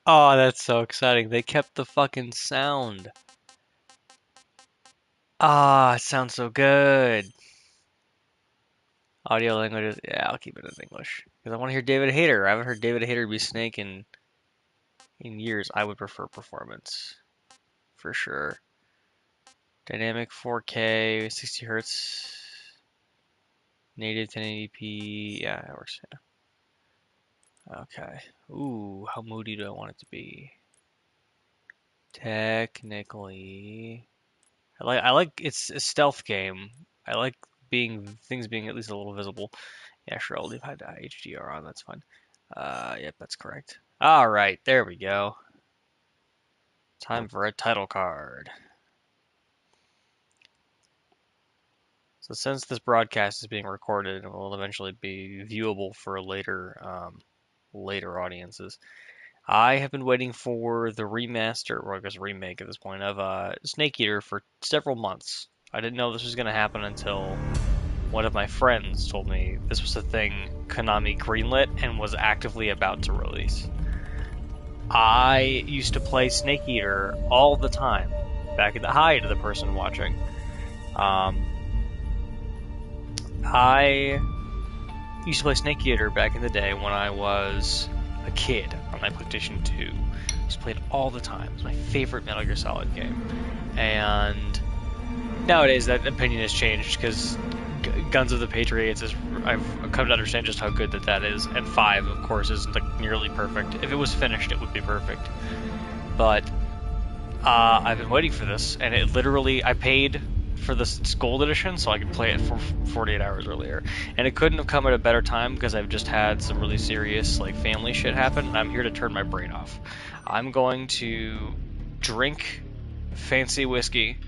Oh, that's so exciting. They kept the fucking sound. Ah, it sounds so good. Audio languages. Yeah, I'll keep it in English because I want to hear David Hayter. I haven't heard David Hayter be Snake in years. I would prefer performance for sure. Dynamic 4K, 60 hertz, native 1080p. Yeah, that works. Yeah. Okay. Ooh, how moody do I want it to be? Technically, I like it's a stealth game. I like things being at least a little visible. Yeah, sure, I'll leave HDR on. That's fine. Yep, that's correct. All right, there we go. Time for a title card. So since this broadcast is being recorded and will eventually be viewable for later audiences, I have been waiting for the remaster, or I guess remake at this point, of Snake Eater for several months. I didn't know this was going to happen until one of my friends told me this was a thing Konami greenlit and was actively about to release. I used to play Snake Eater all the time, back at the height of the person watching. Um, I used to play Snake Eater back in the day when I was a kid on my PlayStation 2. I used to play it all the time. It's my favorite Metal Gear Solid game. And nowadays that opinion has changed because Guns of the Patriots is I've come to understand just how good that is. And 5, of course, is like nearly perfect. If it was finished, it would be perfect. But I've been waiting for this, and it literally I paid for this gold edition so I could play it for 48 hours earlier. And it couldn't have come at a better time because I've just had some really serious like family shit happen, and I'm here to turn my brain off. I'm going to drink fancy whiskey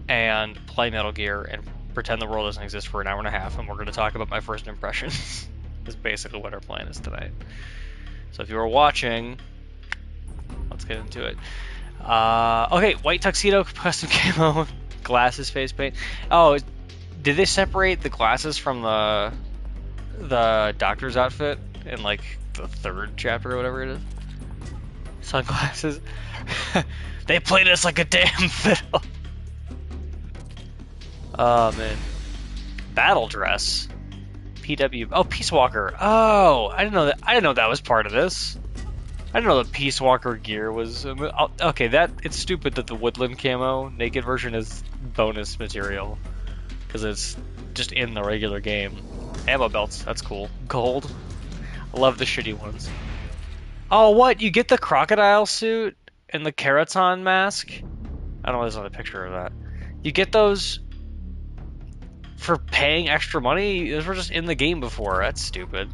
and play Metal Gear and pretend the world doesn't exist for an hour and a half, and we're going to talk about my first impressions. Is basically what our plan is tonight. So if you are watching, let's get into it. Okay, white tuxedo, custom camo, glasses, face paint. Oh, did they separate the glasses from the doctor's outfit in like the third chapter or whatever it is? Sunglasses. They played us like a damn fiddle. Oh man, battle dress. PW. Oh, Peace Walker. Oh, I didn't know that. I didn't know that was part of this. I didn't know the Peace Walker gear was okay. That it's stupid that the Woodland camo naked version is bonus material because it's just in the regular game. Ammo belts, that's cool. Gold, I love the shitty ones. Oh, what? You get the crocodile suit and the Keraton mask? I don't know. There's not a picture of that. You get those for paying extra money. Those were just in the game before. That's stupid.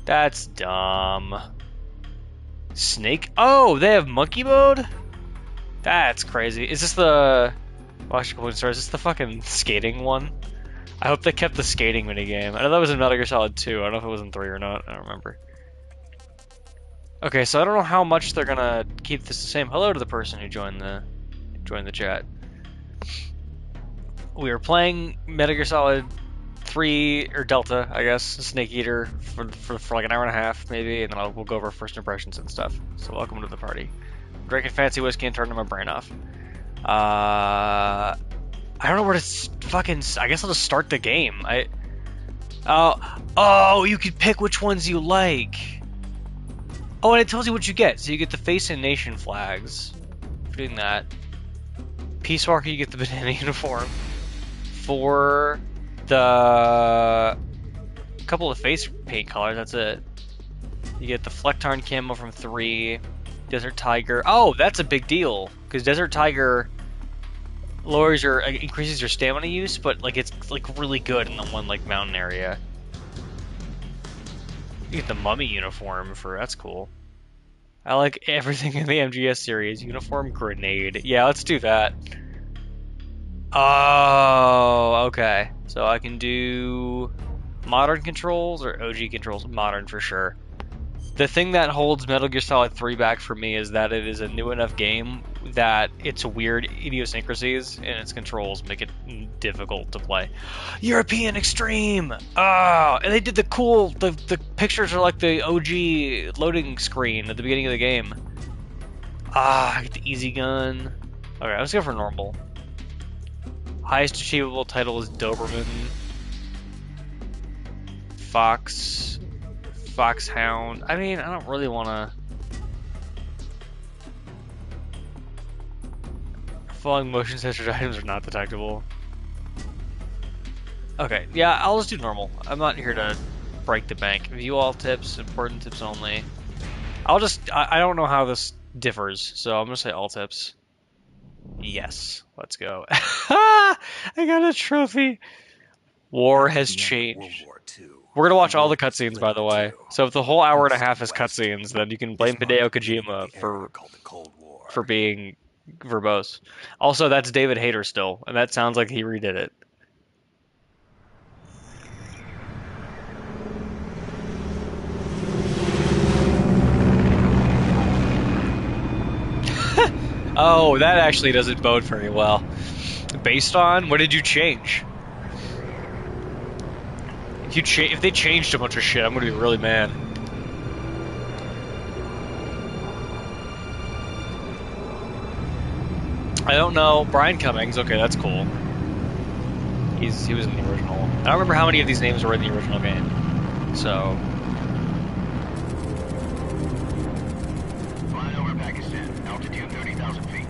That's dumb. Snake? Oh, they have monkey mode? That's crazy. Is this the... Well, actually, is this the fucking skating one? I hope they kept the skating minigame. I know that was in Metal Gear Solid 2. I don't know if it was in 3 or not. I don't remember. Okay, so I don't know how much they're gonna keep this the same. Hello to the person who joined the chat. We were playing Metal Gear Solid 3 or Delta, I guess, Snake Eater for like an hour and a half maybe, and then we'll go over first impressions and stuff. So welcome to the party. I'm drinking fancy whiskey and turning my brain off. I don't know where to fucking. I guess I'll just start the game. Oh, you can pick which ones you like. Oh, and it tells you what you get. So you get the face and nation flags. For doing that. Peace Walker, you get the banana uniform. For the couple of face paint colors, that's it. You get the Flectarn camo from 3, Desert Tiger. Oh, that's a big deal because Desert Tiger increases your stamina use, but like it's like really good in the one like mountain area. You get the Mummy uniform for that's cool. I like everything in the MGS series. Uniform grenade. Yeah, let's do that. Oh, okay. So I can do modern controls or OG controls. Modern for sure. The thing that holds Metal Gear Solid 3 back for me is that it is a new enough game that its weird idiosyncrasies in its controls make it difficult to play. European Extreme! Oh, and they did the cool, the pictures are like the OG loading screen at the beginning of the game. Ah, I get the easy gun. Okay, let's go for normal. Highest achievable title is Doberman. Foxhound. I mean, I don't really want to. Following motion sensor items are not detectable. Okay, yeah, I'll just do normal. I'm not here to break the bank. View all tips, important tips only. I don't know how this differs, so I'm gonna say all tips. Yes, let's go. I got a trophy. War has changed. We're gonna watch all the cutscenes, by the way. So if the whole hour and a half is cutscenes, then you can blame Hideo Kojima for being verbose. Also, that's David Hayter still, and that sounds like he redid it. Oh, that actually doesn't bode very well. Based on what did you change? If they changed a bunch of shit, I'm gonna be really mad. I don't know. Brian Cummings. Okay, that's cool. He was in the original. I don't remember how many of these names were in the original game. So. Flying over Pakistan. Altitude 30,000 feet.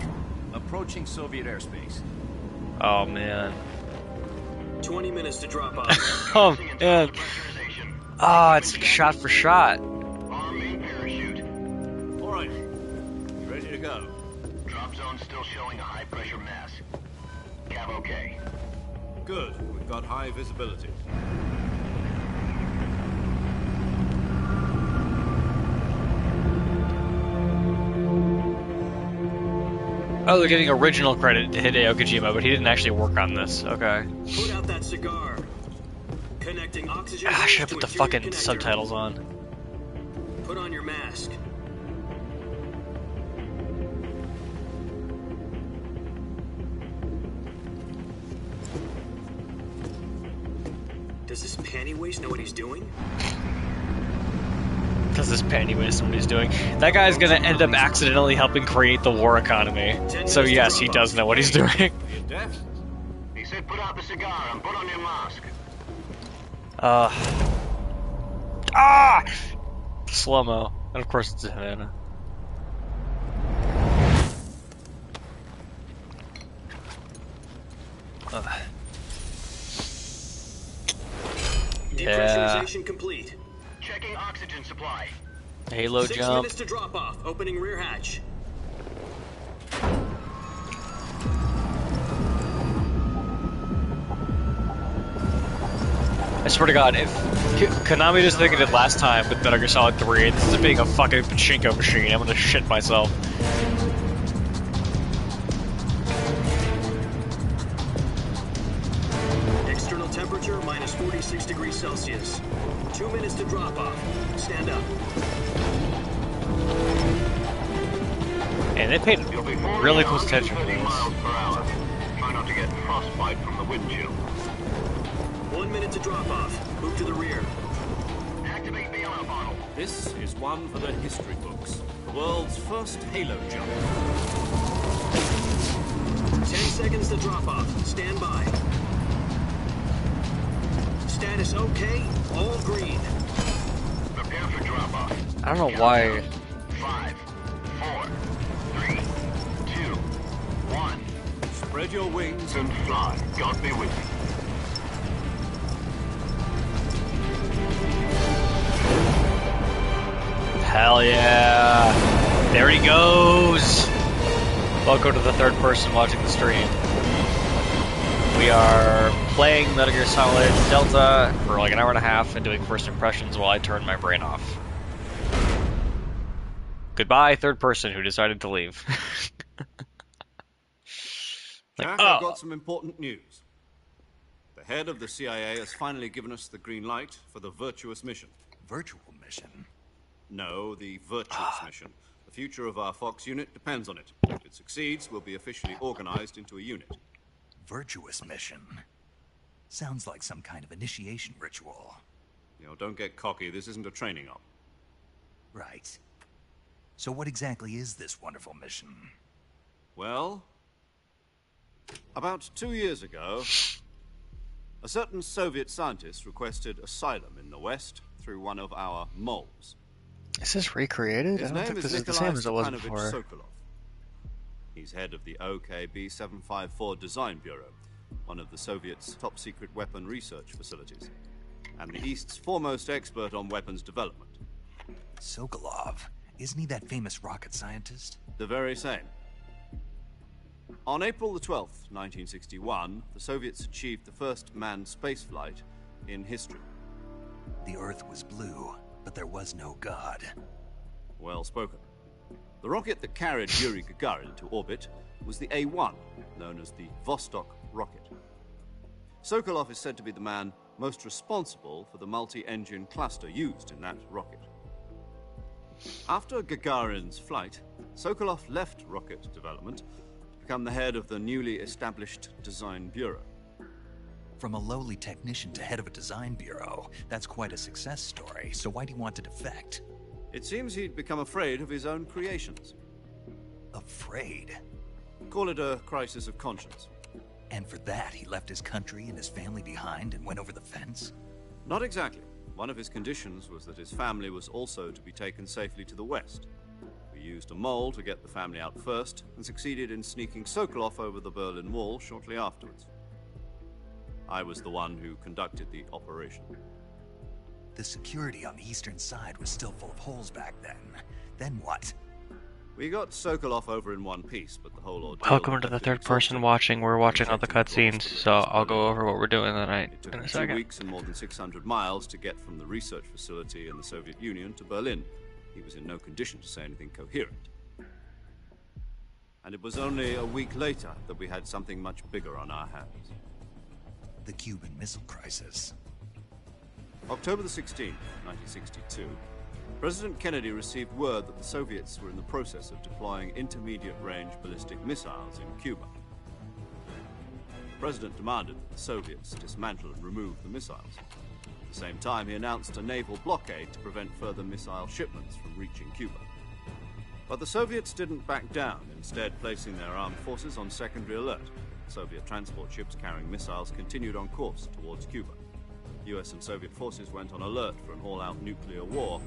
Approaching Soviet airspace. Oh man. 20 minutes to drop off. Oh man. Ah, it's shot for shot. On main parachute. All right. Ready to go. Drop zone still showing a high pressure mass. Cav okay. Good. We've got high visibility. Oh, they're giving original credit to Hideo Kojima, but he didn't actually work on this. Okay. Put out that cigar. Connecting oxygen. Ah, I should have put the fucking subtitles on. Put on your mask. Does this panty waste know what he's doing? Does this panty waste know what he's doing? That guy's gonna end up accidentally helping create the war economy. So yes, he does know what he's doing. He said put out the cigar and put on your mask. Slow-mo. And of course it's Havana. Yeah. Depressurization complete. Checking oxygen supply. Halo 6 jump. minutes to drop off. Opening rear hatch. I swear to God, if Konami does the thing it did last time with Metal Gear Solid 3, this is being a fucking pachinko machine, I'm gonna shit myself. External temperature minus 46 degrees Celsius. 2 minutes to drop off. Stand up. And they paid really close attention to this. Miles per hour. Try not to get frostbite from the wind chill. 1 minute to drop off. Move to the rear. Activate the ammo bottle. This is one for the history books. The world's first Halo jump. 10 seconds to drop off. Stand by. Status okay. All green. Prepare for drop off. I don't know why. 5, 4, 3, 2, 1. Spread your wings And fly. God be with you. Hell yeah. There he goes. Welcome to the third person watching the stream. We are playing Metal Gear Solid Delta for like an hour and a half and doing first impressions while I turn my brain off. Goodbye, third person who decided to leave. Jack, I've got some important news. The head of the CIA has finally given us the green light for the Virtuous mission. Virtual mission? No, the Virtuous mission. The future of our Fox unit depends on it. If it succeeds, we'll be officially organized into a unit. Virtuous mission? Sounds like some kind of initiation ritual. You know, don't get cocky. This isn't a training op. Right. So what exactly is this wonderful mission? Well, about 2 years ago, a certain Soviet scientist requested asylum in the West through one of our moles. Is this recreated? His I don't name think is this is the Nikolai same as it was Stepanovich before. Sokolov. He's head of the OKB-754 Design Bureau, one of the Soviets' top-secret weapon research facilities, and the East's foremost expert on weapons development. Sokolov? Isn't he that famous rocket scientist? The very same. On April the 12th, 1961, the Soviets achieved the first manned spaceflight in history. The Earth was blue, but there was no God. Well spoken. The rocket that carried Yuri Gagarin to orbit was the A-1, known as the Vostok rocket. Sokolov is said to be the man most responsible for the multi-engine cluster used in that rocket. After Gagarin's flight, Sokolov left rocket development to become the head of the newly established Design Bureau. From a lowly technician to head of a design bureau, that's quite a success story, so why do you want to defect? It seems he'd become afraid of his own creations. Afraid? Call it a crisis of conscience. And for that, he left his country and his family behind and went over the fence? Not exactly. One of his conditions was that his family was also to be taken safely to the West. We used a mole to get the family out first, and succeeded in sneaking Sokolov over the Berlin Wall shortly afterwards. I was the one who conducted the operation. The security on the eastern side was still full of holes back then. Then what? We got Sokolov over in one piece, but the whole ordeal... Welcome to the third person watching. We're watching all the cutscenes, so I'll go over what we're doing tonight It took in a him 2 second. weeks and more than 600 miles to get from the research facility in the Soviet Union to Berlin. He was in no condition to say anything coherent. And it was only a week later that we had something much bigger on our hands. The Cuban Missile Crisis. October the 16th, 1962, President Kennedy received word that the Soviets were in the process of deploying intermediate-range ballistic missiles in Cuba. The President demanded that the Soviets dismantle and remove the missiles. At the same time, he announced a naval blockade to prevent further missile shipments from reaching Cuba. But the Soviets didn't back down, instead placing their armed forces on secondary alert. Soviet transport ships carrying missiles continued on course towards Cuba. US and Soviet forces went on alert for an all-out nuclear war.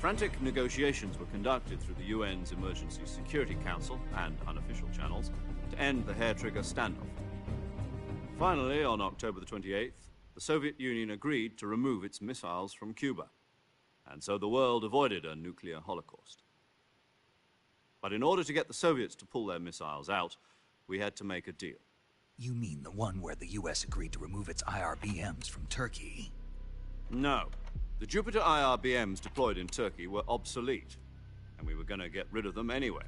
Frantic negotiations were conducted through the UN's Emergency Security Council and unofficial channels to end the hair-trigger standoff. Finally, on October the 28th, the Soviet Union agreed to remove its missiles from Cuba. And so the world avoided a nuclear holocaust. But in order to get the Soviets to pull their missiles out, we had to make a deal. You mean the one where the US agreed to remove its IRBMs from Turkey? No. The Jupiter IRBMs deployed in Turkey were obsolete, and we were going to get rid of them anyway.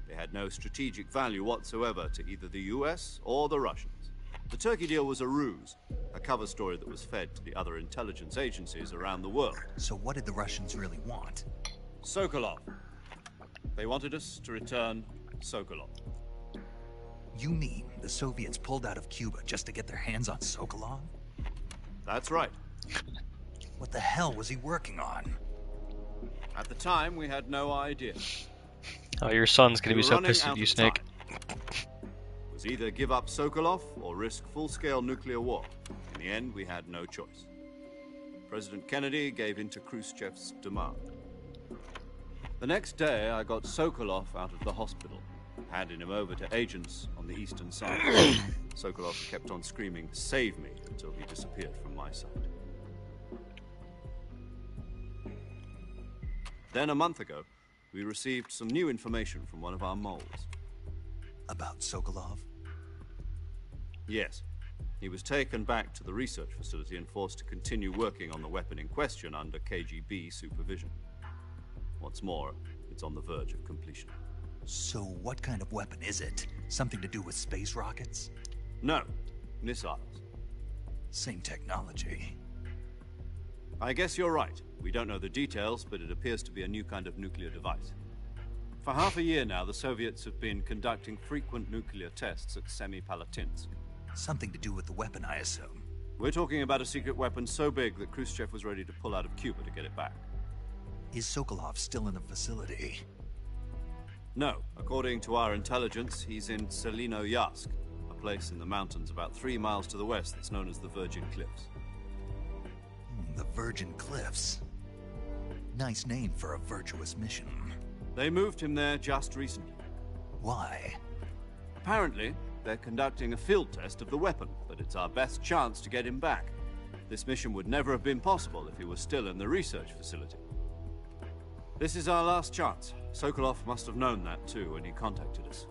They had no strategic value whatsoever to either the US or the Russians. The Turkey deal was a ruse, a cover story that was fed to the other intelligence agencies around the world. So what did the Russians really want? Sokolov. They wanted us to return Sokolov. You mean the Soviets pulled out of Cuba just to get their hands on Sokolov? That's right. What the hell was he working on? At the time, we had no idea. Oh, your son's gonna We be were so running pissed at out you, of Snake. time. It was either give up Sokolov or risk full-scale nuclear war. In the end, we had no choice. President Kennedy gave in to Khrushchev's demand. The next day, I got Sokolov out of the hospital, handing him over to agents on the eastern side. Sokolov kept on screaming, "Save me," until he disappeared from my sight. Then, a month ago, we received some new information from one of our moles. About Sokolov? Yes. He was taken back to the research facility and forced to continue working on the weapon in question under KGB supervision. What's more, it's on the verge of completion. So what kind of weapon is it? Something to do with space rockets? No, missiles. Same technology. I guess you're right. We don't know the details, but it appears to be a new kind of nuclear device. For half a year now, the Soviets have been conducting frequent nuclear tests at Semipalatinsk. Something to do with the weapon, I assume. We're talking about a secret weapon so big that Khrushchev was ready to pull out of Cuba to get it back. Is Sokolov still in the facility? No. According to our intelligence, he's in Selino-Yarsk, a place in the mountains about 3 miles to the west that's known as the Virgin Cliffs. The Virgin Cliffs. Nice name for a virtuous mission. They moved him there just recently. Why? Apparently, they're conducting a field test of the weapon, but it's our best chance to get him back. This mission would never have been possible if he was still in the research facility. This is our last chance. Sokolov must have known that too when he contacted us.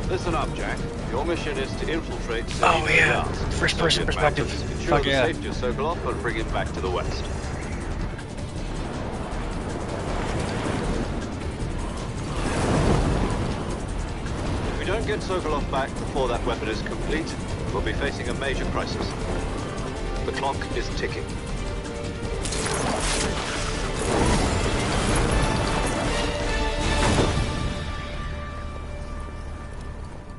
Listen up, Jack. Your mission is to infiltrate Selino-Yarsk. First person perspective. Ensure Fuck the yeah. safety of Sokolov and bring him back to the west. If we don't get Sokolov back before that weapon is complete, we'll be facing a major crisis. The clock is ticking.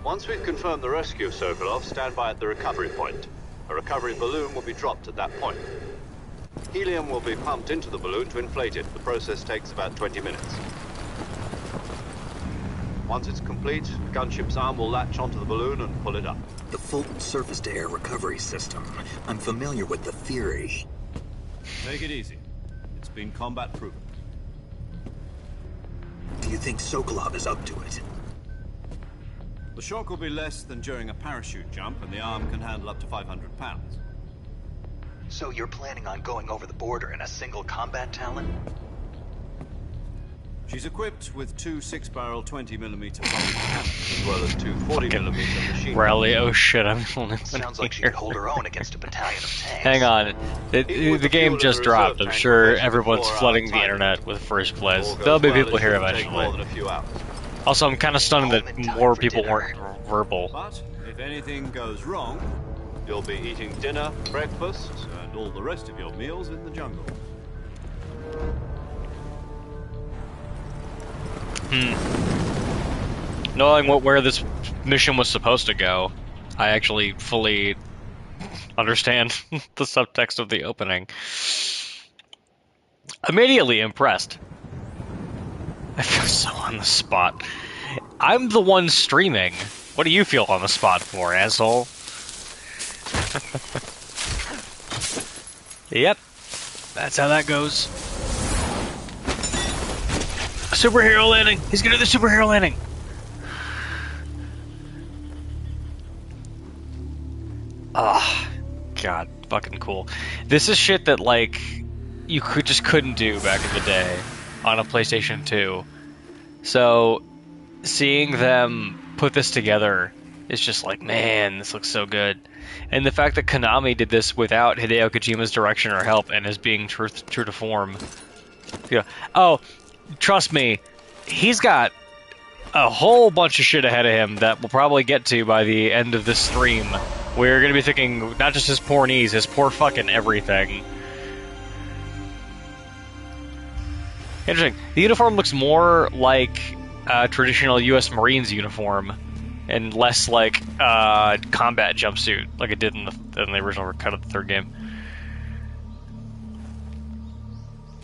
Once we've confirmed the rescue of Sokolov, stand by at the recovery point. A recovery balloon will be dropped at that point. Helium will be pumped into the balloon to inflate it. The process takes about 20 minutes. Once it's complete, the gunship's arm will latch onto the balloon and pull it up. The Fulton surface-to-air recovery system. I'm familiar with the theory. Take it easy. It's been combat proven. Do you think Sokolov is up to it? The shock will be less than during a parachute jump, and the arm can handle up to 500 pounds. So you're planning on going over the border in a single combat Talon? She's equipped with 2 6-barrel 20mm cannons, as well as 2 40mm machine guns. Rally, oh shit, I'm feeling Sounds like she could hold her own against a battalion of tanks. Hang on. Even with The the game fuel just and the dropped. reserve I'm tank sure formation everyone's before flooding our the time. internet with first All plays. goes There'll be well, people it here shouldn't take more eventually. than a few hours. Also, I'm kind of stunned that Home in time more for people dinner. weren't verbal. But if anything goes wrong, you'll be eating dinner, breakfast, and all the rest of your meals in the jungle. Knowing where this mission was supposed to go, I actually fully understand the subtext of the opening. Immediately impressed. I feel so on the spot. I'm the one streaming. What do you feel on the spot for, asshole? Yep. That's how that goes. Superhero landing! He's gonna do the superhero landing! Ah, God, fucking cool. This is shit that, like, you couldn't do back in the day on a PlayStation 2. So, seeing them put this together is just like, man, this looks so good. And the fact that Konami did this without Hideo Kojima's direction or help and is being true to form. Yeah. Oh, trust me, he's got a whole bunch of shit ahead of him that we'll probably get to by the end of this stream. We're going to be thinking not just his poor knees, his poor fucking everything. Interesting. The uniform looks more like a traditional U.S. Marines uniform and less like a combat jumpsuit like it did in the original cut of the third game.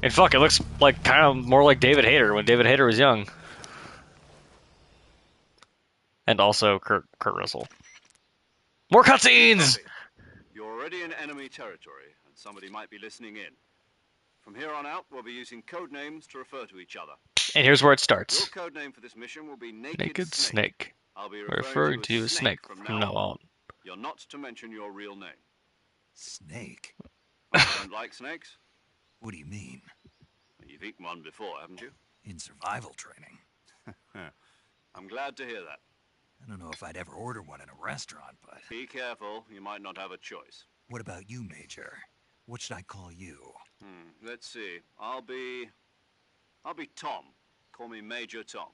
And fuck, it looks like kind of more like David Hayter when David Hayter was young. And also Kurt Russell. More cutscenes! You're already in enemy territory, and somebody might be listening in. From here on out, we'll be using code names to refer to each other. And here's where it Your starts. code name for this mission will be Naked Snake. I'll be Referring to you as Snake from now on. You're not to mention your real name. Snake? You don't like snakes? What do you mean? You've eaten one before, haven't you? In survival training? I'm glad to hear that. I don't know if I'd ever order one in a restaurant, but... Be careful, you might not have a choice. What about you, Major? What should I call you? Let's see. I'll be Tom. Call me Major Tom.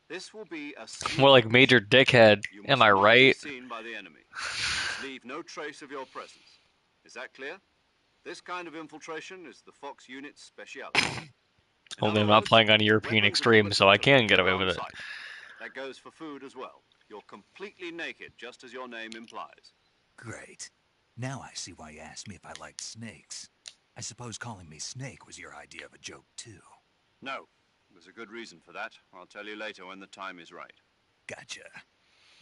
This will be a More like Major Dickhead. You Am must I not be right? seen by the enemy. You must leave no trace of your presence. Is that clear? This kind of infiltration is the Fox unit's speciality. Only I'm not playing on European Extreme, so I can get away with it. That goes for food as well. You're completely naked, just as your name implies. Great. Now I see why you asked me if I liked snakes. I suppose calling me Snake was your idea of a joke, too. No, there's a good reason for that. I'll tell you later when the time is right. Gotcha.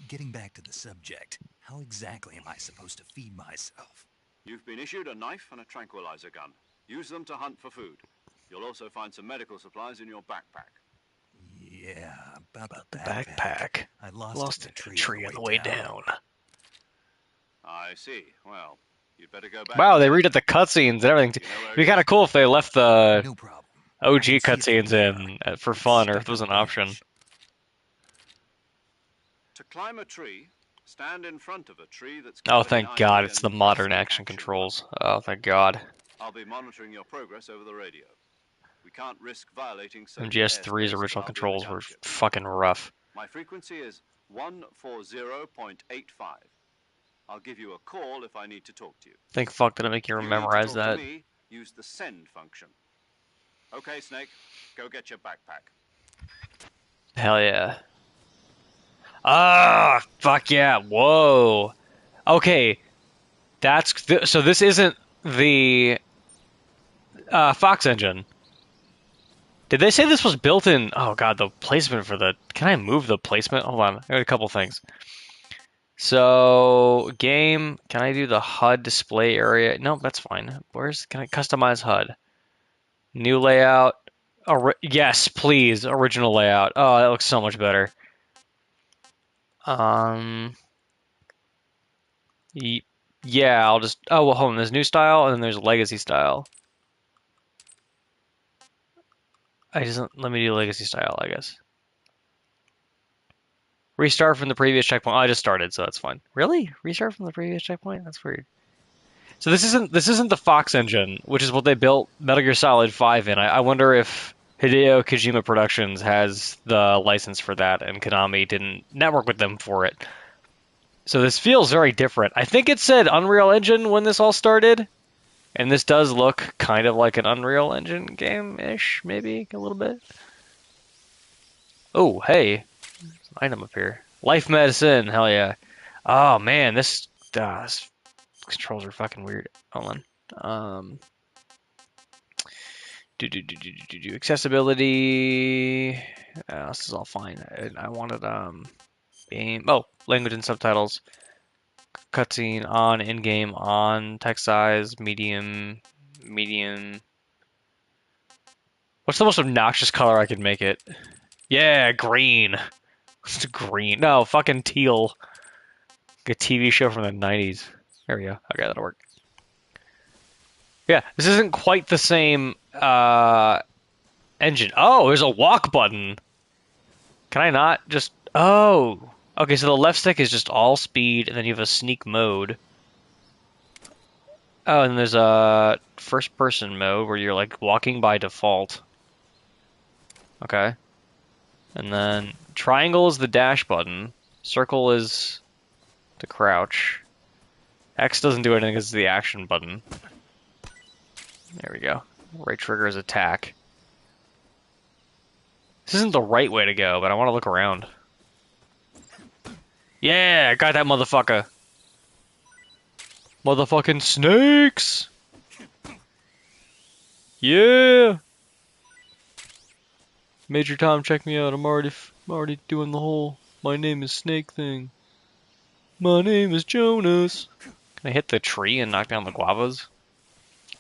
Getting back to the subject, how exactly am I supposed to feed myself? You've been issued a knife and a tranquilizer gun. Use them to hunt for food. You'll also find some medical supplies in your backpack. Yeah, about the Backpack. I lost it in a tree on the way down. I see. Well, you'd better go back. Wow, they redid the cutscenes and everything. It'd be kind of cool if they left the No problem. OG cutscenes in for fun, or if it was an option. To climb a tree, stand in front of a tree that's... Oh, covered thank in God, ivy it's the and modern press the action controls. Oh, thank God. I'll be monitoring your progress over the radio. We can't risk violating... MGS3's original controls were fucking rough. My frequency is 140.85. I'll give you a call if I need to talk to you. Thank fuck did I make you If you need to memorize talk to that. me, use the send function. Okay, Snake, go get your backpack. Hell yeah. Ah, fuck yeah. Whoa. Okay. So this isn't the Fox engine. Did they say this was built in? Oh god, the placement for the... Can I move the placement? Hold on. I got a couple things. So, game, can I do the HUD display area? No, that's fine. Can I customize HUD? New layout. Yes, please. Original layout. Oh, that looks so much better. Yeah, I'll just... Oh, well, hold on. There's new style, and then there's legacy style. Let me do legacy style, I guess. Restart from the previous checkpoint. Oh, I just started, so that's fine. Really? Restart from the previous checkpoint? That's weird. So this isn't the Fox engine, which is what they built Metal Gear Solid 5 in. I wonder if Hideo Kojima Productions has the license for that, and Konami didn't network with them for it. So this feels very different. I think it said Unreal Engine when this all started, and this does look kind of like an Unreal Engine game-ish, maybe a little bit. Oh, hey, there's an item up here. Life medicine, hell yeah. Oh man, this controls are fucking weird. Hold on. Accessibility. This is all fine. I wanted game. Oh, language and subtitles. Cutscene on, in-game on, text size, medium. What's the most obnoxious color I could make it? Yeah, green. It's green. No, fucking teal. Like a TV show from the 90s. There we go. Okay, that'll work. Yeah, this isn't quite the same engine. Oh, there's a walk button. Can I not just... Oh. Okay, so the left stick is just all speed, and then you have a sneak mode. Oh, and there's a first-person mode where you're, like, walking by default. Okay. And then triangle is the dash button. Circle is the crouch. X doesn't do anything because it's the action button. There we go. Right trigger is attack. This isn't the right way to go, but I want to look around. Yeah, I got that motherfucker. Motherfucking snakes! Yeah! Major Tom, check me out. I'm already doing the whole my name is Snake thing. My name is Jonas. Can I hit the tree and knock down the guavas?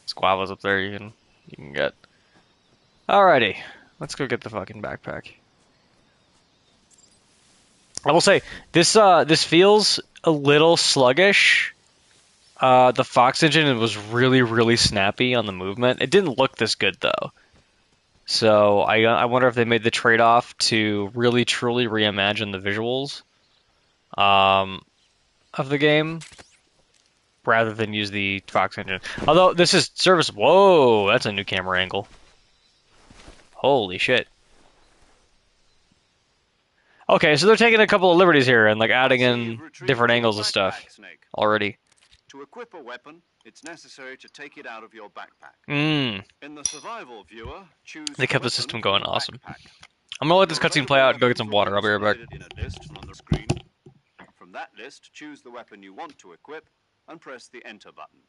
There's guavas up there you can get. Alrighty, let's go get the fucking backpack. I will say this feels a little sluggish The Fox engine was really, really snappy on the movement. It didn't look this good though. So I wonder if they made the trade-off to really truly reimagine the visuals of the game rather than use the Fox engine. Although this is serviceable. Whoa, that's a new camera angle. Holy shit. Okay, so they're taking a couple of liberties here and like adding in different angles of stuff already. To equip a weapon, it's necessary to take it out of your backpack. Mmm. In the survival viewer, choose They kept the weapon system from going your awesome. backpack. I'm gonna let this Your cutscene play out and go get some available water. I'll be right back. weapons will be displayed in a list on the screen. From that list, choose the weapon you want to equip and press the Enter button.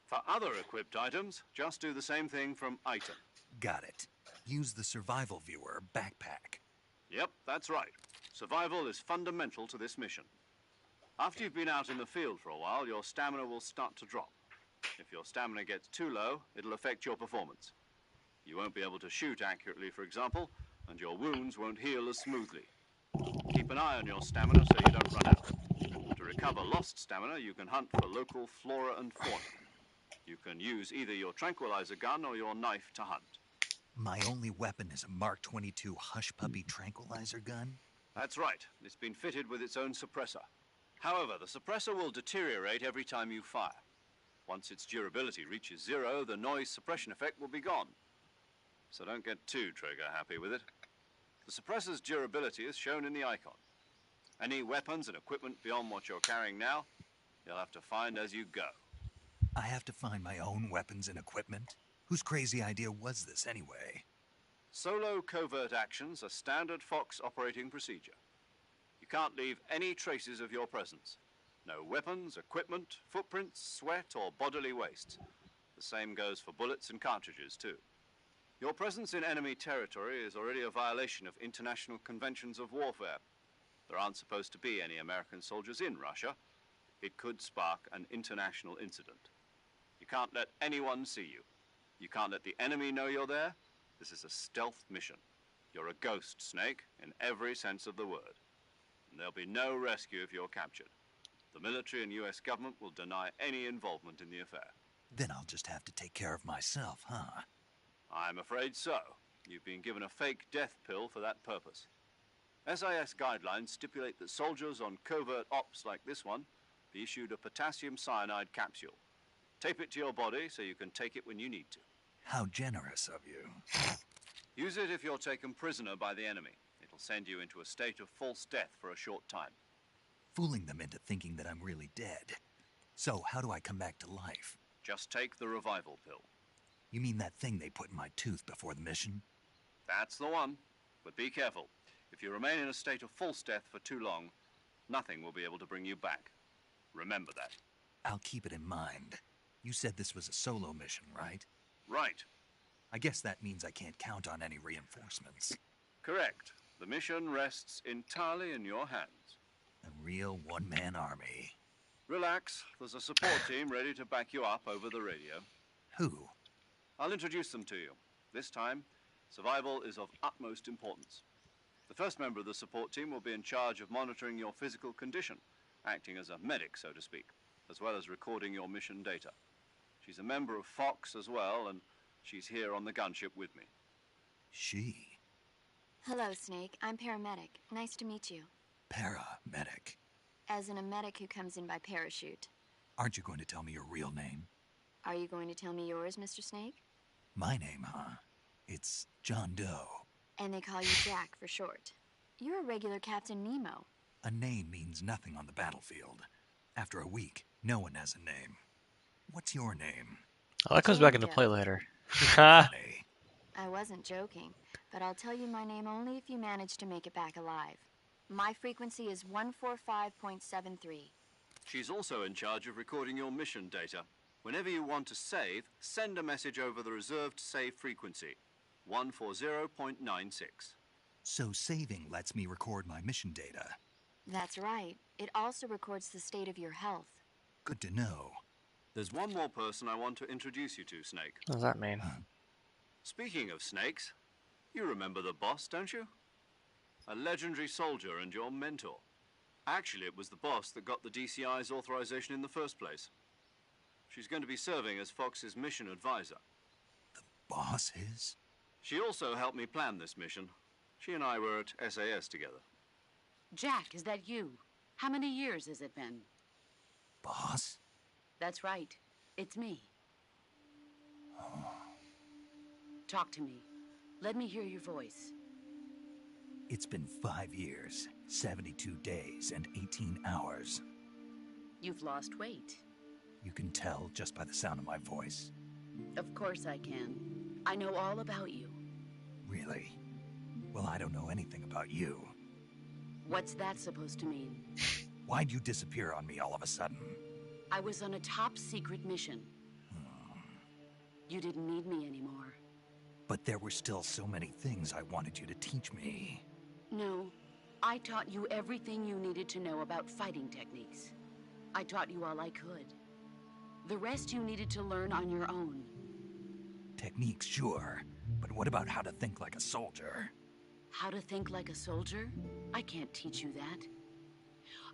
For other equipped items, just do the same thing from Item. Got it. Use the survival viewer backpack. Yep, that's right. Survival is fundamental to this mission. After you've been out in the field for a while, your stamina will start to drop. If your stamina gets too low, it'll affect your performance. You won't be able to shoot accurately, for example, and your wounds won't heal as smoothly. Keep an eye on your stamina so you don't run out. To recover lost stamina, you can hunt for local flora and fauna. You can use either your tranquilizer gun or your knife to hunt. My only weapon is a Mark 22 Hush Puppy tranquilizer gun? That's right. It's been fitted with its own suppressor. However, the suppressor will deteriorate every time you fire. Once its durability reaches 0, the noise suppression effect will be gone. So don't get too trigger happy with it. The suppressor's durability is shown in the icon. Any weapons and equipment beyond what you're carrying now, you'll have to find as you go. I have to find my own weapons and equipment? Whose crazy idea was this anyway? Solo covert actions are standard Fox operating procedure. You can't leave any traces of your presence. No weapons, equipment, footprints, sweat, or bodily wastes. The same goes for bullets and cartridges, too. Your presence in enemy territory is already a violation of international conventions of warfare. There aren't supposed to be any American soldiers in Russia. It could spark an international incident. You can't let anyone see you. You can't let the enemy know you're there. This is a stealth mission. You're a ghost, Snake, in every sense of the word. And there'll be no rescue if you're captured. The military and US government will deny any involvement in the affair. Then I'll just have to take care of myself, huh? I'm afraid so. You've been given a fake death pill for that purpose. SIS guidelines stipulate that soldiers on covert ops like this one be issued a potassium cyanide capsule. Tape it to your body so you can take it when you need to. How generous of you. Use it if you're taken prisoner by the enemy. It'll send you into a state of false death for a short time. Fooling them into thinking that I'm really dead. So, how do I come back to life? Just take the revival pill. You mean that thing they put in my tooth before the mission? That's the one. But be careful. If you remain in a state of false death for too long, nothing will be able to bring you back. Remember that. I'll keep it in mind. You said this was a solo mission, right? Right. I guess that means I can't count on any reinforcements. Correct. The mission rests entirely in your hands. A real one-man army. Relax. There's a support team ready to back you up over the radio. Who? I'll introduce them to you. This time, survival is of utmost importance. The first member of the support team will be in charge of monitoring your physical condition, acting as a medic, so to speak, as well as recording your mission data. She's a member of Fox as well, and she's here on the gunship with me. She? Hello, Snake. I'm paramedic. Nice to meet you. Paramedic. As in a medic who comes in by parachute. Aren't you going to tell me your real name? Are you going to tell me yours, Mr. Snake? My name, huh? It's John Doe. And they call you Jack for short. You're a regular Captain Nemo. A name means nothing on the battlefield. After a week, no one has a name. What's your name? Oh, that comes back into play later. Funny. I wasn't joking, but I'll tell you my name only if you manage to make it back alive. My frequency is 145.73. She's also in charge of recording your mission data. Whenever you want to save, send a message over the reserved save frequency, 140.96. So saving lets me record my mission data. That's right. It also records the state of your health. Good to know. There's one more person I want to introduce you to, Snake. What does that mean? Speaking of snakes, you remember the boss, don't you? A legendary soldier and your mentor. Actually, it was the boss that got the DCI's authorization in the first place. She's going to be serving as Fox's mission advisor. Boss is? She also helped me plan this mission. She and I were at SAS together. Jack, is that you? How many years has it been? Boss? That's right. It's me. Talk to me. Let me hear your voice. It's been 5 years, 72 days, and 18 hours. You've lost weight. You can tell just by the sound of my voice. Of course I can. I know all about you. Really? Well, I don't know anything about you. What's that supposed to mean? Why'd you disappear on me all of a sudden? I was on a top-secret mission. You didn't need me anymore. But there were still so many things I wanted you to teach me. No, I taught you everything you needed to know about fighting techniques. I taught you all I could. The rest you needed to learn on your own. Techniques, sure. But what about how to think like a soldier? How to think like a soldier? I can't teach you that.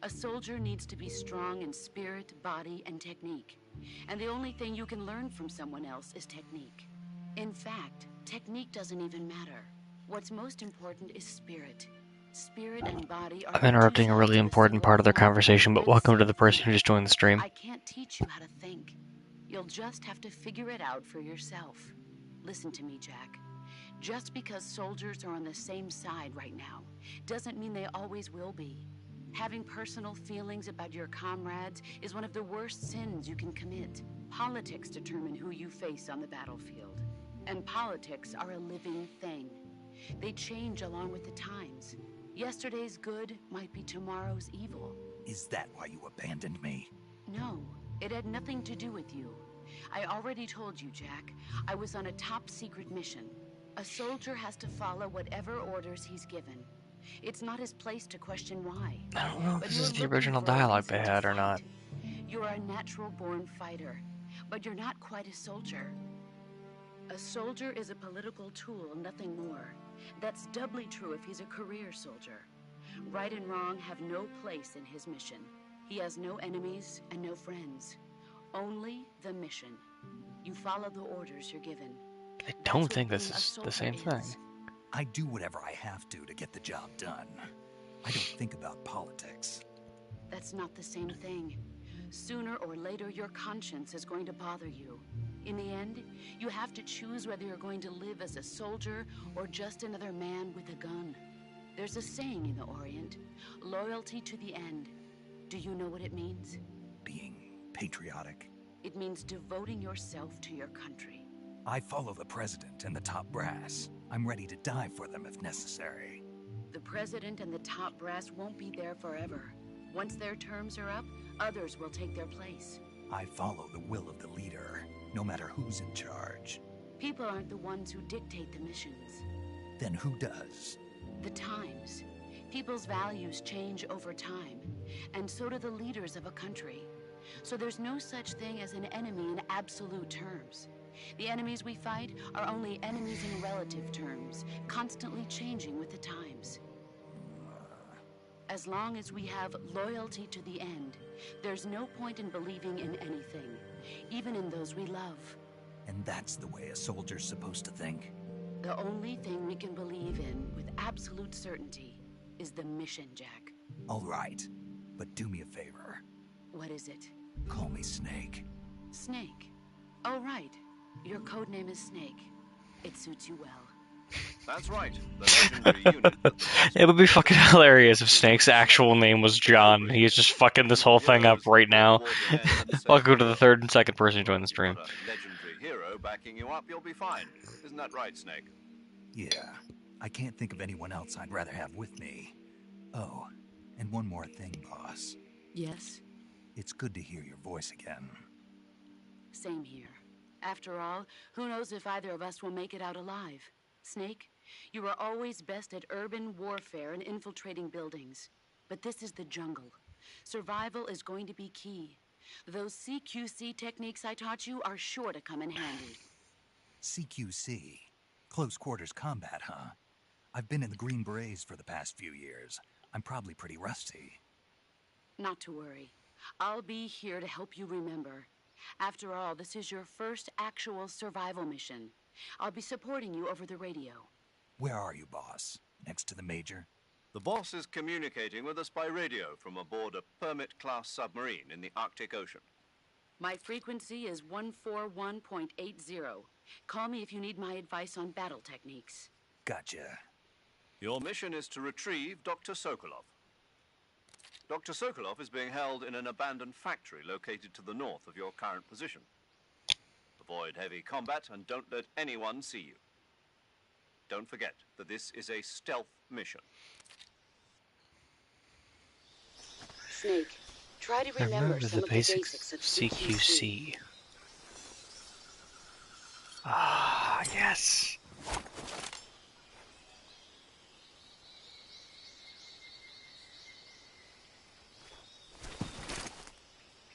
A soldier needs to be strong in spirit, body, and technique. And the only thing you can learn from someone else is technique. In fact, technique doesn't even matter. What's most important is spirit. Spirit and body are... I'm interrupting a really important part of their conversation, but welcome to the person who just joined the stream. I can't teach you how to think. You'll just have to figure it out for yourself. Listen to me, Jack. Just because soldiers are on the same side right now doesn't mean they always will be. Having personal feelings about your comrades is one of the worst sins you can commit. Politics determine who you face on the battlefield. And politics are a living thing. They change along with the times. Yesterday's good might be tomorrow's evil. Is that why you abandoned me? No, it had nothing to do with you. I already told you, Jack. I was on a top-secret mission. A soldier has to follow whatever orders he's given. It's not his place to question why. I don't know if But this you're is the looking original for a dialogue reason they to had or fight. not. You're a natural-born fighter, but you're not quite a soldier. A soldier is a political tool, nothing more. That's doubly true if he's a career soldier. Right and wrong have no place in his mission. He has no enemies and no friends. Only the mission. You follow the orders you're given. I don't think this is the same thing. I do whatever I have to get the job done. I don't think about politics. That's not the same thing. Sooner or later, your conscience is going to bother you. In the end, you have to choose whether you're going to live as a soldier or just another man with a gun. There's a saying in the Orient, loyalty to the end. Do you know what it means? Being patriotic. It means devoting yourself to your country. I follow the president and the top brass. I'm ready to die for them if necessary. The president and the top brass won't be there forever. Once their terms are up, others will take their place. I follow the will of the leader, no matter who's in charge. People aren't the ones who dictate the missions. Then who does? The times. People's values change over time, and so do the leaders of a country. So there's no such thing as an enemy in absolute terms. The enemies we fight are only enemies in relative terms, constantly changing with the times. As long as we have loyalty to the end, there's no point in believing in anything, even in those we love. And that's the way a soldier's supposed to think? The only thing we can believe in with absolute certainty is the mission, Jack. All right, but do me a favor. What is it? Call me Snake. Snake. Oh, right. Your code name is Snake. It suits you well. That's right, the legendary unit. It would be fucking hilarious if Snake's actual name was John. He's just fucking this whole thing up right now. Welcome to the third and second person to join the stream. Got a legendary hero backing you up, you'll be fine. Isn't that right, Snake? Yeah, I can't think of anyone else I'd rather have with me. Oh, and one more thing, boss. Yes? It's good to hear your voice again. Same here. After all, who knows if either of us will make it out alive? Snake, you are always best at urban warfare and infiltrating buildings. But this is the jungle. Survival is going to be key. Those CQC techniques I taught you are sure to come in handy. CQC? Close quarters combat, huh? I've been in the Green Berets for the past few years. I'm probably pretty rusty. Not to worry. I'll be here to help you remember. After all, this is your first actual survival mission. I'll be supporting you over the radio. Where are you, boss? Next to the Major? The boss is communicating with us by radio from aboard a Permit-class submarine in the Arctic Ocean. My frequency is 141.80. Call me if you need my advice on battle techniques. Gotcha. Your mission is to retrieve Dr. Sokolov. Dr. Sokolov is being held in an abandoned factory located to the north of your current position. Avoid heavy combat and don't let anyone see you. Don't forget that this is a stealth mission. Snake, try to remember some of the basics of CQC. Ah, yes.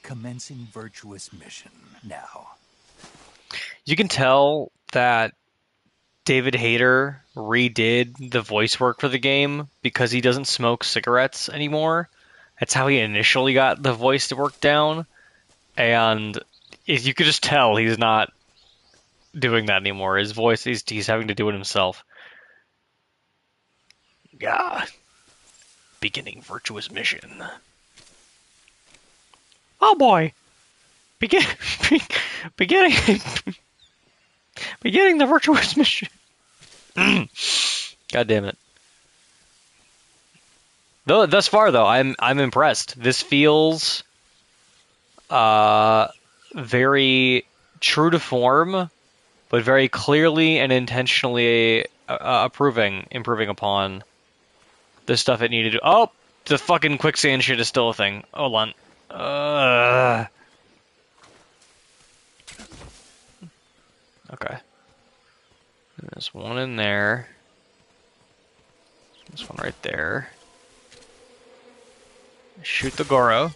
Commencing virtuous mission now. You can tell that David Hayter redid the voice work for the game because he doesn't smoke cigarettes anymore. That's how he initially got the voice to work down. And you could just tell he's not doing that anymore. His voice, he's having to do it himself. Yeah. Beginning virtuous mission. Oh boy. Beginning the virtuous mission. God damn it. Though thus far though, I'm impressed. This feels very true to form, but very clearly and intentionally improving upon the stuff it needed to. Oh, the fucking quicksand shit is still a thing. Hold on. Okay. There's one in there. This one right there. Shoot the Goro.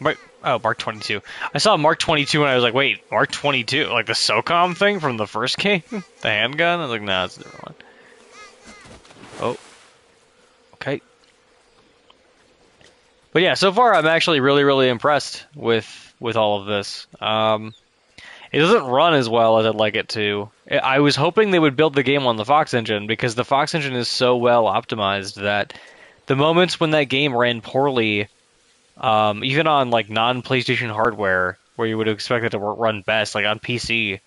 Wait, oh, Mark 22. I saw Mark 22 and I was like, wait, Mark 22? Like the SOCOM thing from the first game? The handgun? I was like, nah, it's a different one. Oh. Okay. But yeah, so far I'm actually really, really impressed with all of this. It doesn't run as well as I'd like it to. I was hoping they would build the game on the Fox engine because the Fox engine is so well optimized that the moments when that game ran poorly, even on like non-PlayStation hardware, where you would expect it to run best, like on PC, it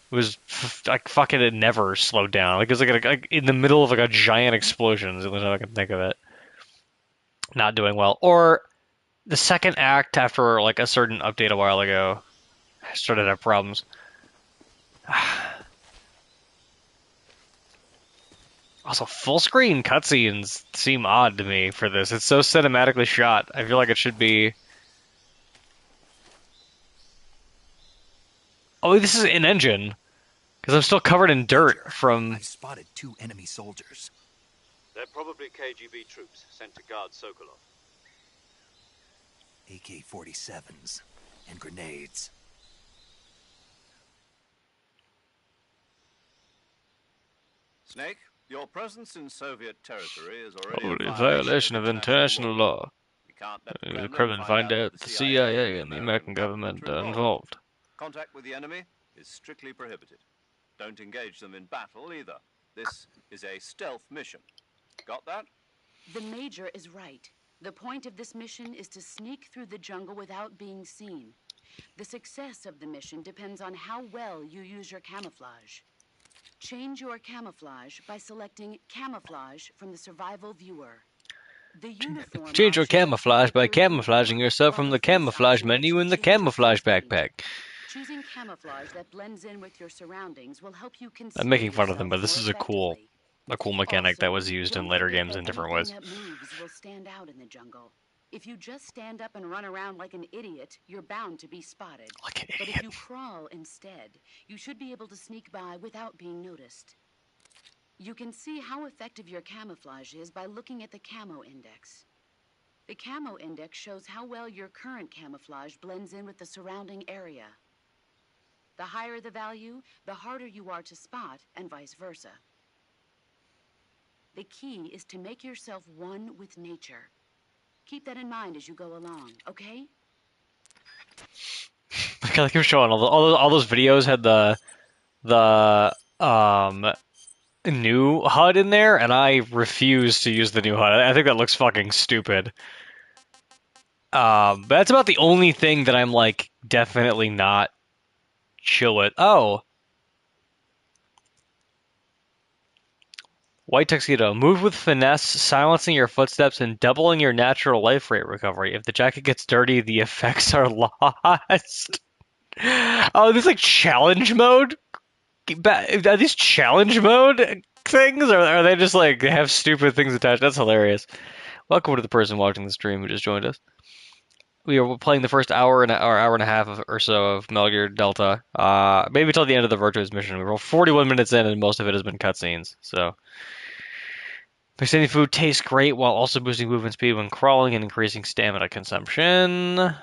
was like fucking it never slowed down. Like it was like in the middle of like a giant explosion. Is the only time I can think of it. Not doing well. Or the second act after like a certain update a while ago started to have problems. Also, full screen cutscenes seem odd to me for this. It's so cinematically shot. I feel like it should be. Oh, this is in engine because I'm still covered in dirt from. I've spotted 2 enemy soldiers. They're probably KGB troops sent to guard Sokolov. AK-47s and grenades. Snake, your presence in Soviet territory is already a violation of international law. We can't let The Kremlin find out the CIA and the American government are involved. Contact with the enemy is strictly prohibited. Don't engage them in battle either. This is a stealth mission. Got that? The Major is right. The point of this mission is to sneak through the jungle without being seen. The success of the mission depends on how well you use your camouflage. Change your camouflage by selecting Camouflage from the Survival Viewer. The uniform Change your camouflage by camouflaging yourself from the camouflage menu in the camouflage backpack. Choosing camouflage that blends in with your surroundings will help you conceal I'm making fun of them, yourself but this is more a cool mechanic that was used in later games in different ways. Anything that moves will stand out in the jungle. If you just stand up and run around like an idiot, you're bound to be spotted. Like an But idiot. if you crawl instead, you should be able to sneak by without being noticed. You can see how effective your camouflage is by looking at the camo index. The camo index shows how well your current camouflage blends in with the surrounding area. The higher the value, the harder you are to spot, and vice versa. The key is to make yourself one with nature. Keep that in mind as you go along, okay? I like him showing all those videos had the new HUD in there, and I refuse to use the new HUD. I think that looks fucking stupid. But that's about the only thing that I'm like definitely not chill with. Oh, white tuxedo. Move with finesse, silencing your footsteps and doubling your natural life rate recovery. If the jacket gets dirty, the effects are lost. Oh, this is like challenge mode? Are these challenge mode things? Or are they just like have stupid things attached? That's hilarious. Welcome to the person watching the stream who just joined us. We are playing the first hour and a half or so of Metal Gear Delta. Maybe until the end of the Virtuous mission. We're 41 minutes in, and most of it has been cutscenes. So, extending food tastes great while also boosting movement speed when crawling and increasing stamina consumption.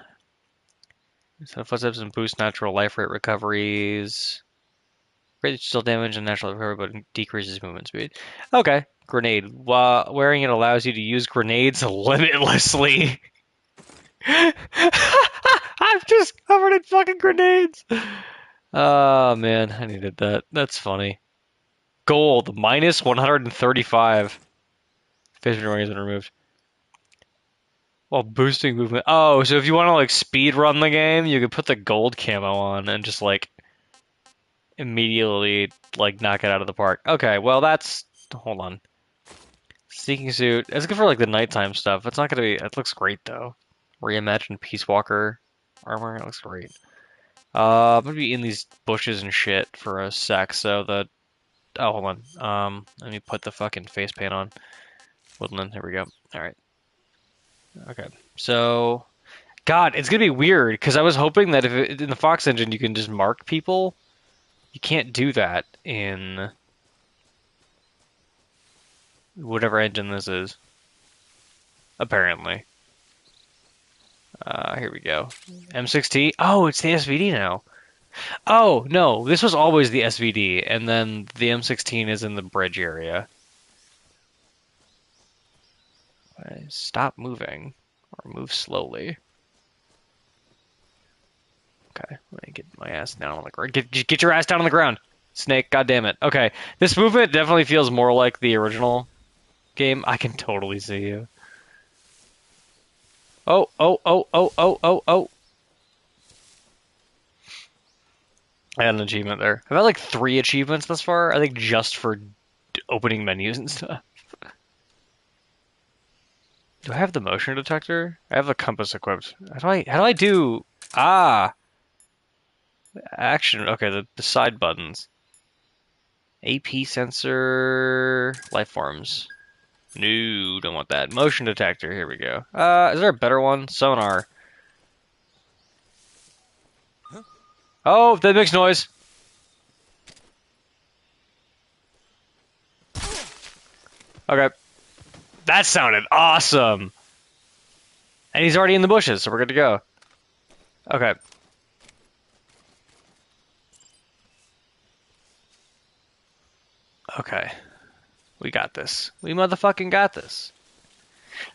Set of footsteps and boost natural life rate recoveries. Great still damage and natural recovery, but decreases movement speed. Okay, grenade. Wearing it allows you to use grenades limitlessly. I'm just covered in fucking grenades. Oh man, I needed that. That's funny. Gold minus 135. Face inventory has been removed. While boosting movement. Oh, so if you want to like speed run the game, you can put the gold camo on and just like immediately like knock it out of the park. Okay, well that's hold on. Seeking suit. It's good for like the nighttime stuff. It's not gonna be. It looks great though. Reimagined Peace Walker armor. It looks great. I'm gonna be in these bushes and shit for a sec. So the hold on. Let me put the fucking face paint on. Woodland. Here we go. All right. Okay. So, God, it's gonna be weird because I was hoping that if in the Fox engine you can just mark people. You can't do that in whatever engine this is. Apparently. Here we go. M16. Oh, it's the SVD now. Oh, no. This was always the SVD, and then the M16 is in the bridge area. Stop moving. Or move slowly. Okay, let me get my ass down on the ground. Get your ass down on the ground, Snake. God damn it. Okay, this movement definitely feels more like the original game. I can totally see you. Oh. I had an achievement there. I've had like 3 achievements thus far. I think just for opening menus and stuff. Do I have the motion detector? I have the compass equipped. How do I do? Action. Okay, the side buttons. AP sensor. Life forms. No, don't want that. Motion detector. Here we go. Is there a better one? Sonar. Huh? Oh, that makes noise. Okay. That sounded awesome. And he's already in the bushes, so we're good to go. Okay. Okay. We got this. We motherfucking got this.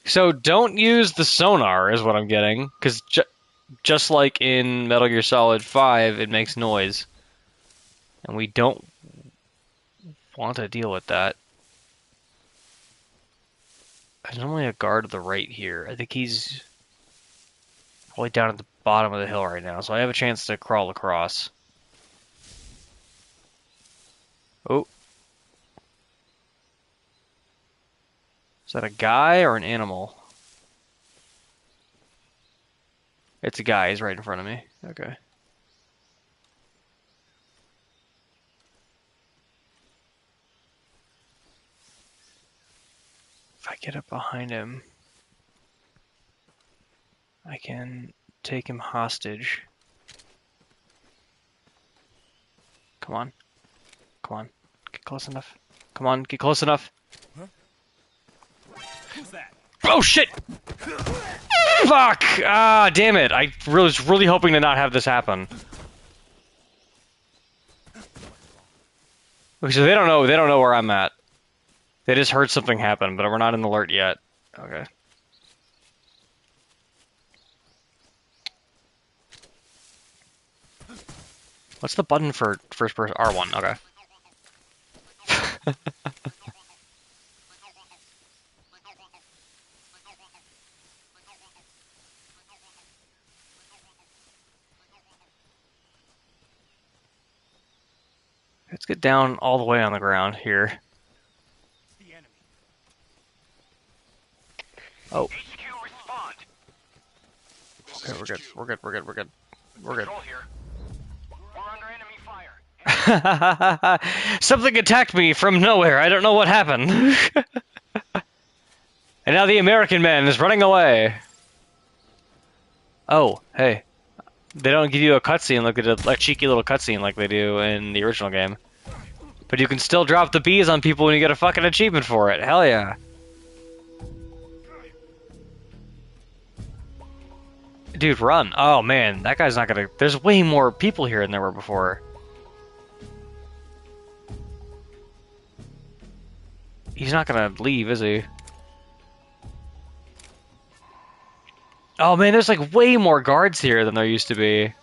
So don't use the sonar is what I'm getting, because just like in Metal Gear Solid 5, it makes noise. And we don't want to deal with that. There's only a guard to the right here. I think he's probably down at the bottom of the hill right now, so I have a chance to crawl across. Oh. Is that a guy or an animal? It's a guy. He's right in front of me. Okay. If I get up behind him, I can take him hostage. Come on. Come on. Get close enough. Come on, get close enough. Huh? Who's that? Oh shit! Fuck! Ah, damn it. I was really hoping to not have this happen. Okay, so they don't know where I'm at. They just heard something happen, but we're not in the alert yet. Okay. What's the button for first person? R1, okay. Let's get down all the way on the ground here. Oh. Okay, we're good. We're good. We're good. We're good. We're good. Something attacked me from nowhere. I don't know what happened. And now the American man is running away. Oh, hey. They don't give you a cutscene like they did, a cheeky little cutscene like they do in the original game. But you can still drop the bees on people when you get a fucking achievement for it. Hell yeah. Dude, run. Oh man, that guy's not gonna... There's way more people here than there were before. He's not gonna leave, is he? Oh man, there's like way more guards here than there used to be.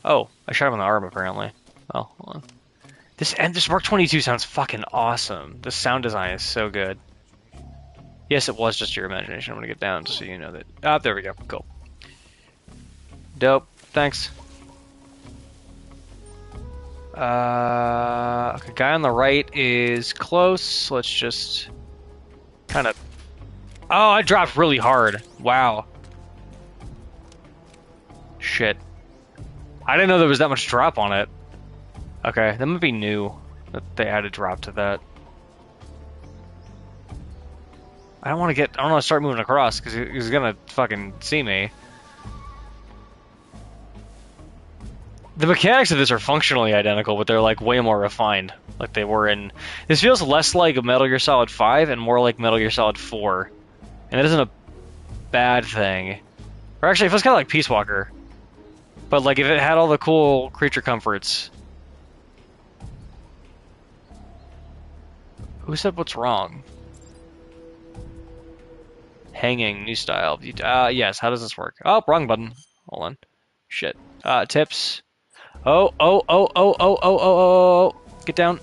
Oh, I shot him in the arm apparently. Oh, hold on. This Mark 22 sounds fucking awesome. The sound design is so good. Yes, it was just your imagination. I'm gonna get down just so you know that. Ah, there we go. Cool. Dope. Thanks. Okay, guy on the right is close. Let's just kind of... Oh, I dropped really hard. Wow. Shit. I didn't know there was that much drop on it. Okay, that might be new that they added drop to that. I don't want to start moving across because he's gonna fucking see me. The mechanics of this are functionally identical, but they're like way more refined, like they were in... This feels less like Metal Gear Solid 5 and more like Metal Gear Solid 4. And that isn't a bad thing. Or actually, it feels kind of like Peace Walker. But like if it had all the cool creature comforts. Who said what's wrong? Hanging, new style. Yes, how does this work? Oh, wrong button. Hold on. Shit. Tips. Oh. Get down.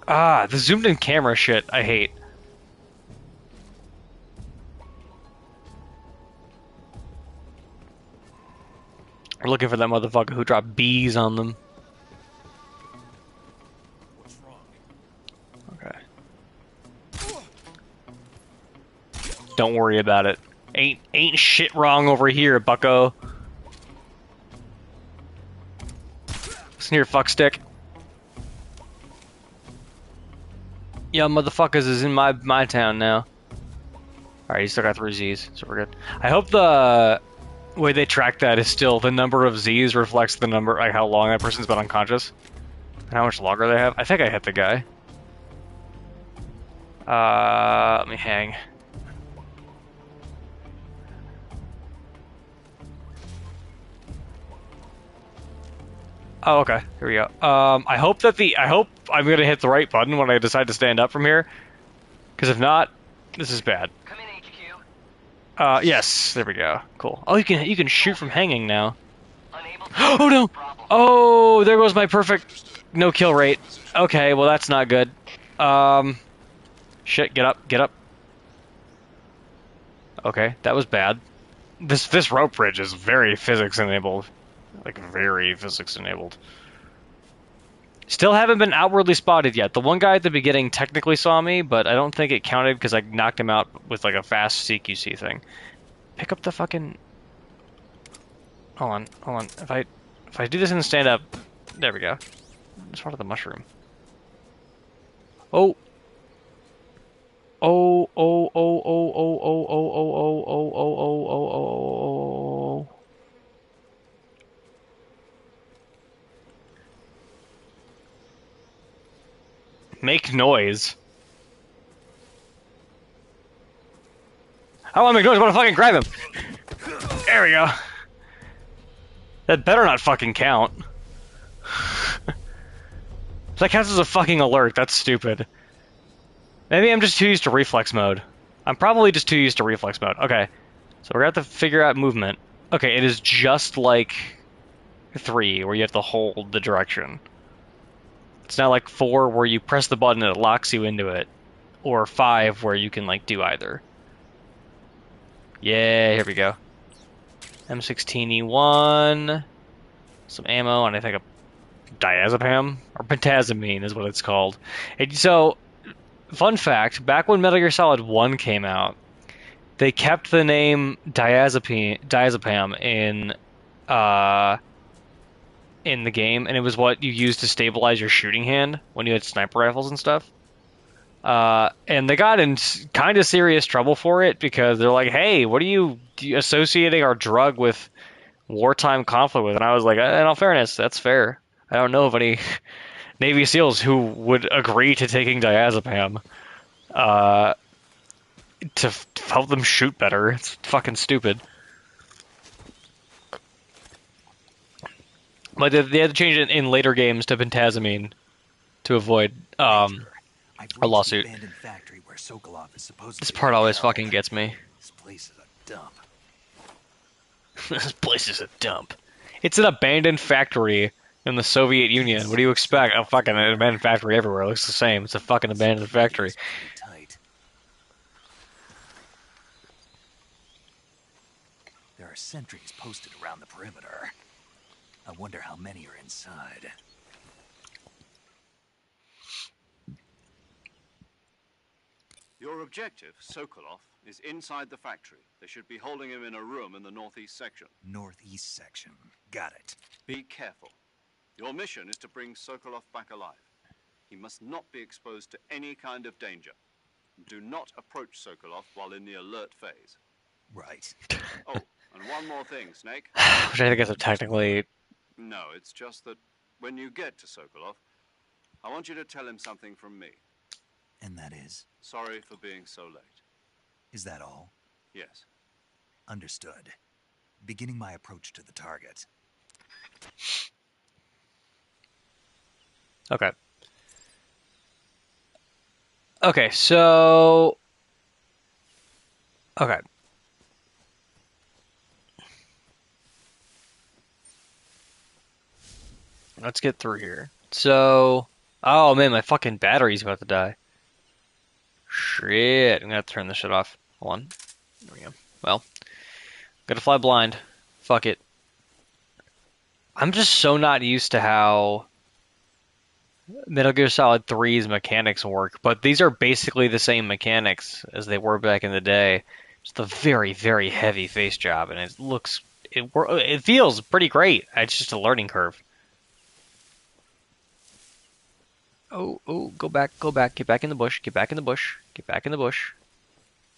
The zoomed in camera shit, I hate. We're looking for that motherfucker who dropped bees on them. What's wrong? Okay. Don't worry about it. Ain't shit wrong over here, bucko. Listen here, fuckstick. Yeah, motherfuckers is in my town now. Alright, you still got 3 Z's, so we're good. I hope the way they track that is still the number of Z's reflects the number, like how long that person's been unconscious. And how much longer they have. I think I hit the guy. Let me hang. Oh, okay. Here we go. I hope I'm gonna hit the right button when I decide to stand up from here. Because if not, this is bad. Come in, HQ. Yes. There we go. Cool. Oh, you can shoot from hanging now. Oh no! Oh, there goes my perfect no kill rate. Okay, well that's not good. Shit. Get up. Okay, that was bad. This rope bridge is very physics enabled. Like, very physics enabled. Still haven't been outwardly spotted yet. The one guy at the beginning technically saw me, but I don't think it counted because I knocked him out with like a fast CQC thing. Pick up the fucking... Hold on. If I do this in stand up... There we go. It's part of the mushroom. Oh. Make noise. I want to make noise, I want to fucking grab him. There we go. That better not fucking count. That counts as a fucking alert, that's stupid. Maybe I'm just too used to reflex mode. I'm probably just too used to reflex mode. Okay, so we're going to have to figure out movement. Okay, it is just like 3, where you have to hold the direction. It's not like 4, where you press the button and it locks you into it, or 5, where you can like do either. Yeah, here we go. M16E1, some ammo, and I think a diazepam, or pentazamine is what it's called. So, fun fact, back when Metal Gear Solid 1 came out, they kept the name diazepam in the game, and it was what you used to stabilize your shooting hand when you had sniper rifles and stuff. And they got in kind of serious trouble for it, because they're like, hey, what are you associating our drug with wartime conflict with? And I was like, in all fairness, that's fair. I don't know of any Navy SEALs who would agree to taking diazepam to help them shoot better. It's fucking stupid. But they had to change it in later games to pentazamine to avoid a lawsuit. This part always fucking gets me. This place is a dump. This place is a dump. It's an abandoned factory in the Soviet Union. What do you expect? A fucking abandoned factory everywhere. It looks the same. It's a fucking abandoned factory. There are sentries posted around the perimeter. I wonder how many are inside. Your objective, Sokolov, is inside the factory. They should be holding him in a room in the northeast section. Northeast section. Got it. Be careful. Your mission is to bring Sokolov back alive. He must not be exposed to any kind of danger. Do not approach Sokolov while in the alert phase. Right. Oh, and one more thing, Snake. Which I think is a technically... No, it's just that when you get to Sokolov, I want you to tell him something from me. And that is? Sorry for being so late. Is that all? Yes. Understood. Beginning my approach to the target. Okay. Okay, so... Okay. Let's get through here. So... Oh man, my fucking battery's about to die. Shit, I'm gonna have to turn this shit off. Hold on. There we go. Well, gotta fly blind. Fuck it. I'm just so not used to how Metal Gear Solid 3's mechanics work, but these are basically the same mechanics as they were back in the day. Just a very, very heavy face job, and it feels pretty great. It's just a learning curve. Oh, go back, get back in the bush, get back in the bush, get back in the bush.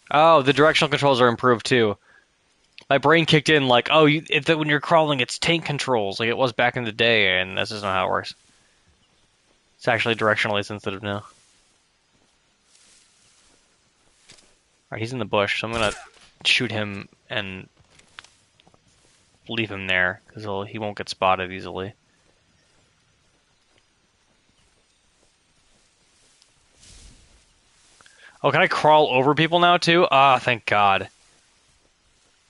Oh, the directional controls are improved too. My brain kicked in like, oh, when you're crawling, it's tank controls, like it was back in the day, and this is not how it works. It's actually directionally sensitive now. Alright, he's in the bush, so I'm gonna shoot him and leave him there, because he won't get spotted easily. Oh, can I crawl over people now, too? Ah, thank God.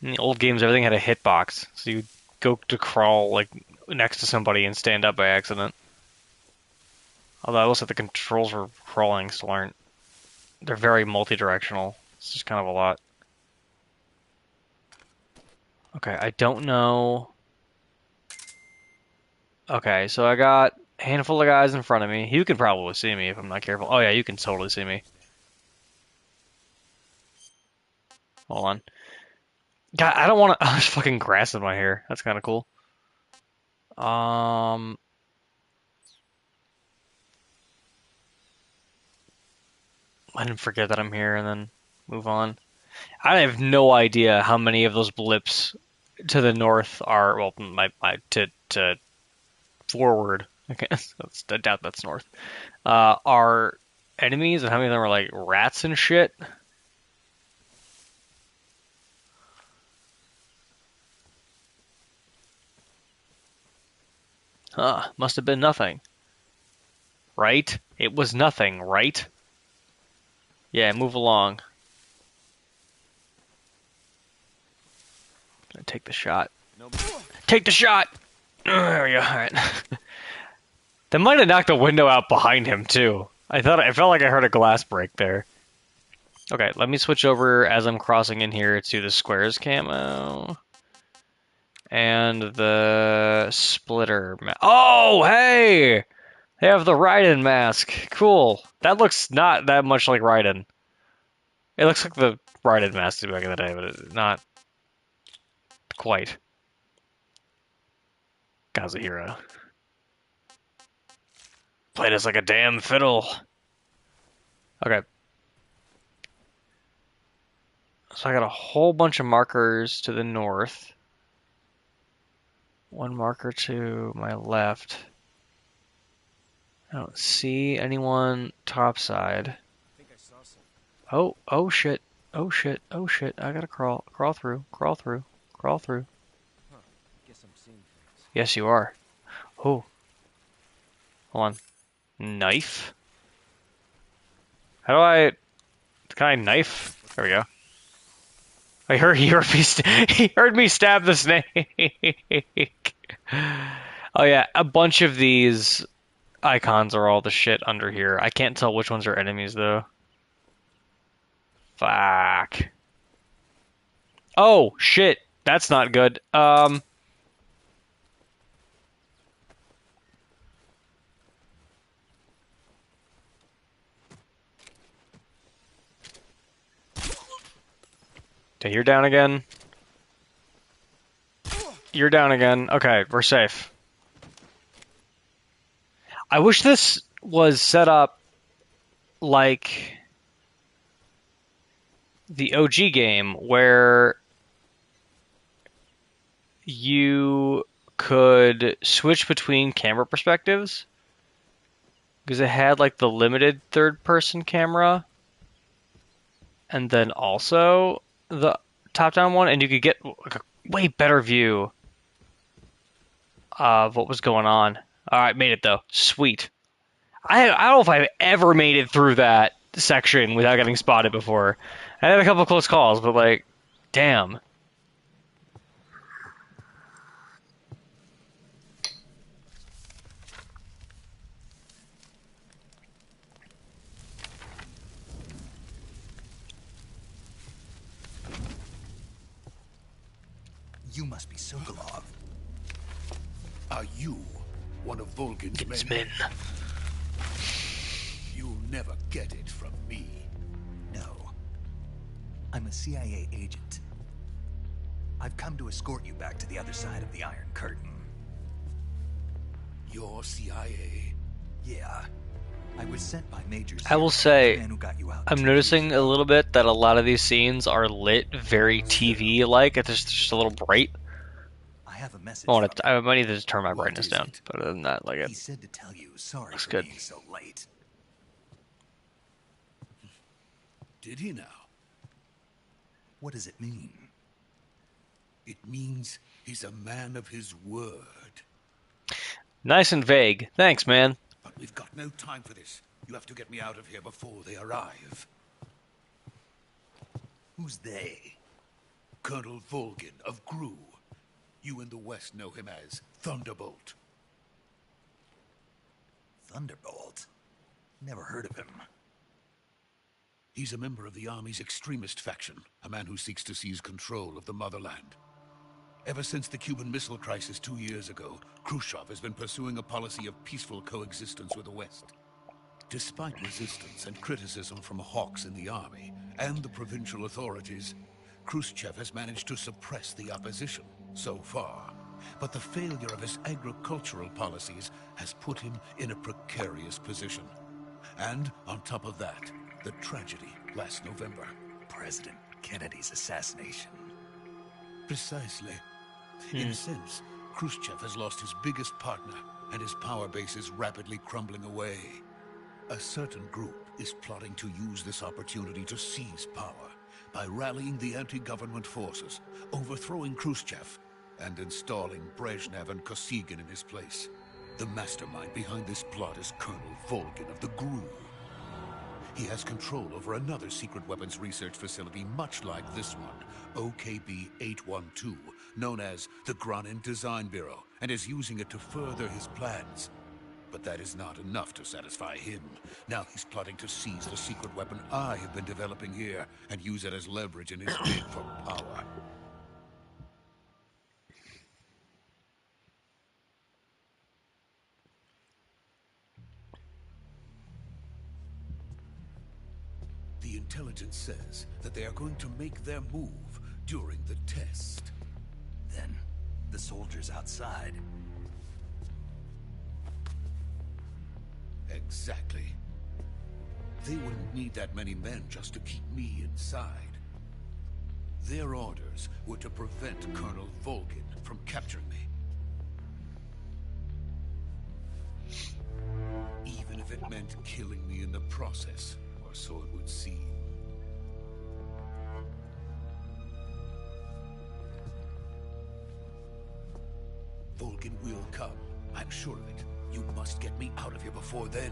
In the old games, everything had a hitbox, so you go to crawl, like, next to somebody and stand up by accident. Although it looks like the controls for crawling still aren't... They're very multi-directional. It's just kind of a lot. Okay, I don't know... Okay, so I got a handful of guys in front of me. You can probably see me if I'm not careful. Oh yeah, you can totally see me. Hold on. God, I don't want to... There's fucking grass in my hair. That's kind of cool. I didn't forget that I'm here and then move on. I have no idea how many of those blips to the north are... Well, to forward. I guess. I doubt that's north. Are enemies, and how many of them are like rats and shit? Huh, must have been nothing. Right? It was nothing, right? Yeah, move along. take the shot. Take the shot! There we go, alright. That might have knocked the window out behind him, too. I felt like I heard a glass break there. Okay, let me switch over as I'm crossing in here to the squares camo. And the splitter. Oh, hey! They have the Raiden mask. Cool. That looks not that much like Raiden. It looks like the Raiden mask back in the day, but it's not quite. Kazuhira. Played us like a damn fiddle. Okay. So I got a whole bunch of markers to the north. One marker to my left. I don't see anyone topside. Oh shit. Oh shit. Oh shit. I gotta crawl through. Huh, guess I'm seeing things. Yes, you are. Oh. Hold on. Knife? How do I... Can I knife? There we go. He heard me stab the snake. Oh yeah, a bunch of these icons are all the shit under here. I can't tell which ones are enemies though. Fuck. Oh shit, that's not good. Okay, you're down again. You're down again. Okay, we're safe. I wish this was set up like the OG game where you could switch between camera perspectives, because it had like the limited third-person camera and then also the top-down one, and you could get like a way better view of what was going on. Alright, made it though. Sweet. I don't know if I've ever made it through that section without getting spotted before. I had a couple close calls, but like, damn. You must be Sokolov. Are you one of Volgin's men? You'll never get it from me. No. I'm a CIA agent. I've come to escort you back to the other side of the Iron Curtain. You're CIA? Yeah. I was sent by Major I will say, the man who got you out I'm noticing a little bit that a lot of these scenes are lit very TV-like. It's just a little bright. I have a message. I might need to turn my brightness down. But other than that, like, He said to tell you sorry looks for good. being so late. Did he now? What does it mean? It means he's a man of his word. Nice and vague. Thanks, man. But we've got no time for this. You have to get me out of here before they arrive. Who's they? Colonel Volgin of GRU. You in the West know him as Thunderbolt. Thunderbolt? Never heard of him. He's a member of the Army's extremist faction, a man who seeks to seize control of the motherland. Ever since the Cuban Missile Crisis 2 years ago, Khrushchev has been pursuing a policy of peaceful coexistence with the West. Despite resistance and criticism from hawks in the army and the provincial authorities, Khrushchev has managed to suppress the opposition so far. But the failure of his agricultural policies has put him in a precarious position. And on top of that, the tragedy last November. President Kennedy's assassination. Precisely. In a sense, Khrushchev has lost his biggest partner, and his power base is rapidly crumbling away. A certain group is plotting to use this opportunity to seize power by rallying the anti-government forces, overthrowing Khrushchev, and installing Brezhnev and Kosygin in his place. The mastermind behind this plot is Colonel Volgin of the GRU. He has control over another secret weapons research facility much like this one, OKB-812, known as the Granin Design Bureau, and is using it to further his plans. But that is not enough to satisfy him. Now he's plotting to seize the secret weapon I have been developing here and use it as leverage in his bid for power. The intelligence says that they are going to make their move during the test. Then, the soldiers outside. Exactly. They wouldn't need that many men just to keep me inside. Their orders were to prevent Colonel Volgin from capturing me. Even if it meant killing me in the process, or so it would seem. Volgin will come. I'm sure of it. You must get me out of here before then.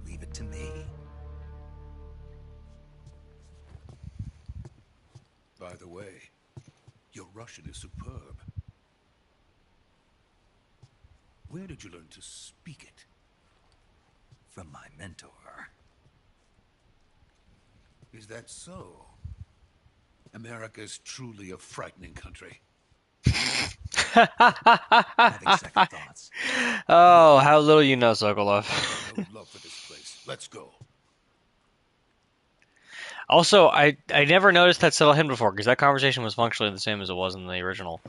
Leave it to me. By the way, your Russian is superb. Where did you learn to speak it? From my mentor. Is that so? America is truly a frightening country. Having second thoughts. Oh, how little you know, Sokolov. No love for this place. Let's go. Also, I never noticed that subtle hint before, because that conversation was functionally the same as it was in the original.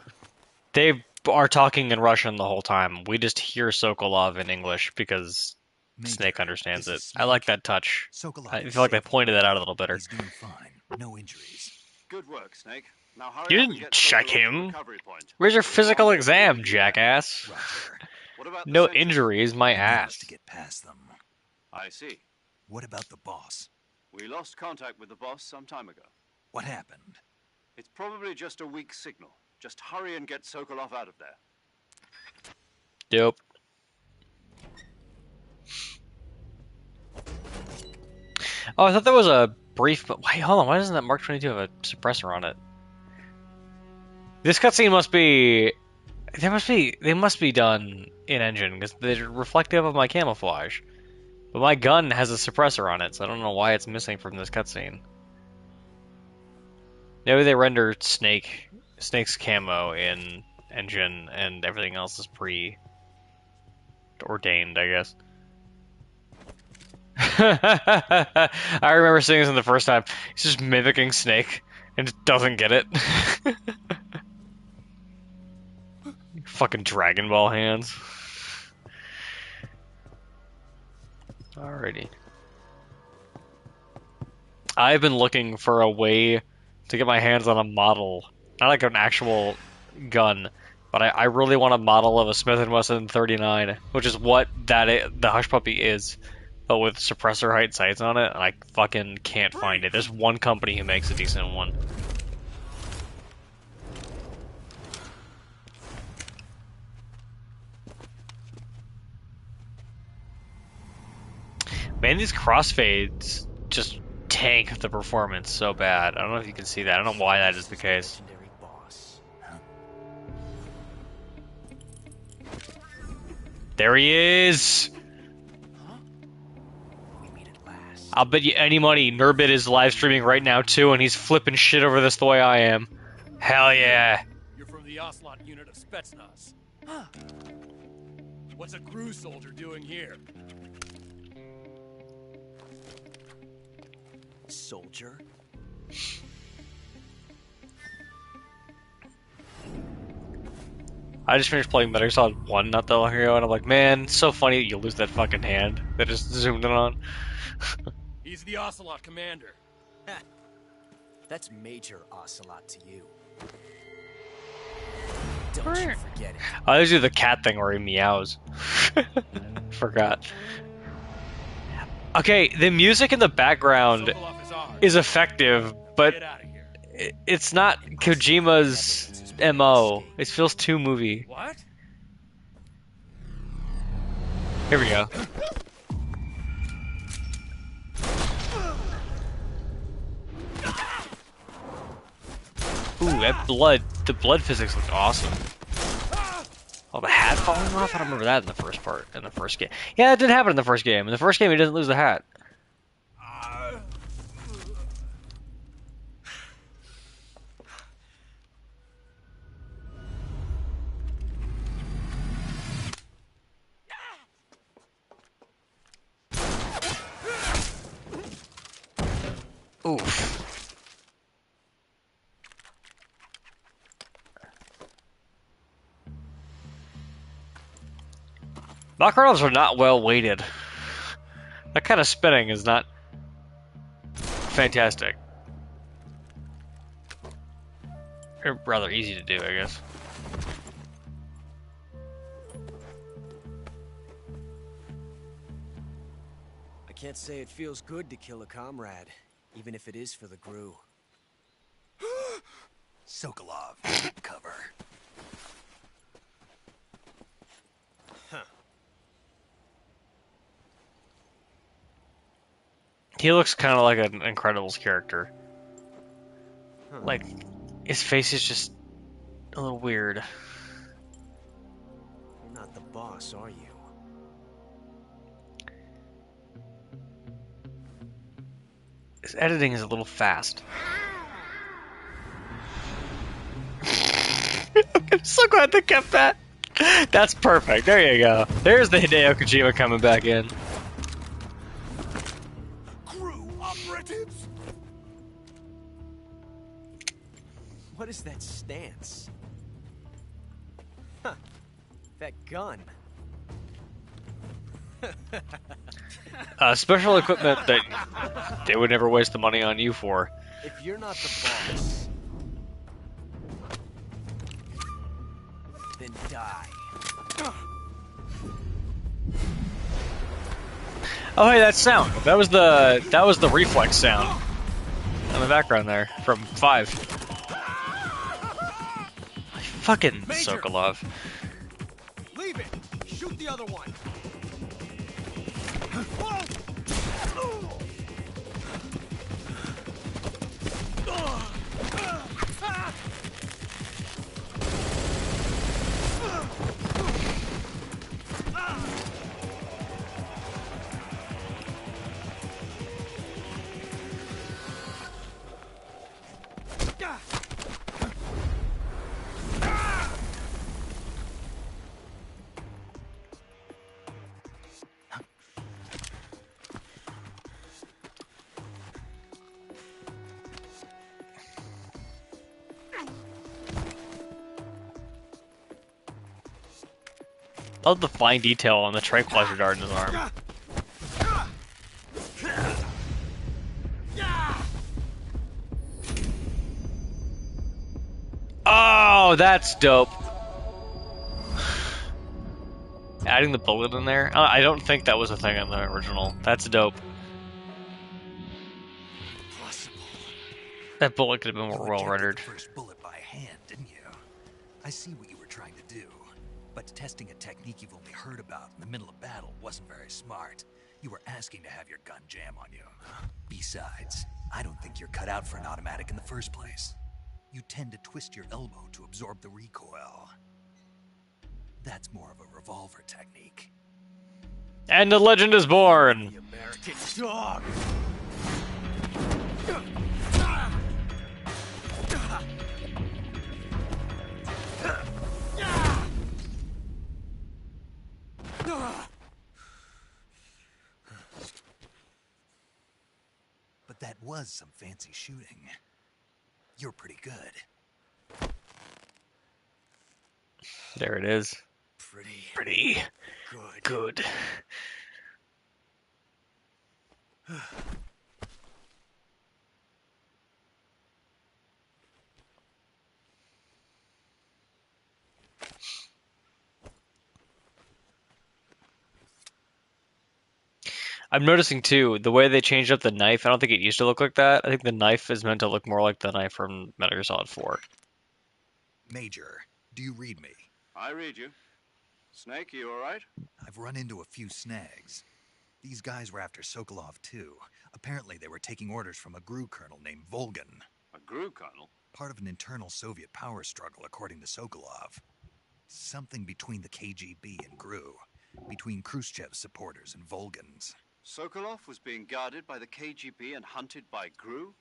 They are talking in Russian the whole time. We just hear Sokolov in English because Major, Snake understands it. this is I like Snake. that touch. Sokolov I is feel like they safe. pointed that out a little better. He's doing fine. No injuries. Good work, Snake. Now hurry You up and didn't get check Sokolov to the him. recovery point. Where's your We'll physical rendezvous exam, with you there. jackass? Roger. What about the No sentries? injuries, my I need us ass. to get past them. I see. What about the boss? We lost contact with the boss some time ago. What happened? It's probably just a weak signal. Just hurry and get Sokolov out of there. Dope. Oh, I thought there was a brief. But wait, hold on. Why doesn't that Mark 22 have a suppressor on it? This cutscene must be. They must be done in engine because they're reflective of my camouflage. But my gun has a suppressor on it, so I don't know why it's missing from this cutscene. Maybe they rendered Snake's camo in engine, and everything else is pre-ordained, I guess. I remember seeing this in the first time. He's just mimicking Snake and just doesn't get it. Fucking Dragon Ball hands. Alrighty. I've been looking for a way to get my hands on a model. Not like an actual gun, but I really want a model of a Smith & Wesson 39, which is what the Hush Puppy is, but with suppressor height sights on it, and I fucking can't find it. There's one company who makes a decent one. Man, these crossfades just tank the performance so bad. I don't know if you can see that. I don't know why that is the case. Legendary boss. There he is! We meet at last. I'll bet you any money Nurbit is live streaming right now too, and he's flipping shit over this the way I am. Hell yeah. You're from the Ocelot unit of Spetsnaz. Huh. What's a crew soldier doing here? Soldier? I just finished playing Metal Gear Solid 1 not that long ago, and I'm like, man, it's so funny that you lose that fucking hand that just zoomed in on. He's the Ocelot commander. That's Major Ocelot to you. Don't you forget it. I always do the cat thing where he meows. Forgot. Okay, the music in the background Sokolov is ours. is effective, but Get out of here. it's not Kojima's MO. It feels too movie. What? Here we go. Ooh, that blood. The blood physics look awesome. Oh, the hat falling off? I don't remember that in the first part, in the first game. Yeah, that did happen in the first game. In the first game, he doesn't lose the hat. Oof. Makarovs are not well weighted. That kind of spinning is not fantastic. Or rather easy to do, I guess. I can't say it feels good to kill a comrade, even if it is for the GRU. Sokolov, cover. He looks kind of like an Incredibles character. Like, his face is just a little weird. You're not the boss, are you? His editing is a little fast. I'm so glad they kept that. That's perfect. There you go. There's the Hideo Kojima coming back in. GRU operatives! What is that stance? Huh. That gun. Special equipment that they would never waste the money on you for. If you're not the boss, then die. Oh hey, that sound. That was the reflex sound in the background there from 5. Fucking Major. Sokolov. Leave it. Shoot the other one. I love the fine detail on the tranquilizer dart in his arm. Oh, that's dope. Adding the bullet in there? I don't think that was a thing in the original. That's dope. That bullet could have been more well rendered. First bullet by hand, didn't you? I see what you were trying to do, but testing a technique you've only heard about in the middle of battle wasn't very smart. You were asking to have your gun jam on you. Besides, I don't think you're cut out for an automatic in the first place. You tend to twist your elbow to absorb the recoil. That's more of a revolver technique. And the legend is born! The American dog! But that was some fancy shooting. You're pretty good. There it is. Pretty good. I'm noticing too, the way they changed up the knife, I don't think it used to look like that. I think the knife is meant to look more like the knife from Metal Gear Solid 4. Major, do you read me? I read you. Snake, you all right? I've run into a few snags. These guys were after Sokolov too. Apparently they were taking orders from a GRU colonel named Volgan. A GRU colonel? Part of an internal Soviet power struggle, according to Sokolov. Something between the KGB and GRU. Between Khrushchev's supporters and Volgans. Sokolov was being guarded by the KGB and hunted by GRU?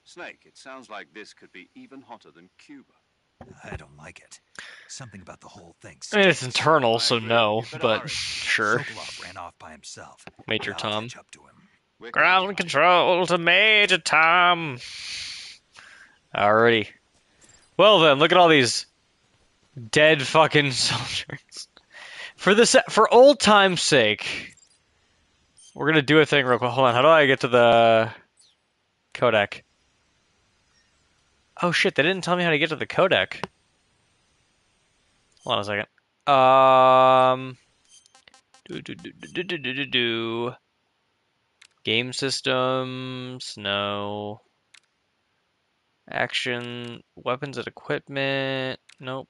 Snake, it sounds like this could be even hotter than Cuba. I don't like it. Something about the whole thing. I mean, it's internal, so no, but sure. Sokolov ran off by himself. Major I'll Tom. catch up to him. Ground control to Major Tom. Alrighty. Well then, look at all these dead fucking soldiers. For old time's sake, we're gonna do a thing real quick. Hold on, how do I get to the codec? Oh shit, they didn't tell me how to get to the codec. Hold on a second. Game systems, no. Action, weapons and equipment, nope.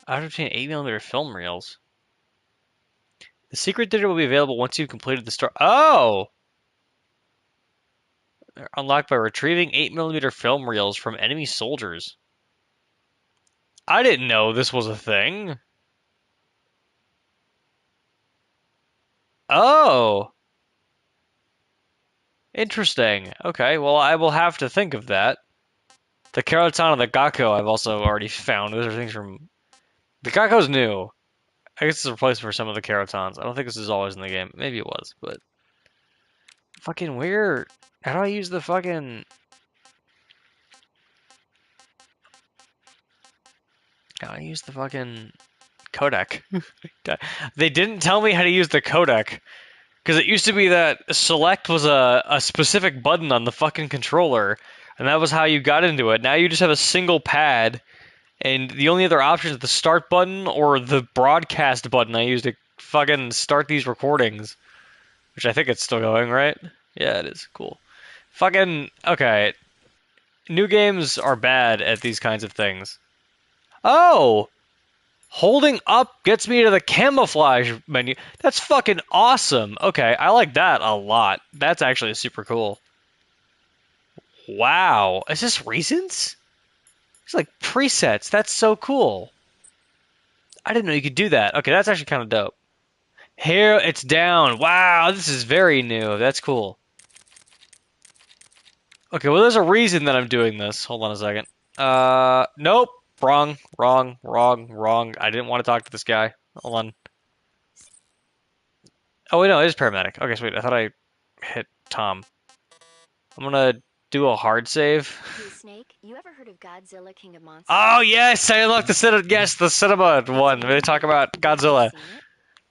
I have to obtain 8mm film reels. The secret data will be available once you've completed the story. Oh! They're unlocked by retrieving 8mm film reels from enemy soldiers. I didn't know this was a thing. Oh! Interesting. Okay, well, I will have to think of that. The Keraton and the Gakko I've also already found. Those are things from... The Gakko's new. I guess it's a replacement for some of the Keratons. I don't think this is always in the game. Maybe it was, but... Fucking weird. How do I use the fucking... How do I use the fucking... codec? They didn't tell me how to use the codec. Because it used to be that select was a specific button on the fucking controller, and that was how you got into it. Now you just have a single pad, and the only other option is the start button or the broadcast button I use to fucking start these recordings. Which I think it's still going, right? Yeah, it is. Cool. Fucking... Okay. New games are bad at these kinds of things. Oh! Holding up gets me to the camouflage menu. That's fucking awesome. Okay, I like that a lot. That's actually super cool. Wow. Is this recent? It's like presets. That's so cool. I didn't know you could do that. Okay, that's actually kind of dope. Here, it's down. Wow, this is very new. That's cool. Okay, well, there's a reason that I'm doing this. Hold on a second. Nope. Wrong. I didn't want to talk to this guy. Hold on. Oh, wait, no, it is paramedic. Okay, sweet. I thought I hit Tom. I'm gonna do a hard save. Hey, Snake, you ever heard of Godzilla, King of Monsters? Oh, yes! I unlocked the cinema. Yes, the cinema one. They talk about Godzilla.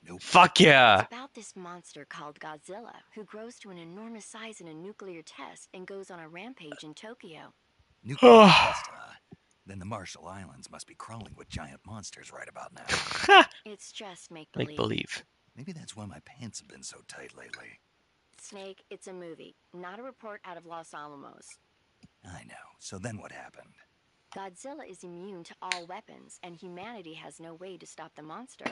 Nope. Fuck yeah! It's about this monster called Godzilla, who grows to an enormous size in a nuclear test and goes on a rampage in Tokyo. Nuclear test, huh? Then the Marshall Islands must be crawling with giant monsters right about now. It's just make-believe. Make-believe. Maybe that's why my pants have been so tight lately. Snake, it's a movie, not a report out of Los Alamos. I know. So then what happened? Godzilla is immune to all weapons, and humanity has no way to stop the monster.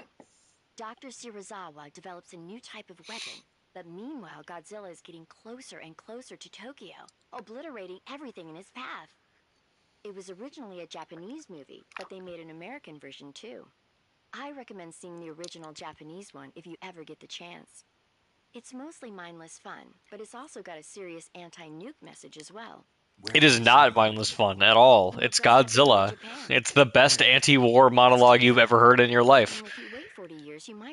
Dr. Shirazawa develops a new type of weapon, but meanwhile Godzilla is getting closer and closer to Tokyo, obliterating everything in his path. It was originally a Japanese movie, but they made an American version too. I recommend seeing the original Japanese one if you ever get the chance. It's mostly mindless fun, but it's also got a serious anti-nuke message as well. It is not mindless fun at all. It's Godzilla. It's the best anti-war monologue you've ever heard in your life.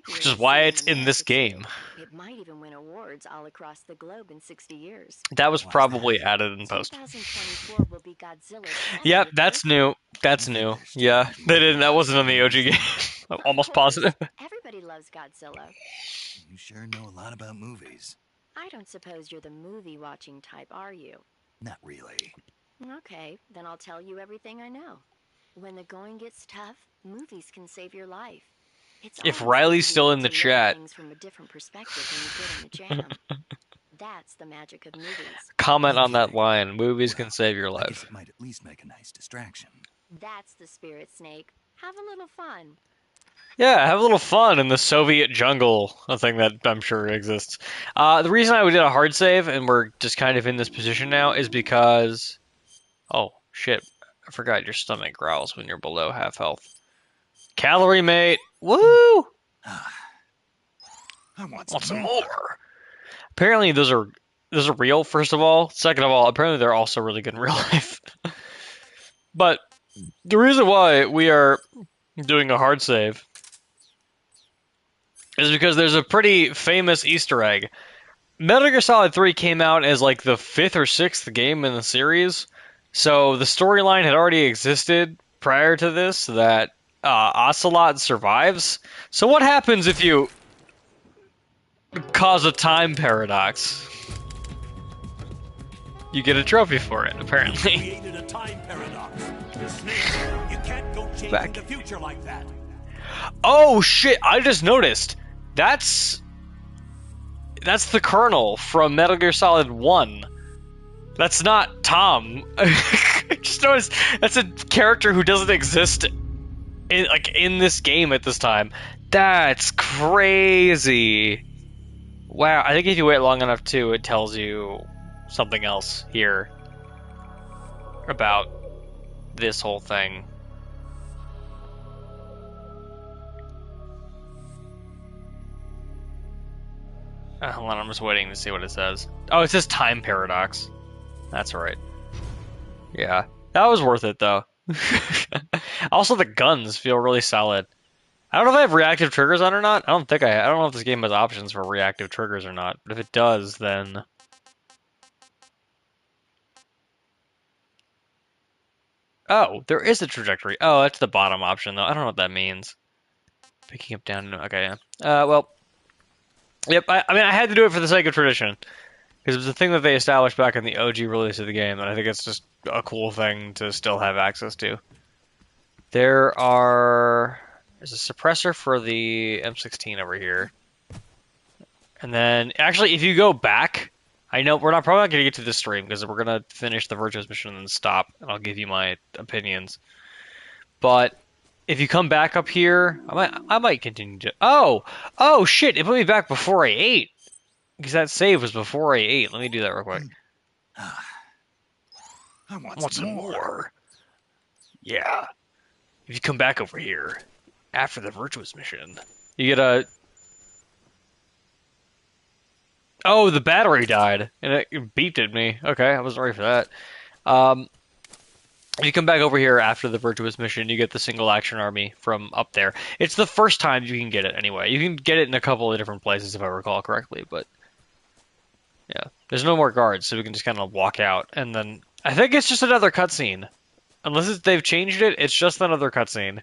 Which is why it's in this game. It might even win awards all across the globe in 60 years. That was probably added in post. 2024 will be Godzilla's Yep, that's new. That's new. Yeah, they didn't. That wasn't in the OG game. I'm almost positive. Everybody loves Godzilla. You sure know a lot about movies. I don't suppose you're the movie-watching type, are you? Not really. Okay, then I'll tell you everything I know. When the going gets tough, movies can save your life. If Riley's still in the chat, from a different perspective when you get in a jam. That's the magic of movies. Comment on that line. Movies can save your I guess life. it might at least make a nice distraction. That's the spirit, Snake. Have a little fun. Yeah, have a little fun in the Soviet jungle, a thing that I'm sure exists. The reason I did a hard save and we're just kind of in this position now is because... Oh, shit. I forgot your stomach growls when you're below half health. Calorie mate! Woo! I want some more. Apparently those are real, first of all. Second of all, apparently they're also really good in real life. But the reason why we are doing a hard save is because there's a pretty famous Easter egg. Metal Gear Solid 3 came out as like the 5th or 6th game in the series, so the storyline had already existed prior to this that Ocelot survives. So what happens if you cause a time paradox? You get a trophy for it, apparently. Created a time paradox. Snake, you can't go changing Back. the future like that. Oh shit! I just noticed. That's the Colonel from Metal Gear Solid 1. That's not Tom. I just noticed that's a character who doesn't exist in this game at this time. That's crazy. Wow, I think if you wait long enough too, it tells you something else here about this whole thing. Hold on, I'm just waiting to see what it says. Oh, it says time paradox. That's right. Yeah, that was worth it though. Also, the guns feel really solid. I don't know if I have reactive triggers on or not. I don't know if this game has options for reactive triggers or not. But if it does, then... Oh, there is a trajectory. Oh, that's the bottom option though. I don't know what that means. Picking up down... Okay, yeah. Well... Yep, I mean, I had to do it for the sake of tradition. Because it was a thing that they established back in the OG release of the game, and I think it's just a cool thing to still have access to. There's a suppressor for the M16 over here. And then, actually, if you go back, I know we're probably not going to get to this stream, because we're going to finish the Virtuous mission and then stop, and I'll give you my opinions. But... if you come back up here, I might continue to... Oh, shit, it put me back before I ate. Because that save was before I ate. Let me do that real quick. I want some more. Yeah. If you come back over here, after the Virtuous mission, you get a... Oh, the battery died, and it beeped at me. Okay, I wasn't ready for that. If you come back over here after the Virtuous mission, you get the single action army from up there. It's the first time you can get it anyway. You can get it in a couple of different places if I recall correctly, but yeah. There's no more guards, so we can just kind of walk out. And then I think it's just another cutscene. Unless they've changed it, it's just another cutscene.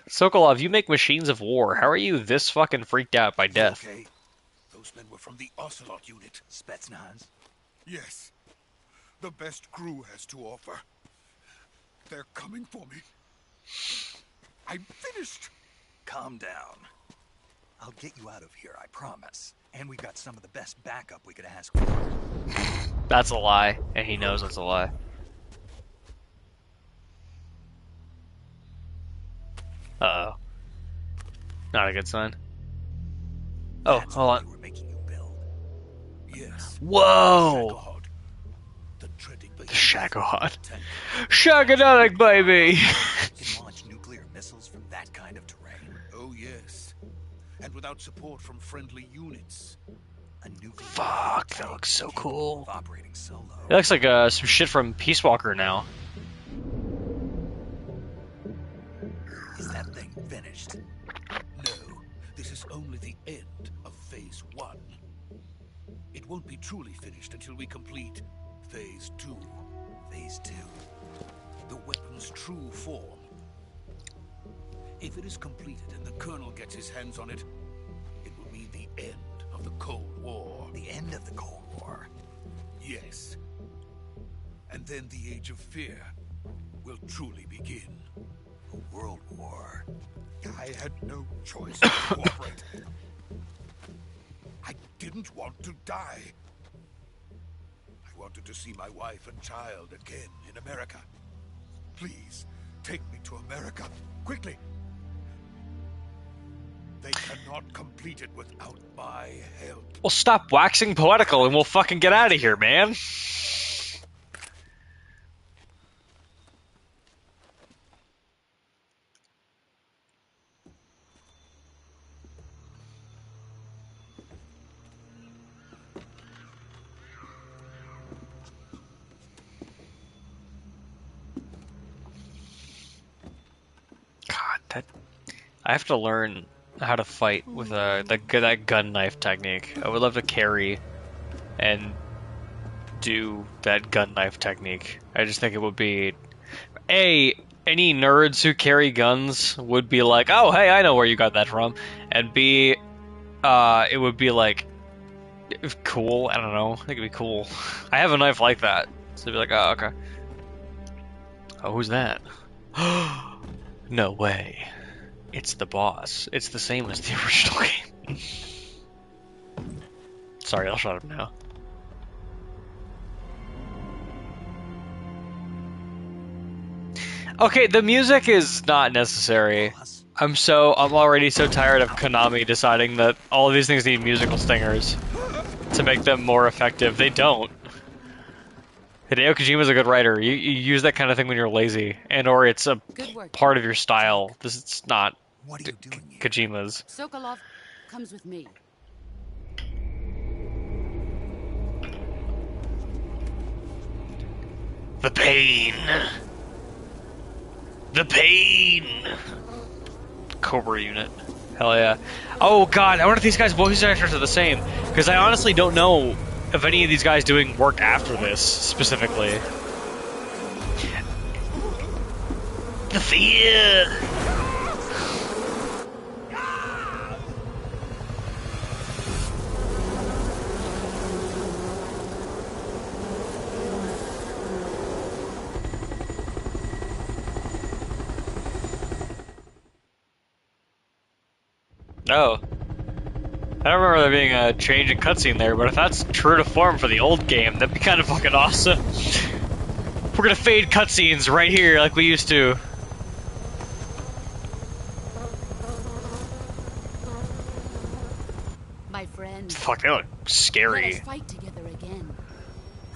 Sokolov, you make machines of war. How are you this fucking freaked out by death? Okay. Those men were from the Ocelot unit. Spetsnaz? Yes. The best crew has to offer. They're coming for me. I'm finished. Calm down. I'll get you out of here, I promise. And we've got some of the best backup we could ask for. That's a lie, and he knows it's a lie. Uh-oh. Not a good sign. Oh, That's hold what on. we were making you build. Yes. Whoa! The dreaded The Shagohod. Shagonotic, baby! Can launch nuclear missiles from that kind of terrain. Oh, yes. And without support from friendly units. A nuclear Fuck, that looks so cool. operating solo. It looks like some shit from Peace Walker now. Is that thing finished? No, this is only the end of Phase 1. It won't be truly finished until we complete Phase 2. Phase 2. The weapon's true form. If it is completed and the Colonel gets his hands on it, it will mean the end of the Cold War. The end of the Cold War. Yes. And then the Age of Fear will truly begin. A world war. I had no choice but to cooperate. I didn't want to die. wanted to see my wife and child again in America. Please, take me to America, quickly. They cannot complete it without my help. Well, stop waxing poetical and we'll fucking get out of here, man. I have to learn how to fight with that gun knife technique. I would love to carry and do that gun knife technique. I just think it would be any nerds who carry guns would be like, oh hey, I know where you got that from, and B, it would be like cool. I don't know. I think it'd be cool. I have a knife like that, so it'd be like, oh okay. Oh, who's that? No way. It's the boss. It's the same as the original game. Sorry, I'll shut up now. Okay, the music is not necessary. I'm already so tired of Konami deciding that all of these things need musical stingers to make them more effective. They don't. Hideo Kojima's a good writer. You use that kind of thing when you're lazy, or it's a part of your style. This is not what are you doing here? Kojima's. Sokolov comes with me. The pain. The pain. Cobra unit. Hell yeah. Oh god, I wonder if these guys' voice actors are the same. Because I honestly don't know if any of these guys doing work after this, specifically. The fear! Oh. I don't remember there being a change in cutscene there, but if that's true to form for the old game, that'd be kind of fucking awesome. We're gonna fade cutscenes right here like we used to. My friend. Fuck, they look scary. Let us fight together again.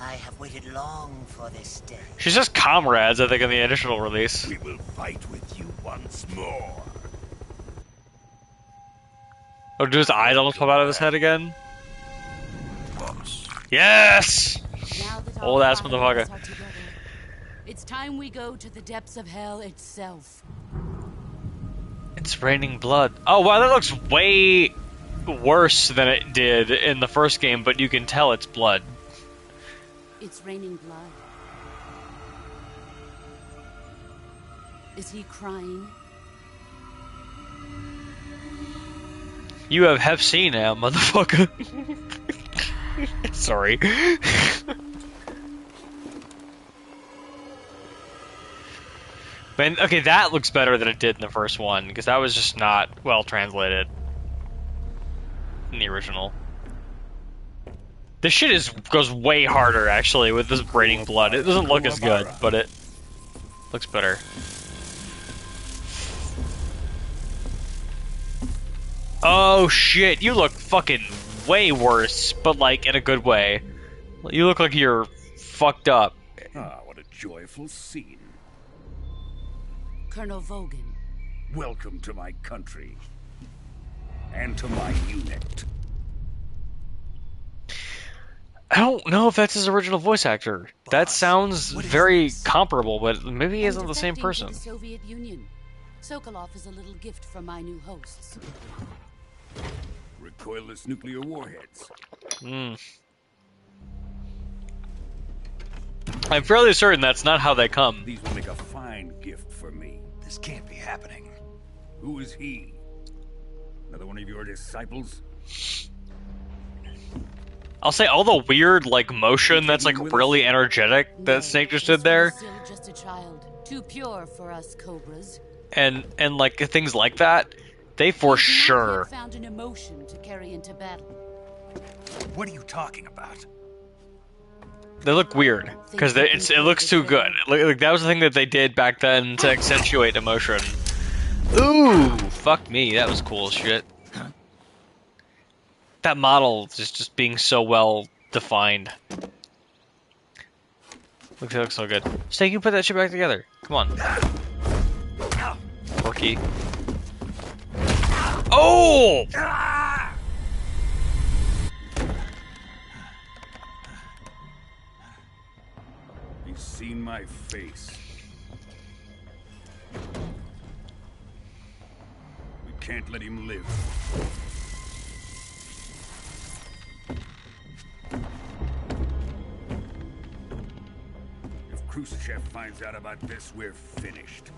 I have waited long for this day. She's just comrades, I think, in the initial release. We will fight with you once more. Oh, do his eyes almost pop out of his head again? Yes! Old ass motherfucker. It's time we go to the depths of hell itself. It's raining blood. Oh wow, that looks way worse than it did in the first game, but you can tell it's blood. It's raining blood. Is he crying? You have Hep C now, motherfucker. Sorry. Man, okay, that looks better than it did in the first one, because that was just not well translated in the original. This shit goes way harder, actually, with this raining blood. It doesn't look as good, but it looks better. Oh shit, you look fucking way worse, but like in a good way. You look like you're fucked up. Ah, what a joyful scene. Colonel Vogan. Welcome to my country. And to my unit. I don't know if that's his original voice actor. Boss, that sounds very comparable, but maybe he isn't the same person. The Soviet Union. Sokolov is a little gift from my new hosts. Recoilless nuclear warheads. I'm fairly certain that's not how they come. These will make a fine gift for me. This can't be happening. Who is he? Another one of your disciples? I'll say all the weird like motion that's like really energetic that Snake just did there. Still just a child, too pure for us Cobras. And like things like that, they for sure found an emotion to carry into battle. What are you talking about? They look weird because it looks too good. Like that was the thing that they did back then to accentuate emotion. Ooh, fuck me, that was cool as shit. That model is just being so well defined. It looks so good. Snake, you put that shit back together. Come on. Rookie. Oh! You've seen my face. We can't let him live. If Khrushchev finds out about this, we're finished.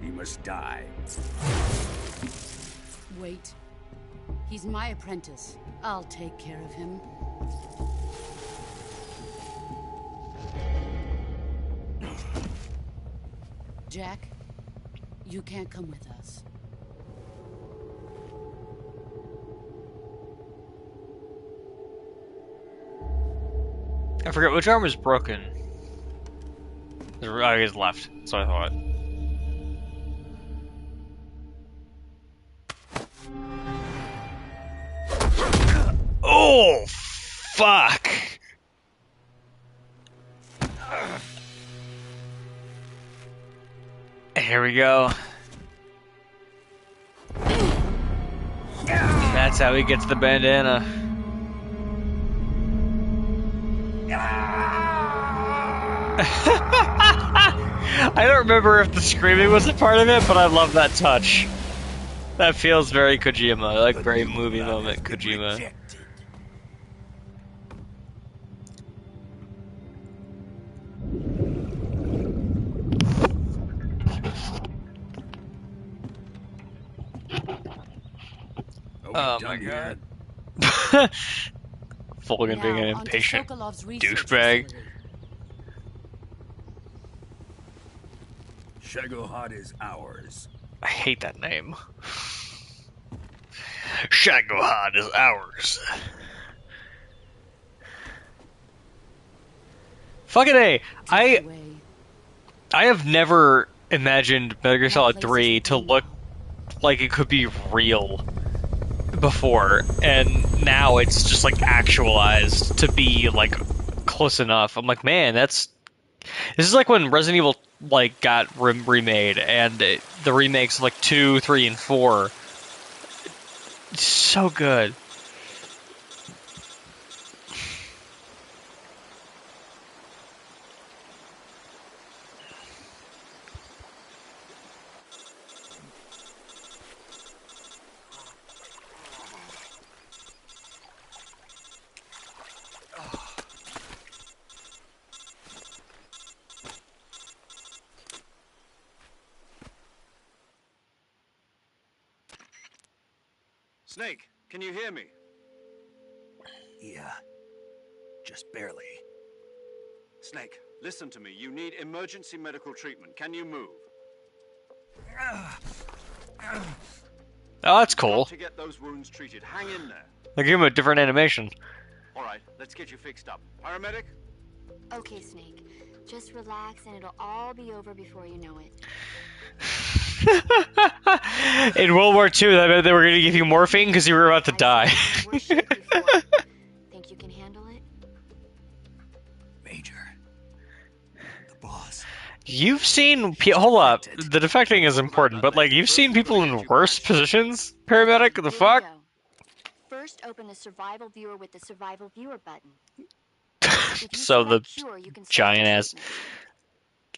He must die. Wait. He's my apprentice. I'll take care of him. Jack, you can't come with us. I forget which arm is broken. I guess left. That's what I thought. Oh, fuck. Here we go. That's how he gets the bandana. I don't remember if the screaming was a part of it, but I love that touch. That feels very Kojima, like very movie moment Kojima. Oh my god. Fulgen being an impatient douchebag. Shagohod is ours. I hate that name. Shagohod is ours. Fucking A. I have never imagined Metal Gear Solid 3 to look like it could be real before, and now it's just like actualized to be like close enough. I'm like, man, this is like when Resident Evil like got remade, and the remakes of like 2, 3, and 4. It's so good. Snake, can you hear me? Yeah, just barely. Snake, listen to me. You need emergency medical treatment. Can you move? Oh, that's cool. To get those wounds treated. Hang in there. They give him a different animation. All right, let's get you fixed up. Paramedic? Okay, Snake. Just relax and it'll all be over before you know it. In World War II, I bet they were going to give you morphine because you were about to die. Think you can handle it? Major. The boss. You've seen... Hold up. The defecting is important, but like, you've seen people in worse positions? Paramedic? The fuck? First, open the survival viewer with the survival viewer button. So the giant-ass,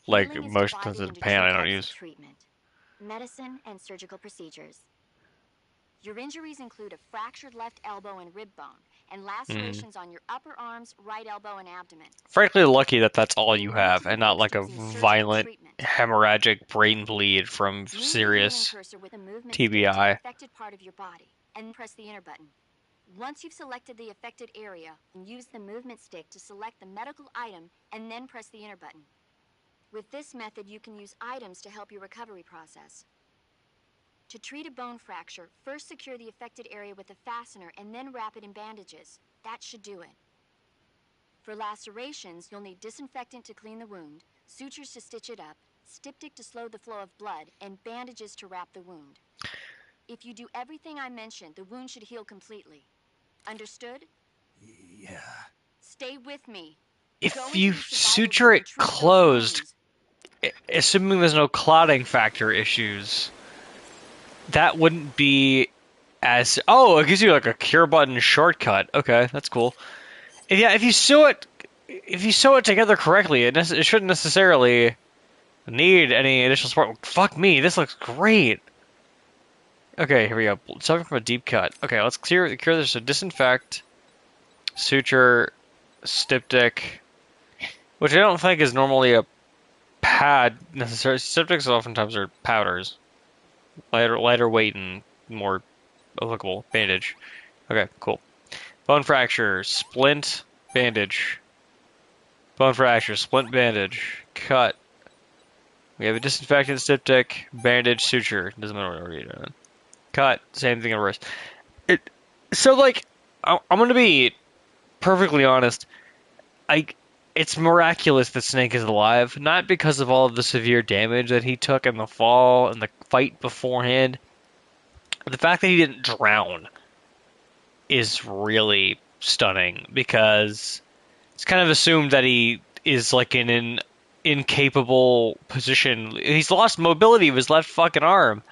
like, motion-sensitive pan I don't use. Medicine and surgical procedures. Your injuries include a fractured left elbow and rib bone, and lacerations on your upper arms, right elbow, and abdomen. Frankly, lucky that that's all you have, and not like a violent hemorrhagic brain bleed from serious TBI. Affected part of your body, and press the enter button. Once you've selected the affected area, use the movement stick to select the medical item, and then press the enter button. With this method, you can use items to help your recovery process. To treat a bone fracture, first secure the affected area with a fastener and then wrap it in bandages. That should do it. For lacerations, you'll need disinfectant to clean the wound, sutures to stitch it up, styptic to slow the flow of blood, and bandages to wrap the wound. If you do everything I mentioned, the wound should heal completely. Understood? Yeah. Stay with me. If you suture it closed, assuming there's no clotting factor issues, that wouldn't be as... Oh, it gives you like a cure button shortcut. Okay, that's cool. If you sew it together correctly, it shouldn't necessarily need any additional support. Fuck me, this looks great. Okay, here we go. Suffering from a deep cut. Okay, let's cure this. So disinfect, suture, styptic, which I don't think is normally a pad necessarily. Styptics oftentimes are powders, lighter weight and more applicable. Bandage. Okay, cool. Bone fracture, splint, bandage. Bone fracture, splint, bandage. Cut. We have a disinfectant, styptic, bandage, suture. Doesn't matter what order you're doing. Cut. Same thing in reverse. So, like, I'm going to be perfectly honest. It's miraculous that Snake is alive. Not because of all of the severe damage that he took in the fall and the fight beforehand. The fact that he didn't drown is really stunning, because it's kind of assumed that he is like in an incapable position. He's lost mobility of his left fucking arm,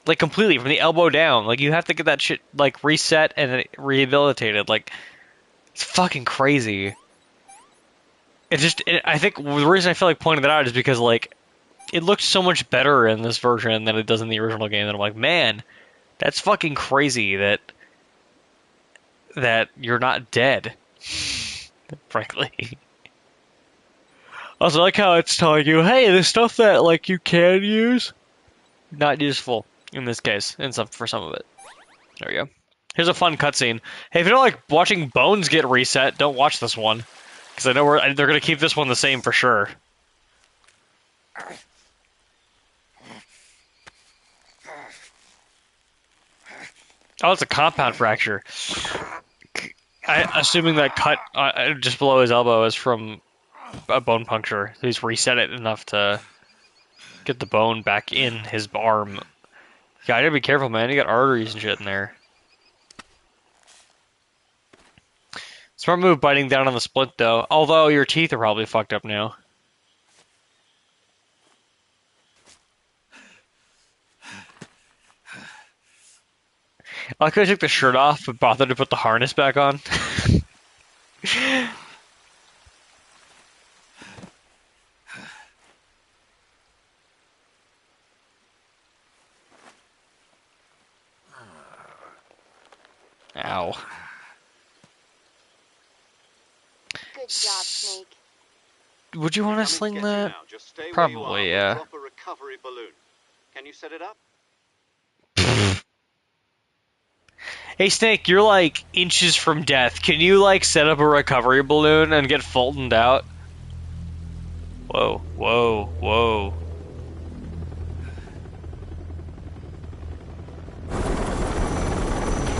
like completely from the elbow down. Like, you have to get that shit like reset and rehabilitated. Like, it's fucking crazy. I think the reason I feel like pointing that out is because, like, it looks so much better in this version than it does in the original game. And I'm like, man, that's fucking crazy that you're not dead, frankly. Also, I like how it's telling you, hey, the stuff that, like, you can use, not useful in this case, and for some of it. There we go. Here's a fun cutscene. Hey, if you don't like watching bones get reset, don't watch this one, because I know they're going to keep this one the same for sure. Oh, it's a compound fracture. Assuming that cut just below his elbow is from a bone puncture. He's reset it enough to get the bone back in his arm. Yeah, I gotta be careful, man. You got arteries and shit in there. Smart move biting down on the splint, though. Although your teeth are probably fucked up now. I like how I took the shirt off, but bothered to put the harness back on. Ow. Good job, Snake. Would you want to sling that? Probably, yeah. Drop a recovery balloon. Can you set it up? Hey Snake, you're like inches from death. Can you like set up a recovery balloon and get Fultoned out? Whoa, whoa, whoa.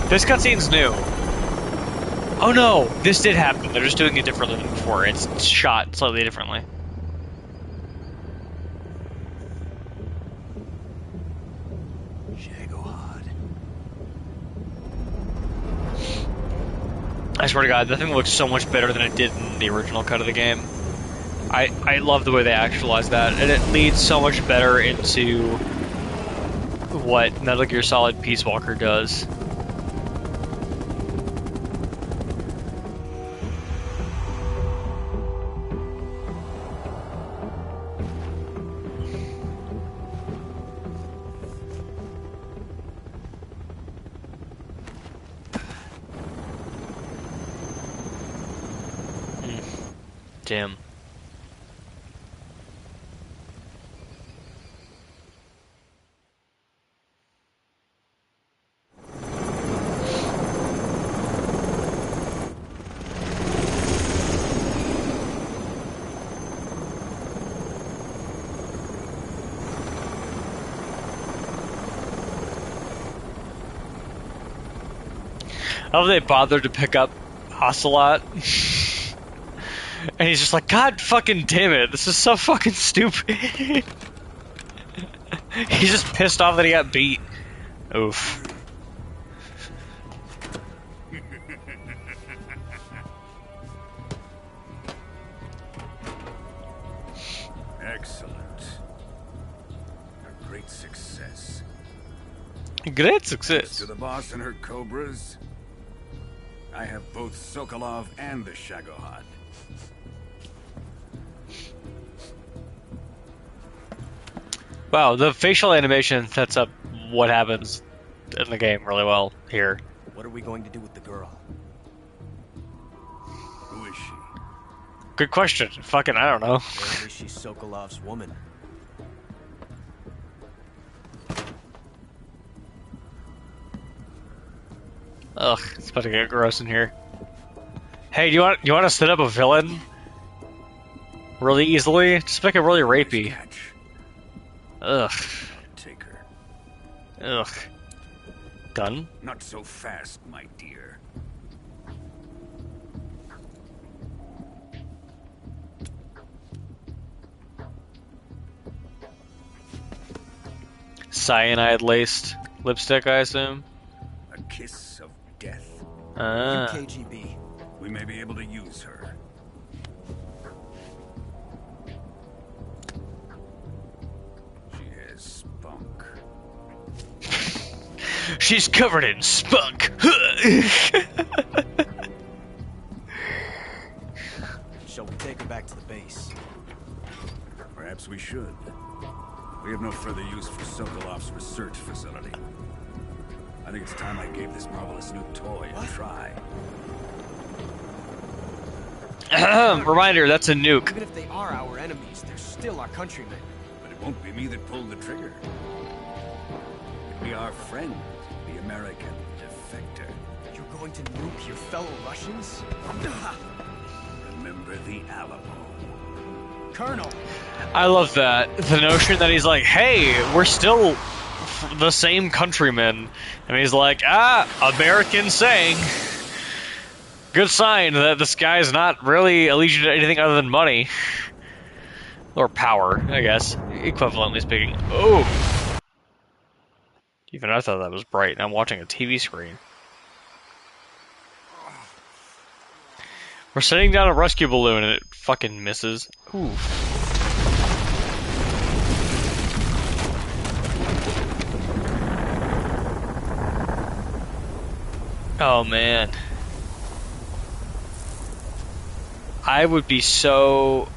This cutscene's new. Oh no, this did happen. They're just doing it differently than before. It's shot slightly differently. I swear to God, that thing looks so much better than it did in the original cut of the game. I love the way they actualized that, and it leads so much better into what Metal Gear Solid Peace Walker does. Damn. How they bothered to pick up Ocelot. And he's just like, God fucking damn it, this is so fucking stupid. He's just pissed off that he got beat. Oof. Excellent. A great success. Great success. To the boss and her cobras. I have both Sokolov and the Shagohod. Wow, the facial animation sets up what happens in the game really well here. What are we going to do with the girl? Who is she? Good question. Fucking, I don't know. Apparently she's Sokolov's woman. Ugh, it's about to get gross in here. Hey, do you want to set up a villain really easily? Just make it really rapey. Ugh. Take her. Ugh. Done? Not so fast, my dear. Cyanide laced lipstick, I assume. A kiss of death. UKGB. We may be able to use her. She has spunk. She's covered in spunk. Shall we take her back to the base? Perhaps we should. We have no further use for Sokolov's research facility. I think it's time I gave this marvelous new toy a try. Reminder, that's a nuke. Even if they are our enemies, they're still our countrymen. But it won't be me that pulled the trigger. It'll be our friend, the American defector. You're going to nuke your fellow Russians? Remember the Alamo. Colonel! I love that. The notion that he's like, hey, we're still the same countrymen. And he's like, American saying. Good sign that this guy's not really allegiant to anything other than money. Or power, I guess. Equivalently speaking. Oh! Even I thought that was bright, and I'm watching a TV screen. We're sitting down a rescue balloon and it fucking misses. Ooh. Oh man. I would be so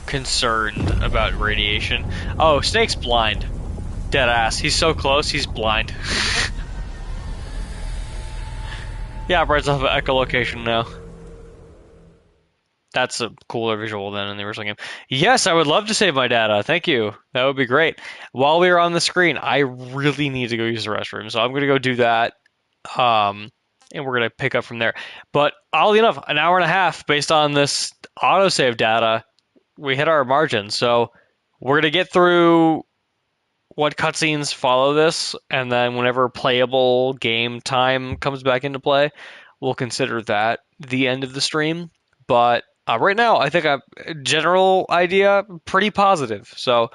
concerned about radiation. Oh, Snake's blind. Dead ass. He's so close, he's blind. Yeah, operates off of echolocation now. That's a cooler visual than in the original game. Yes, I would love to save my data. Thank you. That would be great. While we are on the screen, I really need to go use the restroom, so I'm going to go do that. And we're going to pick up from there. But oddly enough, an hour and a half based on this autosave data, we hit our margin. So we're going to get through what cutscenes follow this, and then whenever playable game time comes back into play, we'll consider that the end of the stream. But right now, I think a general idea, pretty positive. So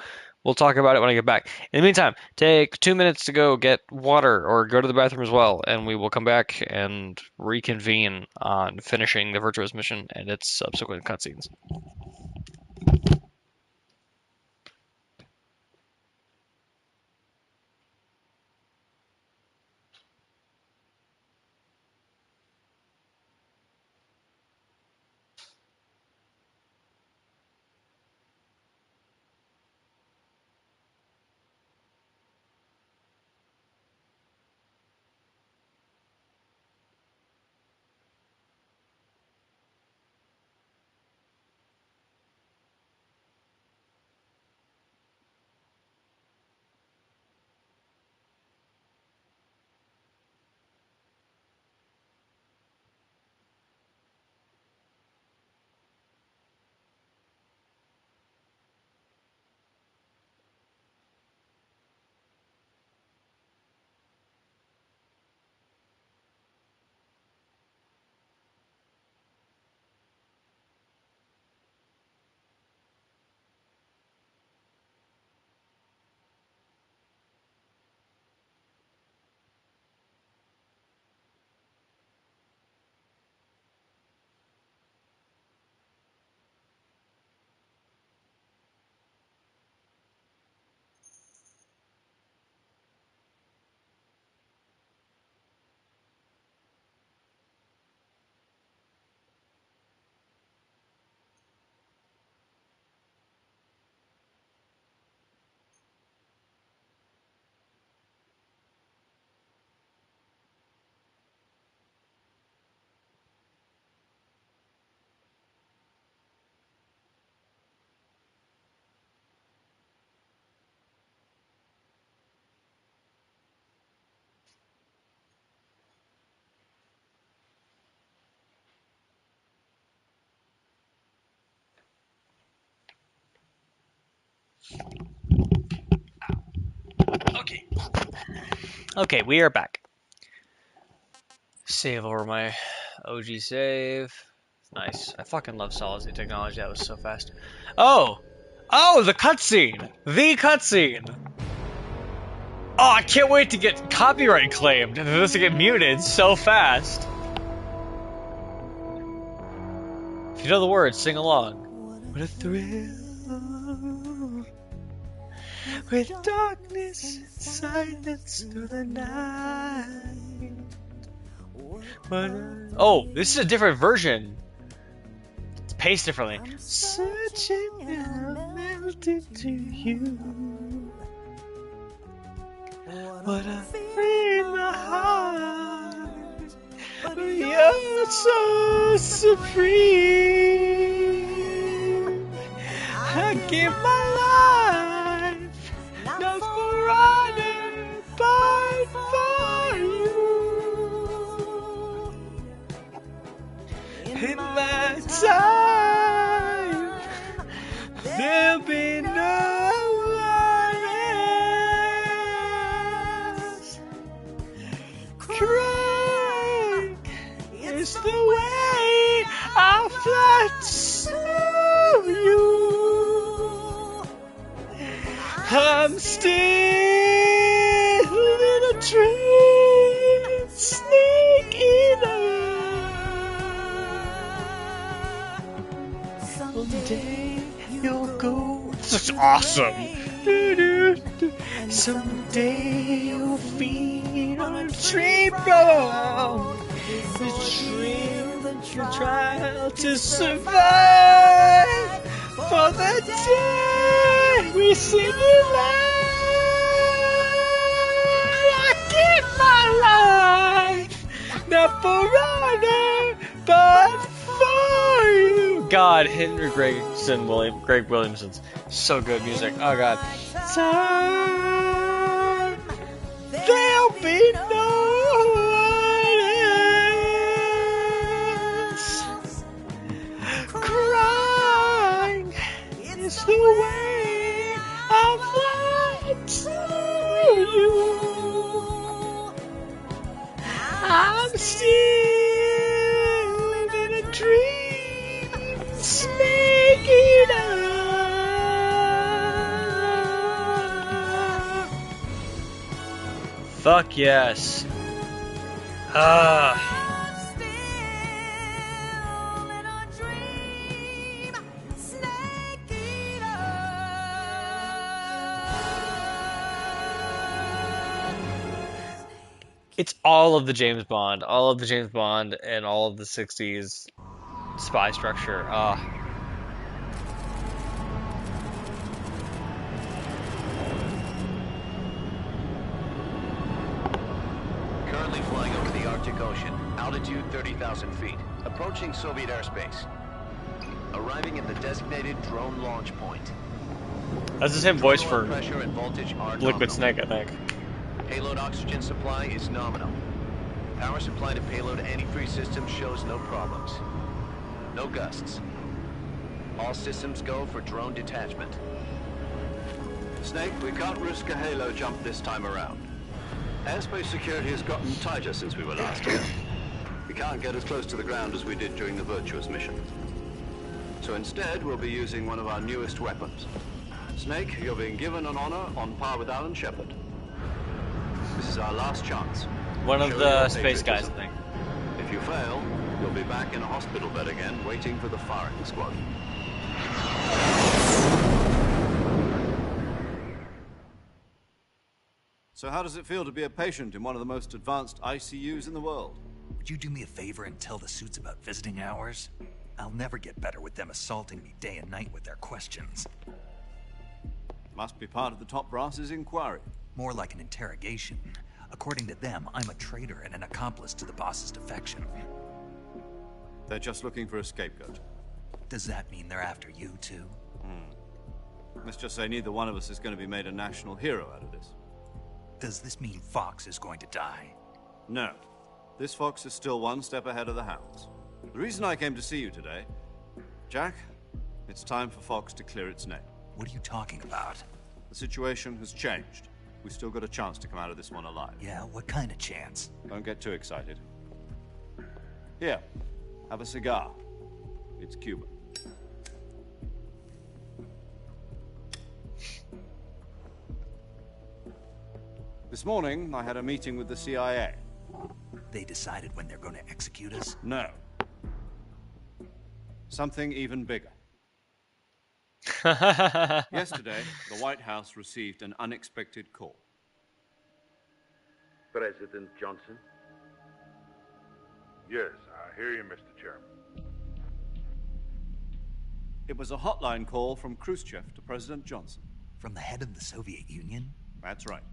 we'll talk about it when I get back. In the meantime, take 2 minutes to go get water or go to the bathroom as well, and we will come back and reconvene on finishing the Virtuous mission and its subsequent cutscenes. Okay, we are back. Save over my OG save. Nice. I fucking love solid state technology. That was so fast. Oh! Oh, the cutscene! The cutscene! Oh, I can't wait to get copyright claimed and this to get muted so fast. If you know the words, sing along. What a thrill. With darkness and silence through the night. Oh, this is a different version. It's paced differently. Searching and I melted to you. What a free my heart. You're so supreme. I give my life, not for honor, but for you. In my time, there'll be no one else. Crying is the way I fly to you. I'm still in a dream, sneaking up. Someday you'll go. This is awesome. Someday you'll feed on a tree bone. The dream that you try to survive for the day we see you live. I give my life, not for honor, but for you. God, Henry Greg Williamson's so good music. Oh God. Time, there'll be no one else. Crying is the way I fly to you. I'm still in a dream, sneaking up. Fuck yes. It's all of the James Bond, and all of the 60s spy structure. Currently flying over the Arctic Ocean, altitude 30,000 feet, approaching Soviet airspace. Arriving at the designated drone launch point. That's the same voice for pressure and voltage are Liquid Snake, I think. Payload oxygen supply is nominal. Power supply to payload antifreeze system shows no problems. No gusts. All systems go for drone detachment. Snake, we can't risk a halo jump this time around. Airspace security has gotten tighter since we were last here. We can't get as close to the ground as we did during the Virtuous mission. So instead, we'll be using one of our newest weapons. Snake, you're being given an honor on par with Alan Shepard. This is our last chance. One of the space guys, I think. If you fail, you'll be back in a hospital bed again, waiting for the firing squad. So how does it feel to be a patient in one of the most advanced ICUs in the world? Would you do me a favor and tell the suits about visiting hours? I'll never get better with them assaulting me day and night with their questions. Must be part of the top brass's inquiry. More like an interrogation. According to them, I'm a traitor and an accomplice to the boss's defection. They're just looking for a scapegoat. Does that mean they're after you, too? Let's just say neither one of us is going to be made a national hero out of this. Does this mean Fox is going to die? No. This Fox is still one step ahead of the Hounds. The reason I came to see you today, Jack, it's time for Fox to clear its name. What are you talking about? The situation has changed. we still got a chance to come out of this one alive. Yeah, what kind of chance? Don't get too excited. Here, have a cigar. It's Cuban. This morning, I had a meeting with the CIA. They decided when they're going to execute us? No. Something even bigger. Yesterday, the White House received an unexpected call. President Johnson? Yes, I hear you, Mr. Chairman. It was a hotline call from Khrushchev to President Johnson. From the head of the Soviet Union? That's right.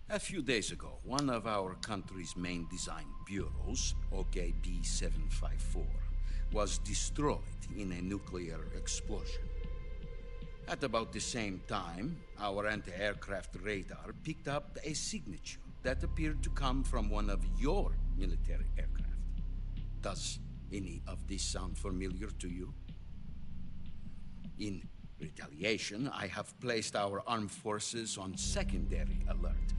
A few days ago, one of our country's main design bureaus, OKB-754, was destroyed in a nuclear explosion. At about the same time, our anti-aircraft radar picked up a signature that appeared to come from one of your military aircraft. Does any of this sound familiar to you? In retaliation, I have placed our armed forces on secondary alert.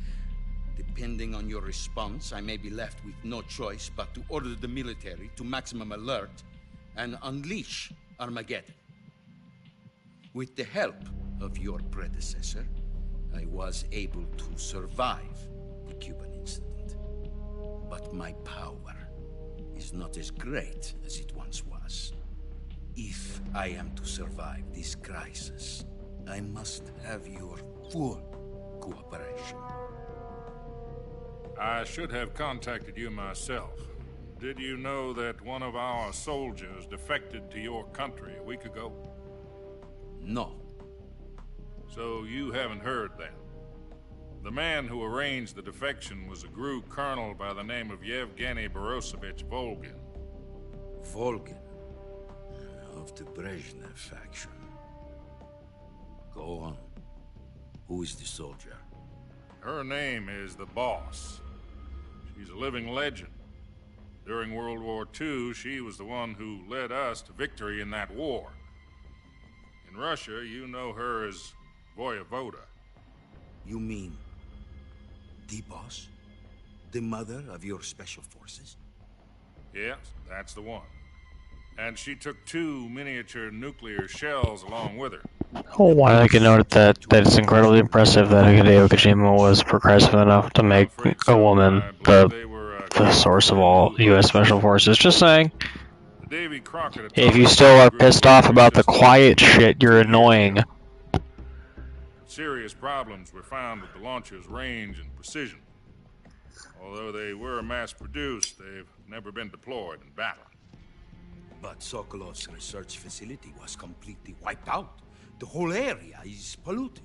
Depending on your response, I may be left with no choice but to order the military to maximum alert and unleash Armageddon. With the help of your predecessor, I was able to survive the Cuban incident. But my power is not as great as it once was. If I am to survive this crisis, I must have your full cooperation. I should have contacted you myself. Did you know that one of our soldiers defected to your country a week ago? No. So you haven't heard then? The man who arranged the defection was a GRU colonel by the name of Yevgeny Borisovich Volgin. Volgin? Of the Brezhnev faction. Go on. Who is the soldier? Her name is the Boss. She's a living legend. During World War II, she was the one who led us to victory in that war. In Russia, you know her as Voyevoda. You mean the Boss? The mother of your special forces? Yes, that's the one. And she took 2 miniature nuclear shells along with her. Oh, I can note that it's incredibly impressive that Hideo Kojima was progressive enough to make a woman the source of all U.S. Special Forces. Just saying. If you still are pissed off about the quiet shit, you're annoying. Serious problems were found with the launcher's range and precision. Although they were mass-produced, they've never been deployed in battle. But Sokolov's research facility was completely wiped out. The whole area is polluted.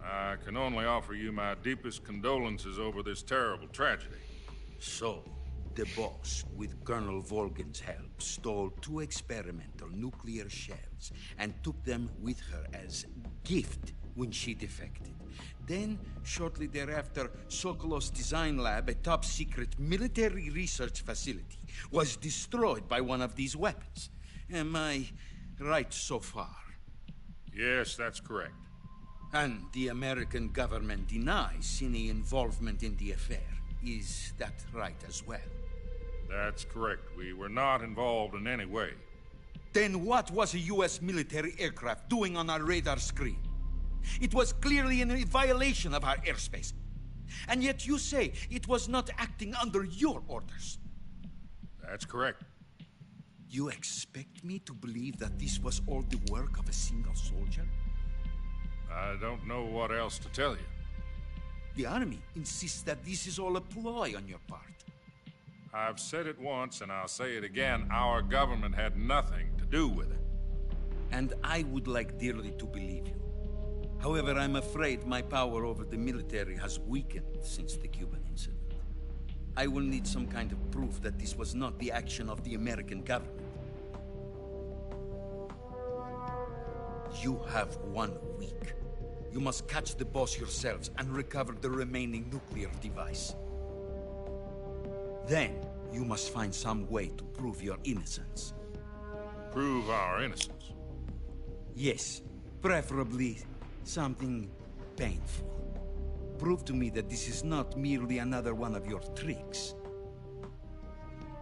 I can only offer you my deepest condolences over this terrible tragedy. So, the Boss, with Colonel Volgin's help, stole 2 experimental nuclear shells and took them with her as gift when she defected. Then, shortly thereafter, Sokolov's design lab, a top-secret military research facility, was destroyed by one of these weapons. Am I right so far? Yes, that's correct. And the American government denies any involvement in the affair. Is that right as well? That's correct. We were not involved in any way. Then what was a U.S. military aircraft doing on our radar screen? It was clearly in a violation of our airspace. And yet you say it was not acting under your orders. That's correct. You expect me to believe that this was all the work of a single soldier? I don't know what else to tell you. The army insists that this is all a ploy on your part. I've said it once and I'll say it again. Our government had nothing to do with it. And I would like dearly to believe you. However, I'm afraid my power over the military has weakened since the Cuban incident. I will need some kind of proof that this was not the action of the American government. You have 1 week. You must catch the Boss yourselves and recover the remaining nuclear device. Then, you must find some way to prove your innocence. Prove our innocence? Yes, preferably something painful. prove to me that this is not merely another one of your tricks.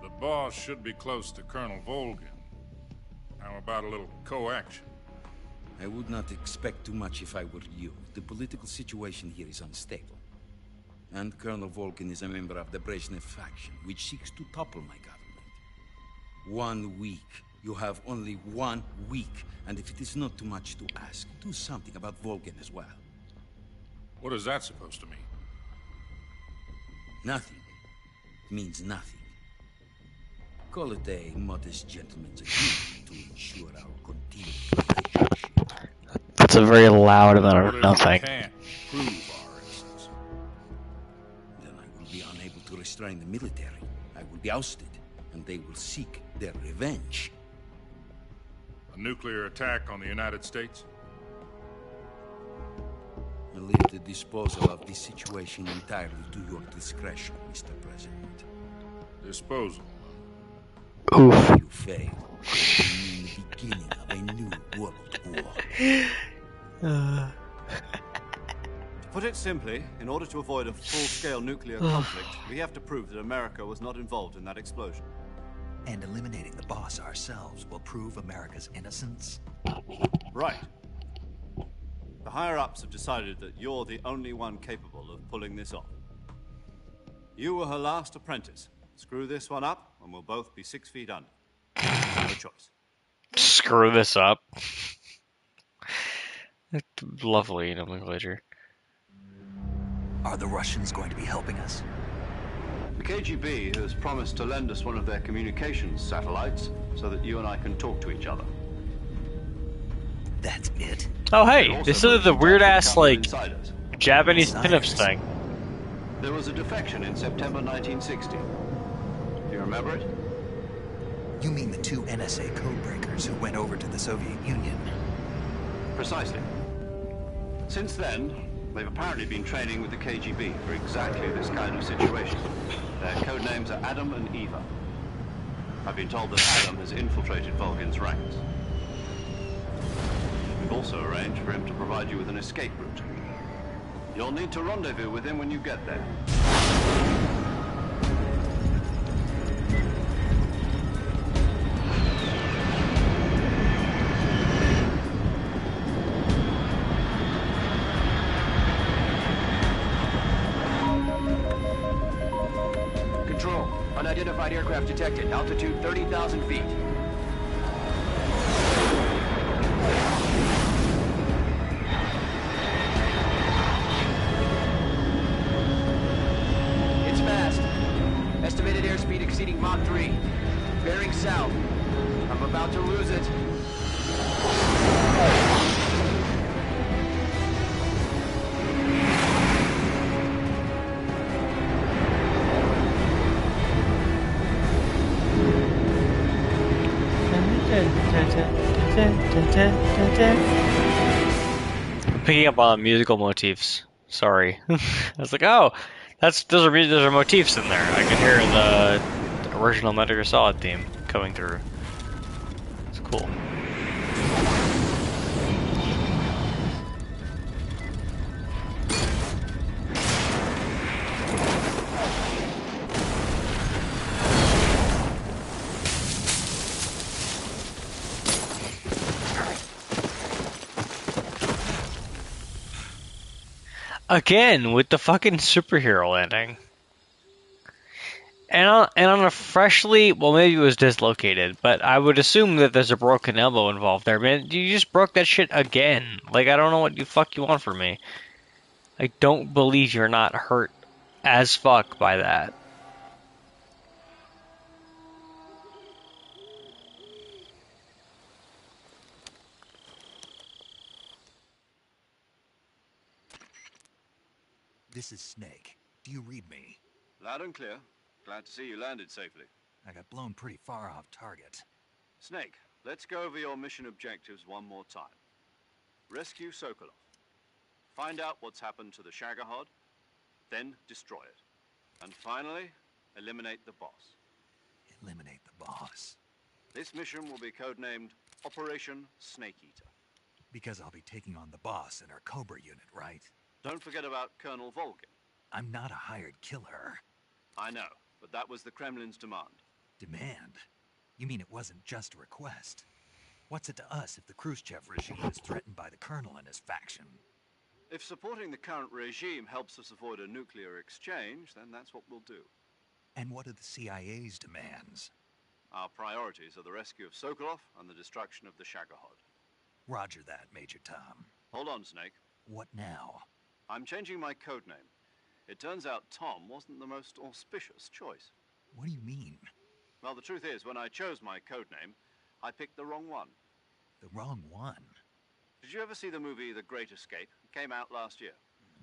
The boss should be close to Colonel Volgin. How about a little co-action? I would not expect too much if I were you. The political situation here is unstable. And Colonel Volgin is a member of the Brezhnev faction, which seeks to topple my government. 1 week. You have only 1 week. And if it is not too much to ask, do something about Volgin as well. What is that supposed to mean? Nothing. It means nothing. Call it a modest gentleman's agreement to ensure our continued relationship. That's a very loud amount of nothing. Can't prove our innocence. Then I will be unable to restrain the military. I will be ousted, and they will seek their revenge. A nuclear attack on the United States? I leave the disposal of this situation entirely to your discretion, Mr. President. Disposal? Oof. You failed. You mean the beginning of a new world war. To put it simply, in order to avoid a full-scale nuclear conflict, we have to prove that America was not involved in that explosion. And eliminating the boss ourselves will prove America's innocence? Right. The higher-ups have decided that you're the only one capable of pulling this off. You were her last apprentice. Screw this one up, and we'll both be 6 feet under. No choice. Screw this up. Lovely nomenclature. Are the Russians going to be helping us? The KGB has promised to lend us one of their communications satellites so that you and I can talk to each other. That's it? Oh hey, this is the weird ass like Japanese pinups thing. There was a defection in September 1960. Do you remember it? You mean the 2 NSA codebreakers who went over to the Soviet Union? Precisely. Since then, they've apparently been training with the KGB for exactly this kind of situation. Their code names are Adam and Eva. I've been told that Adam has infiltrated Volgin's ranks. We've also arranged for him to provide you with an escape route. You'll need to rendezvous with him when you get there. Control. Unidentified aircraft detected. Altitude 30,000 feet. It's fast. Estimated airspeed exceeding Mach 3. Bearing south. I'm about to lose it. Picking up on musical motifs. Sorry. I was like, oh, those are motifs in there. I can hear the original Metal Gear Solid theme coming through. It's cool. Again, with the fucking superhero landing. And on a freshly, well, maybe it was dislocated, but I would assume that there's a broken elbow involved there. Man, you just broke that shit again. Like, I don't know what you want from me. I don't believe you're not hurt as fuck by that. This is Snake. Do you read me? Loud and clear. Glad to see you landed safely. I got blown pretty far off target. Snake, let's go over your mission objectives one more time. Rescue Sokolov. Find out what's happened to the Shagohod, then destroy it. And finally, eliminate the boss. Eliminate the boss? This mission will be codenamed Operation Snake Eater. Because I'll be taking on the boss in our Cobra unit, right? Don't forget about Colonel Volgin. I'm not a hired killer. I know, but that was the Kremlin's demand. Demand? You mean it wasn't just a request? What's it to us if the Khrushchev regime is threatened by the Colonel and his faction? If supporting the current regime helps us avoid a nuclear exchange, then that's what we'll do. And what are the CIA's demands? Our priorities are the rescue of Sokolov and the destruction of the Shagohod. Roger that, Major Tom. Hold on, Snake. What now? I'm changing my code name. It turns out Tom wasn't the most auspicious choice. What do you mean? Well, the truth is, when I chose my code name, I picked the wrong one. The wrong one? Did you ever see the movie The Great Escape? It came out last year.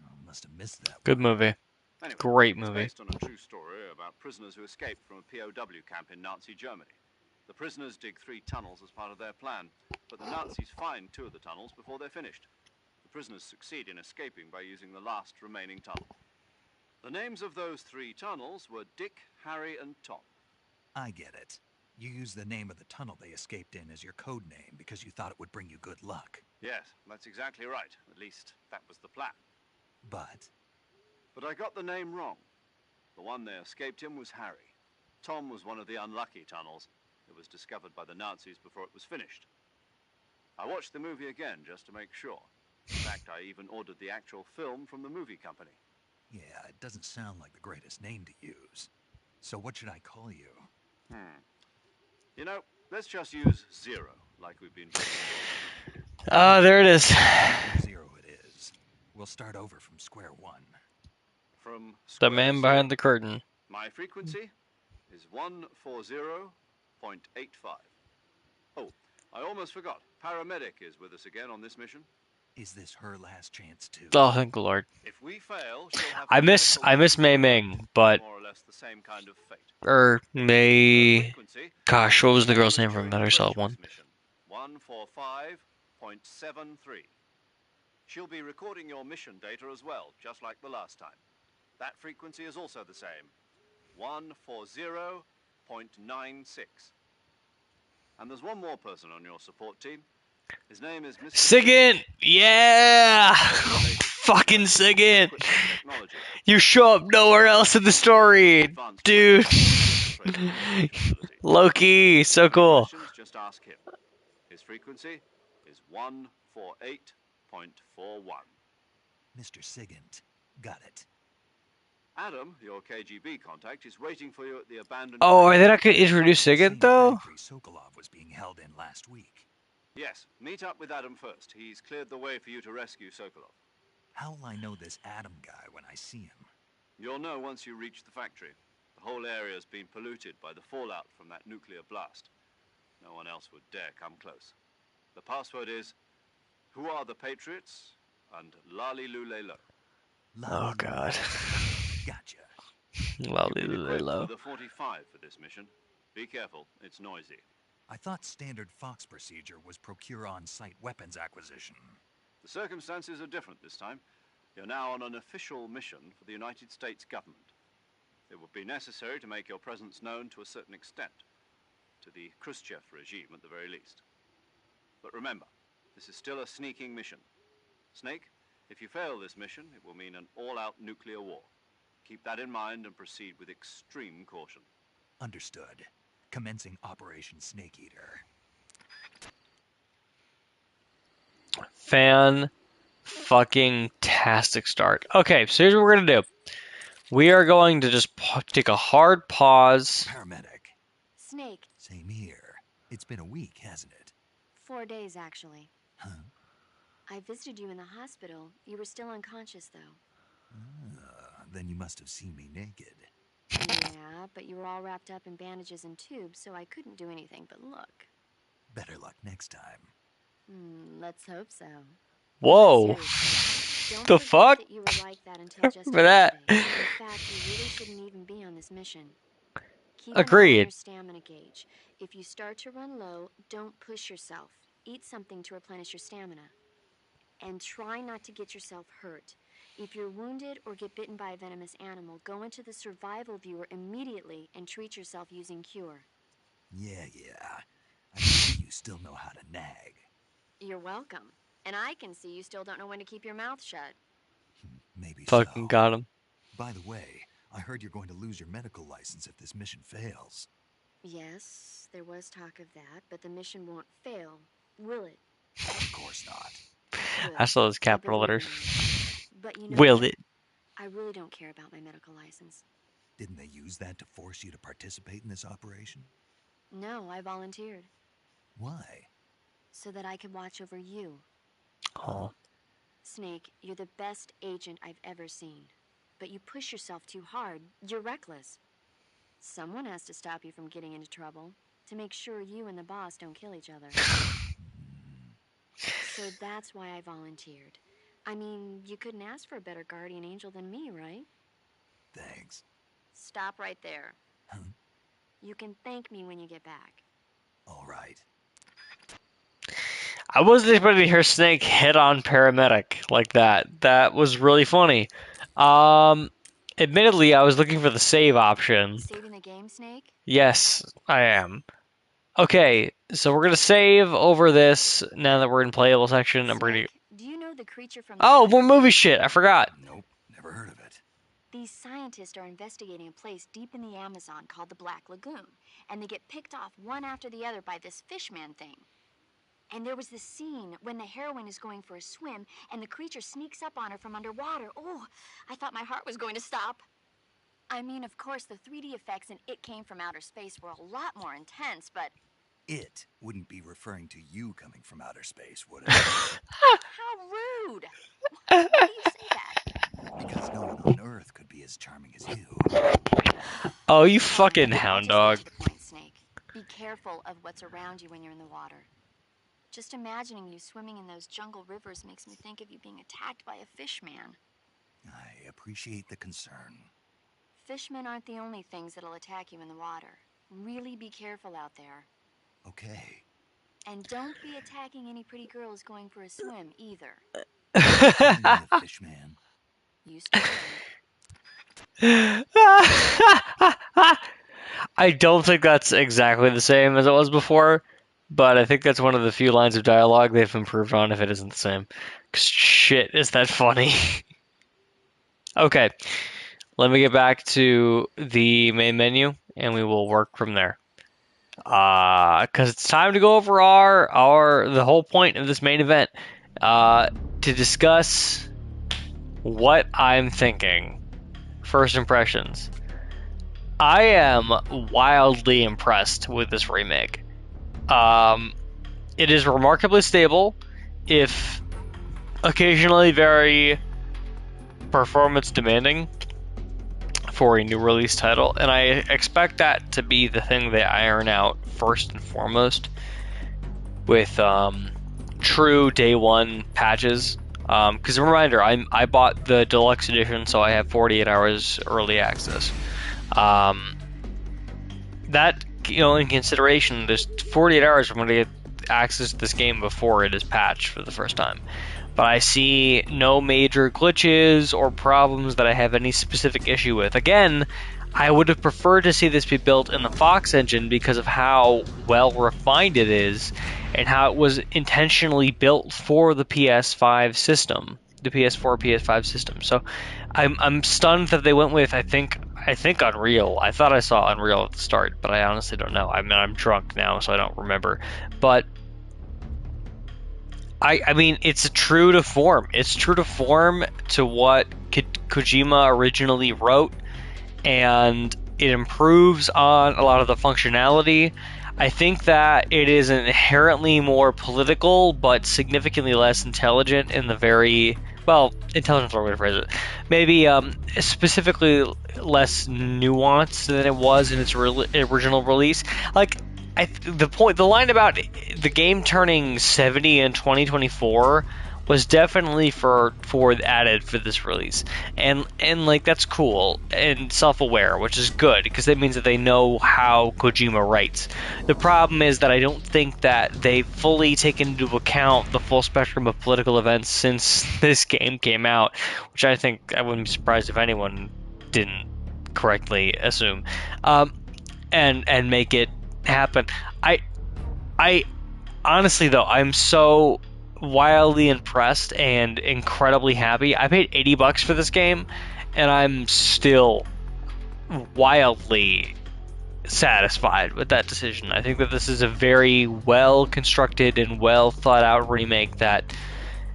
Oh, must have missed that Good one. movie. Anyway, Great it's movie. based on a true story about prisoners who escaped from a POW camp in Nazi Germany. The prisoners dig 3 tunnels as part of their plan, but the Nazis find 2 of the tunnels before they're finished. The prisoners succeed in escaping by using the last remaining tunnel. The names of those 3 tunnels were Dick, Harry, and Tom. I get it. You used the name of the tunnel they escaped in as your code name because you thought it would bring you good luck. Yes, that's exactly right. At least, that was the plan. But I got the name wrong. The one they escaped in was Harry. Tom was one of the unlucky tunnels. It was discovered by the Nazis before it was finished. I watched the movie again just to make sure. In fact, I even ordered the actual film from the movie company. yeah, it doesn't sound like the greatest name to use. So what should I call you? You know, let's just use Zero, like we've been doing. Ah, there it is. 0 it is. We'll start over from square one. From The square man zero. behind the curtain. My frequency is 140.85. Oh, I almost forgot. Paramedic is with us again on this mission. Is this her last chance too? Oh, thank the Lord. If we fail, she'll have I miss Mei Ming, but more or less the same kind of fate. Mei. Frequency Gosh, what was the girl's name during from Metal Solid 1? mission 145.73. She'll be recording your mission data as well, just like the last time. That frequency is also the same. 140.96. And there's one more person on your support team. His name is Mr. Sigint! Yeah! Fucking Sigint! You show up nowhere else in the story, dude. Loki, so cool. Just ask him. His frequency is 148.41. Mr. Sigint. Got it. Adam, your KGB contact, is waiting for you at the abandoned... Oh, are they not going to introduce Sigint, though? Sokolov was being held in last week. Yes, meet up with Adam first. He's cleared the way for you to rescue Sokolov. How will I know this Adam guy when I see him? You'll know once you reach the factory. The whole area's been polluted by the fallout from that nuclear blast. No one else would dare come close. The password is, "Who are the Patriots?" and "Lali Lule Lo." Oh, God. Gotcha. Lali Lule Lo. The 45 for this mission. Be careful, it's noisy. I thought standard Fox procedure was procure on-site weapons acquisition. The circumstances are different this time. You're now on an official mission for the United States government. It would be necessary to make your presence known to a certain extent, to the Khrushchev regime at the very least. But remember, this is still a sneaking mission. Snake, if you fail this mission, it will mean an all-out nuclear war. Keep that in mind and proceed with extreme caution. Understood. Commencing Operation Snake Eater. Fan-fucking-tastic start. Okay, so here's what we're gonna do. We are going to just take a hard pause. Paramedic. Snake. Same here. It's been a week, hasn't it? 4 days, actually. Huh? I visited you in the hospital. You were still unconscious, though. Then you must have seen me naked. Yeah, but you were all wrapped up in bandages and tubes, so I couldn't do anything but look. Better luck next time. Let's hope so. Whoa. Don't The fuck? That you were like that until just For that. yesterday. In fact, you really shouldn't even be on this mission. Keep an eye on Agreed. your stamina gauge. If you start to run low, don't push yourself. Eat something to replenish your stamina. And try not to get yourself hurt. If you're wounded or get bitten by a venomous animal, go into the survival viewer immediately and treat yourself using Cure. Yeah. I see you still know how to nag. You're welcome. And I can see you still don't know when to keep your mouth shut. Maybe Fucking so. got him. By the way, I heard you're going to lose your medical license if this mission fails. Yes, there was talk of that, but the mission won't fail, will it? Of course not. I saw those capital letters. But you know Will what? it? I really don't care about my medical license. Didn't they use that to force you to participate in this operation? No, I volunteered. Why? So that I could watch over you. Oh. Snake, you're the best agent I've ever seen. But you push yourself too hard. You're reckless. Someone has to stop you from getting into trouble, to make sure you and the boss don't kill each other. So that's why I volunteered. I mean, you couldn't ask for a better guardian angel than me, right? Thanks. Stop right there. Huh? You can thank me when you get back. All right. I wasn't expecting to hear Snake hit on paramedic like that. That was really funny. Admittedly, I was looking for the save option. Saving the game, Snake? Yes, I am. Okay, so we're gonna save over this now that we're in playable section. I'm gonna. Do you know the creature from... Oh, more movie shit. I forgot. Nope, never heard of it. These scientists are investigating a place deep in the Amazon called the Black Lagoon, and they get picked off one after the other by this fishman thing. And there was this scene when the heroine is going for a swim, and the creature sneaks up on her from underwater. Oh, I thought my heart was going to stop. I mean, of course, the 3D effects in It Came from Outer Space were a lot more intense, but... It wouldn't be referring to you coming from outer space, would it? How rude! Why do you say that? Because no one on Earth could be as charming as you. Oh, you fucking hound dog. Point, Snake. Be careful of what's around you when you're in the water. Just imagining you swimming in those jungle rivers makes me think of you being attacked by a fishman. I appreciate the concern. Fishmen aren't the only things that'll attack you in the water. Really be careful out there. Okay. And don't be attacking any pretty girls going for a swim, either. Fishman. You start. I don't think that's exactly the same as it was before, but I think that's one of the few lines of dialogue they've improved on if it isn't the same. 'Cause shit, is that funny? Okay, let me get back to the main menu, and we will work from there. Because it's time to go over the whole point of this main event, to discuss what I'm thinking. First impressions. I am wildly impressed with this remake. It is remarkably stable, if occasionally very performance demanding for a new release title, and I expect that to be the thing they iron out first and foremost with true day one patches. Because a reminder, I bought the deluxe edition, so I have 48 hours early access. That, in consideration, there's 48 hours I'm going to get access to this game before it is patched for the first time. But I see no major glitches or problems that I have any specific issue with. Again, I would have preferred to see this be built in the Fox engine because of how well refined it is and how it was intentionally built for the PS5 system, the PS4, PS5 system. So I'm stunned that they went with, I think Unreal. I thought I saw Unreal at the start, but I honestly don't know. I mean, I'm drunk now, so I don't remember. But I mean, it's true to form. It's true to form to what Kojima originally wrote, and it improves on a lot of the functionality. I think that it is inherently more political, but significantly less intelligent in the very... Well, intelligent is the way to phrase it. Maybe specifically less nuanced than it was in its original release. Like, the line about the game turning 70 in 2024 was definitely for added for this release, and like that's cool and self-aware, which is good because that means that they know how Kojima writes. The problem is that I don't think that they fully take into account the full spectrum of political events since this game came out, which I think I wouldn't be surprised if anyone didn't correctly assume, and make it happen. I honestly though, I'm so wildly impressed and incredibly happy. I paid $80 for this game, and I'm still wildly satisfied with that decision. I think that this is a very well constructed and well thought out remake that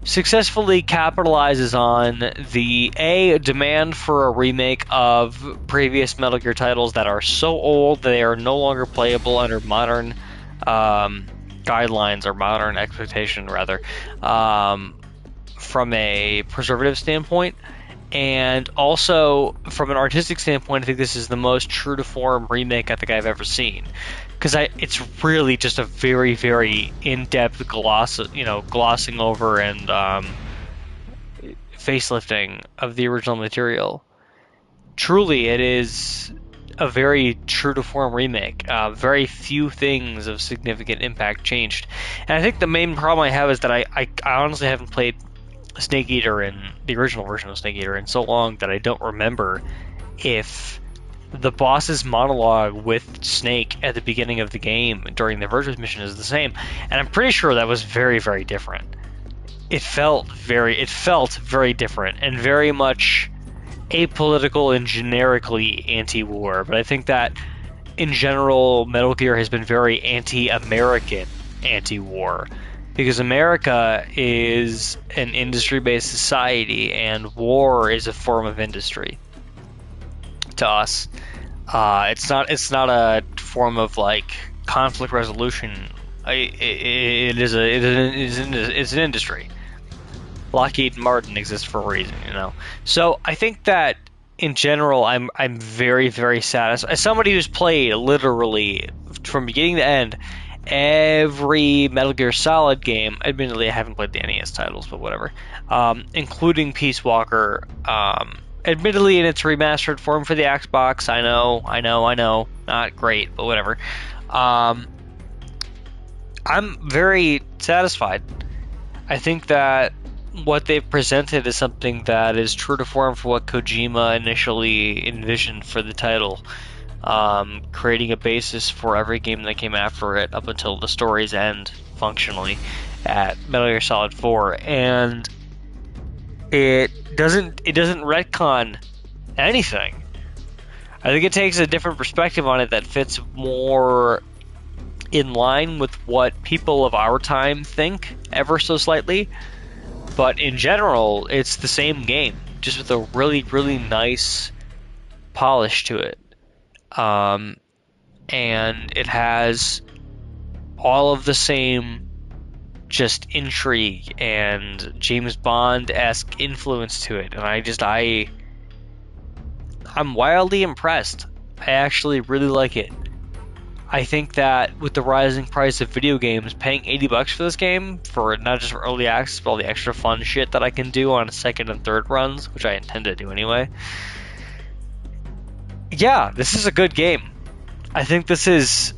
successfully capitalizes on the demand for a remake of previous Metal Gear titles that are so old they are no longer playable under modern guidelines, or modern expectation rather, from a preservative standpoint. And also, from an artistic standpoint, I think this is the most true-to-form remake I think I've ever seen. Because it's really just a very, very in-depth glossing over and facelifting of the original material. Truly, it is a very true-to-form remake. Very few things of significant impact changed. And I think the main problem I have is that I honestly haven't played Snake Eater in the original version of Snake Eater in so long that I don't remember if the boss's monologue with Snake at the beginning of the game during the Versus mission is the same, and I'm pretty sure that was very, very different. It felt very different and very much apolitical and generically anti-war. But I think that in general, Metal Gear has been very anti-American anti-war. Because America is an industry-based society, and war is a form of industry to us. It's not a form of like conflict resolution. It's an industry. Lockheed Martin exists for a reason, you know. So I think that in general, I'm very, very satisfied. As somebody who's played literally from beginning to end every Metal Gear Solid game, admittedly I haven't played the NES titles, but whatever, including Peace Walker, admittedly in its remastered form for the Xbox. I know, not great, but whatever. I'm very satisfied. I think that what they've presented is something that is true to form for what Kojima initially envisioned for the title. Creating a basis for every game that came after it up until the story's end, functionally, at Metal Gear Solid 4. And it doesn't retcon anything. I think it takes a different perspective on it that fits more in line with what people of our time think, ever so slightly. But in general, it's the same game, just with a really, really nice polish to it. And it has all of the same just intrigue and James Bond-esque influence to it. And I'm wildly impressed. I actually really like it. I think that with the rising price of video games, paying $80 for this game, for not just for early access, but all the extra fun shit that I can do on second and third runs, which I intend to do anyway. Yeah, this is a good game. I think this is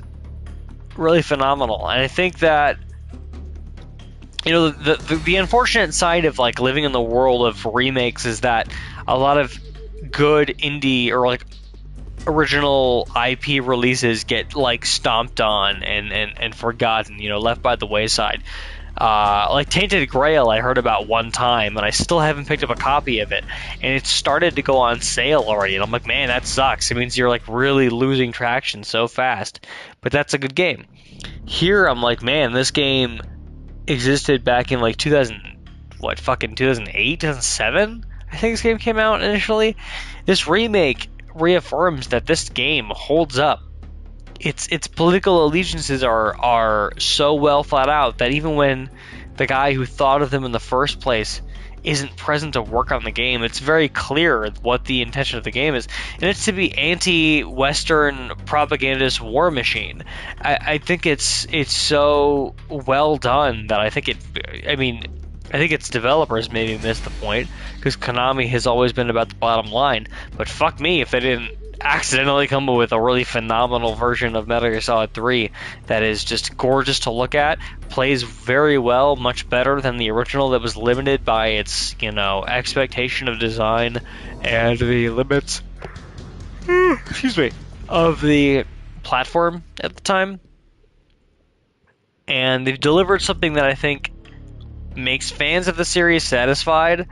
really phenomenal. And I think that, you know, the unfortunate side of like living in the world of remakes is that a lot of good indie or like original IP releases get like stomped on and forgotten, you know, left by the wayside. Like Tainted Grail I heard about one time, and I still haven't picked up a copy of it, and it started to go on sale already, and I'm like, man, that sucks. It means you're like really losing traction so fast, but that's a good game. Here I'm like, man, this game existed back in like 2008, 2007, I think this game came out initially. This remake reaffirms that this game holds up. Its political allegiances are so well thought out that even when the guy who thought of them in the first place isn't present to work on the game, it's very clear what the intention of the game is, and it's to be anti-Western propagandist war machine. I think it's so well done that I think its developers maybe missed the point, because Konami has always been about the bottom line, but fuck me if they didn't accidentally come up with a really phenomenal version of Metal Gear Solid 3 that is just gorgeous to look at, plays very well, much better than the original that was limited by its, you know, expectation of design and the limits of the platform at the time. And they've delivered something that I think makes fans of the series satisfied,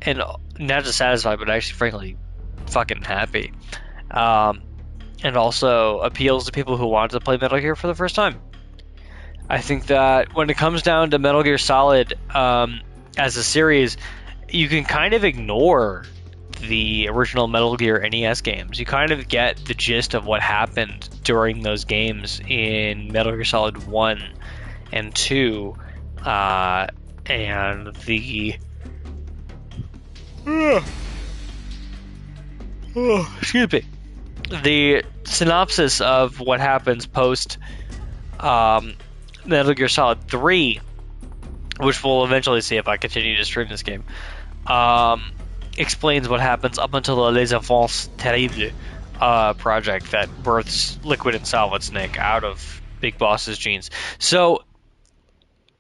and not just satisfied, but actually, frankly, fucking happy. And also appeals to people who want to play Metal Gear for the first time. I think that when it comes down to Metal Gear Solid as a series, you can kind of ignore the original Metal Gear NES games. You kind of get the gist of what happened during those games in Metal Gear Solid 1 and 2, and the... excuse me. The synopsis of what happens post Metal Gear Solid 3, which we'll eventually see if I continue to stream this game, explains what happens up until the Les Enfants Terribles project that births Liquid and Solid Snake out of Big Boss's genes. So,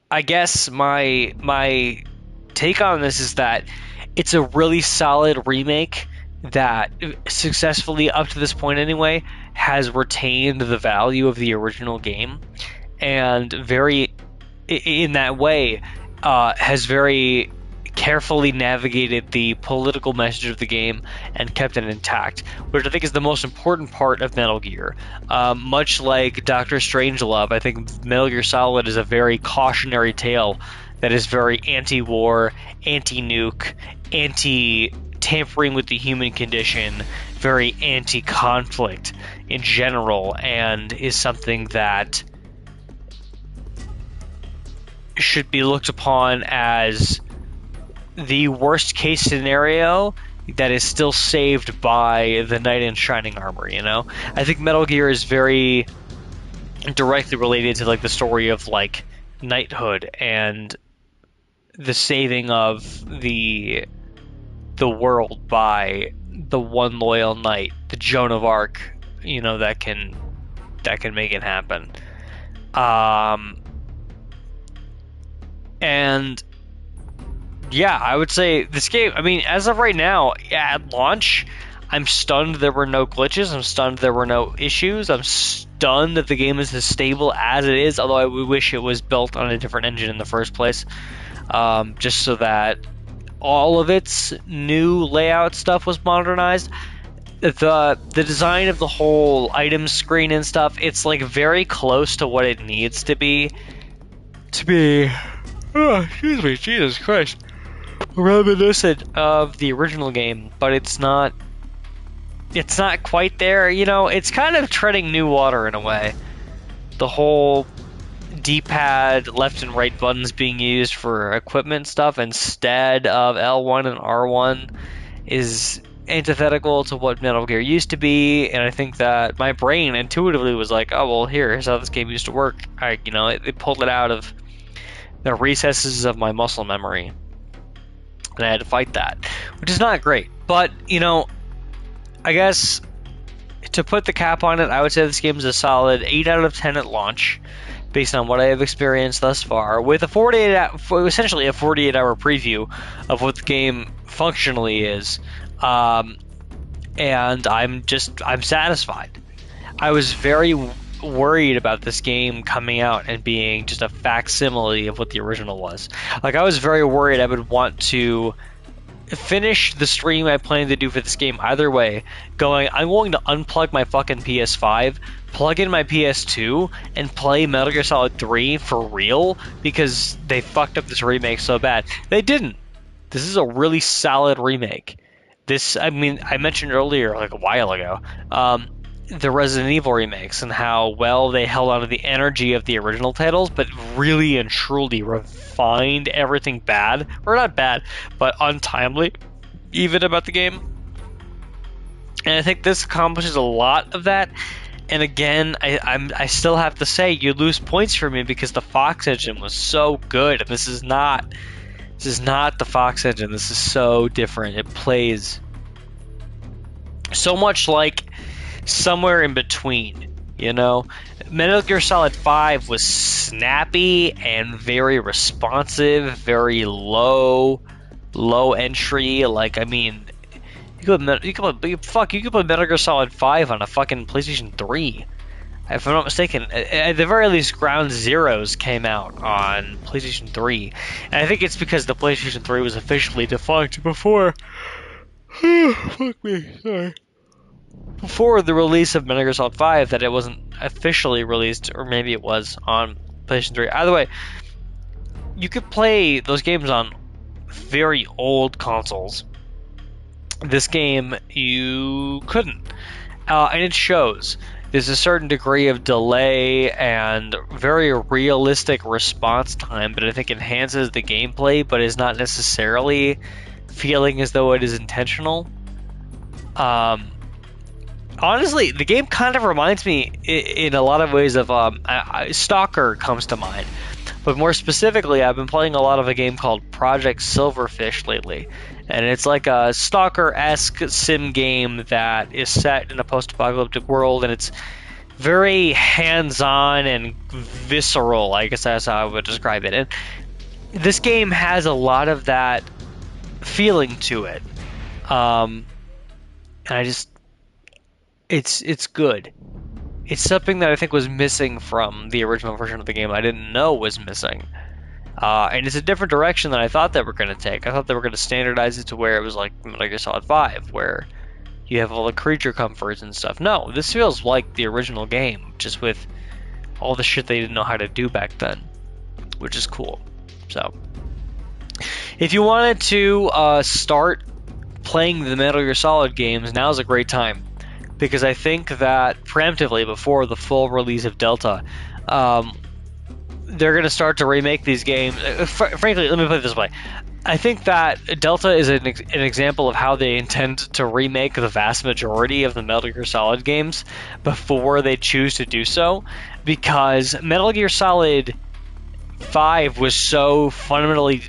I guess my take on this is that it's a really solid remake that successfully, up to this point anyway, has retained the value of the original game, and in that way, has very carefully navigated the political message of the game and kept it intact, which I think is the most important part of Metal Gear. Much like Dr. Strangelove, I think Metal Gear Solid is a very cautionary tale that is very anti-war, anti-nuke, anti-tampering with the human condition, very anti-conflict in general, and is something that should be looked upon as the worst case scenario that is still saved by the knight in shining armor, you know? I think Metal Gear is very directly related to like the story of like knighthood and the saving of the world by the one loyal knight, the Joan of Arc, you know, that can make it happen. And yeah, I would say this game, I mean, as of right now, at launch, I'm stunned there were no glitches. I'm stunned there were no issues. I'm stunned that the game is as stable as it is, although I wish it was built on a different engine in the first place, just so that all of its new layout stuff was modernized. The design of the whole item screen and stuff, it's like very close to what it needs to be. Oh, excuse me, Jesus Christ. Reminiscent of the original game, but it's not quite there, you know. It's kind of treading new water in a way. The whole D-pad left and right buttons being used for equipment stuff instead of L1 and R1 is antithetical to what Metal Gear used to be, and I think that my brain intuitively was like, oh well, here's how this game used to work. It pulled it out of the recesses of my muscle memory, and I had to fight that, which is not great. But, you know, I guess to put the cap on it, I would say this game is a solid 8 out of 10 at launch, based on what I have experienced thus far, with essentially a 48-hour preview of what the game functionally is, and I'm satisfied. I was very worried about this game coming out and being just a facsimile of what the original was. Like, I was very worried I would want to finish the stream I planned to do for this game either way, I'm going to unplug my fucking PS5, plug in my PS2, and play Metal Gear Solid 3 for real, because they fucked up this remake so bad. They didn't. This is a really solid remake. I mentioned earlier, like a while ago, the Resident Evil remakes and how well they held on to the energy of the original titles, but really and truly refined everything bad, or not bad, but untimely, even about the game. And I think this accomplishes a lot of that. And again, I still have to say, you lose points for me because the Fox engine was so good, and this is not the Fox engine. This is so different. It plays so much like somewhere in between, you know. Metal Gear Solid 5 was snappy and very responsive, very low entry. Like, I mean, you could put Metal Gear Solid 5 on a fucking PlayStation 3. If I'm not mistaken, at the very least, Ground Zeroes came out on PlayStation 3. And I think it's because the PlayStation 3 was officially defunct before... Fuck me, sorry. Before the release of Metal Gear Solid 5, that it wasn't officially released, or maybe it was on PlayStation 3. Either way, you could play those games on very old consoles. This game, you couldn't. And it shows. There's a certain degree of delay and very realistic response time, but I think enhances the gameplay, but is not necessarily feeling as though it is intentional. Honestly, the game kind of reminds me in a lot of ways of Stalker comes to mind. But more specifically, I've been playing a lot of a game called Project Silverfish lately. And it's like a Stalker-esque sim game that is set in a post-apocalyptic world, and it's very hands-on and visceral, I guess that's how I would describe it. And this game has a lot of that feeling to it. And I just... It's good. It's something that I think was missing from the original version of the game. I didn't know was missing. And it's a different direction than I thought they were going to take. I thought they were going to standardize it to where it was like Metal Gear Solid 5, where you have all the creature comforts and stuff. No, this feels like the original game, just with all the shit they didn't know how to do back then, which is cool. So, if you wanted to start playing the Metal Gear Solid games, now's a great time. Because I think that preemptively, before the full release of Delta, they're going to start to remake these games. Frankly, let me put it this way. I think that Delta is an example of how they intend to remake the vast majority of the Metal Gear Solid games before they choose to do so. Because Metal Gear Solid 5 was so fundamentally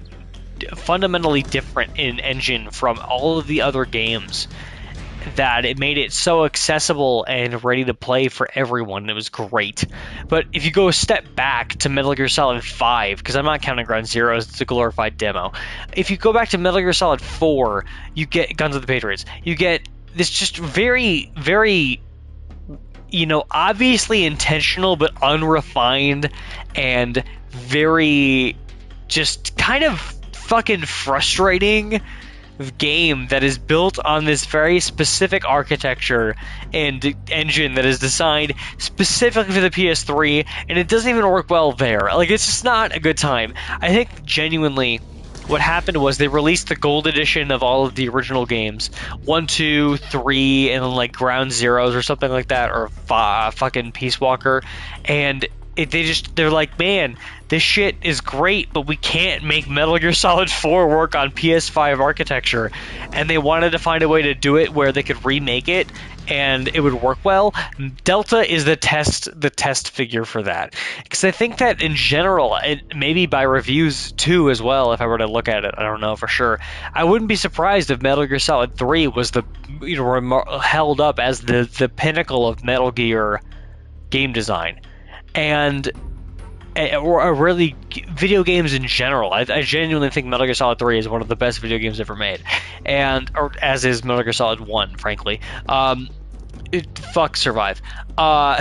different in engine from all of the other games that it made it so accessible and ready to play for everyone. It was great. But if you go a step back to Metal Gear Solid 5, because I'm not counting Ground Zeroes, it's a glorified demo. If you go back to Metal Gear Solid 4, you get Guns of the Patriots. You get this just very, very, obviously intentional but unrefined and very just kind of fucking frustrating game that is built on this very specific architecture and engine that is designed specifically for the PS3, and it doesn't even work well there. Like, it's just not a good time. I think genuinely what happened was they released the gold edition of all of the original games, 1, 2, 3, and then like Ground Zeroes or something like that, or fucking Peace Walker, and they're like, man, this shit is great, but we can't make Metal Gear Solid 4 work on PS5 architecture. And they wanted to find a way to do it where they could remake it and it would work well. Delta is the test figure for that. Because I think that in general, maybe by reviews too as well, if I were to look at it, I don't know for sure, I wouldn't be surprised if Metal Gear Solid 3 was held up as the pinnacle of Metal Gear game design. And or really video games in general. I genuinely think Metal Gear Solid 3 is one of the best video games ever made, or as is Metal Gear Solid 1, frankly. Fuck Survive. But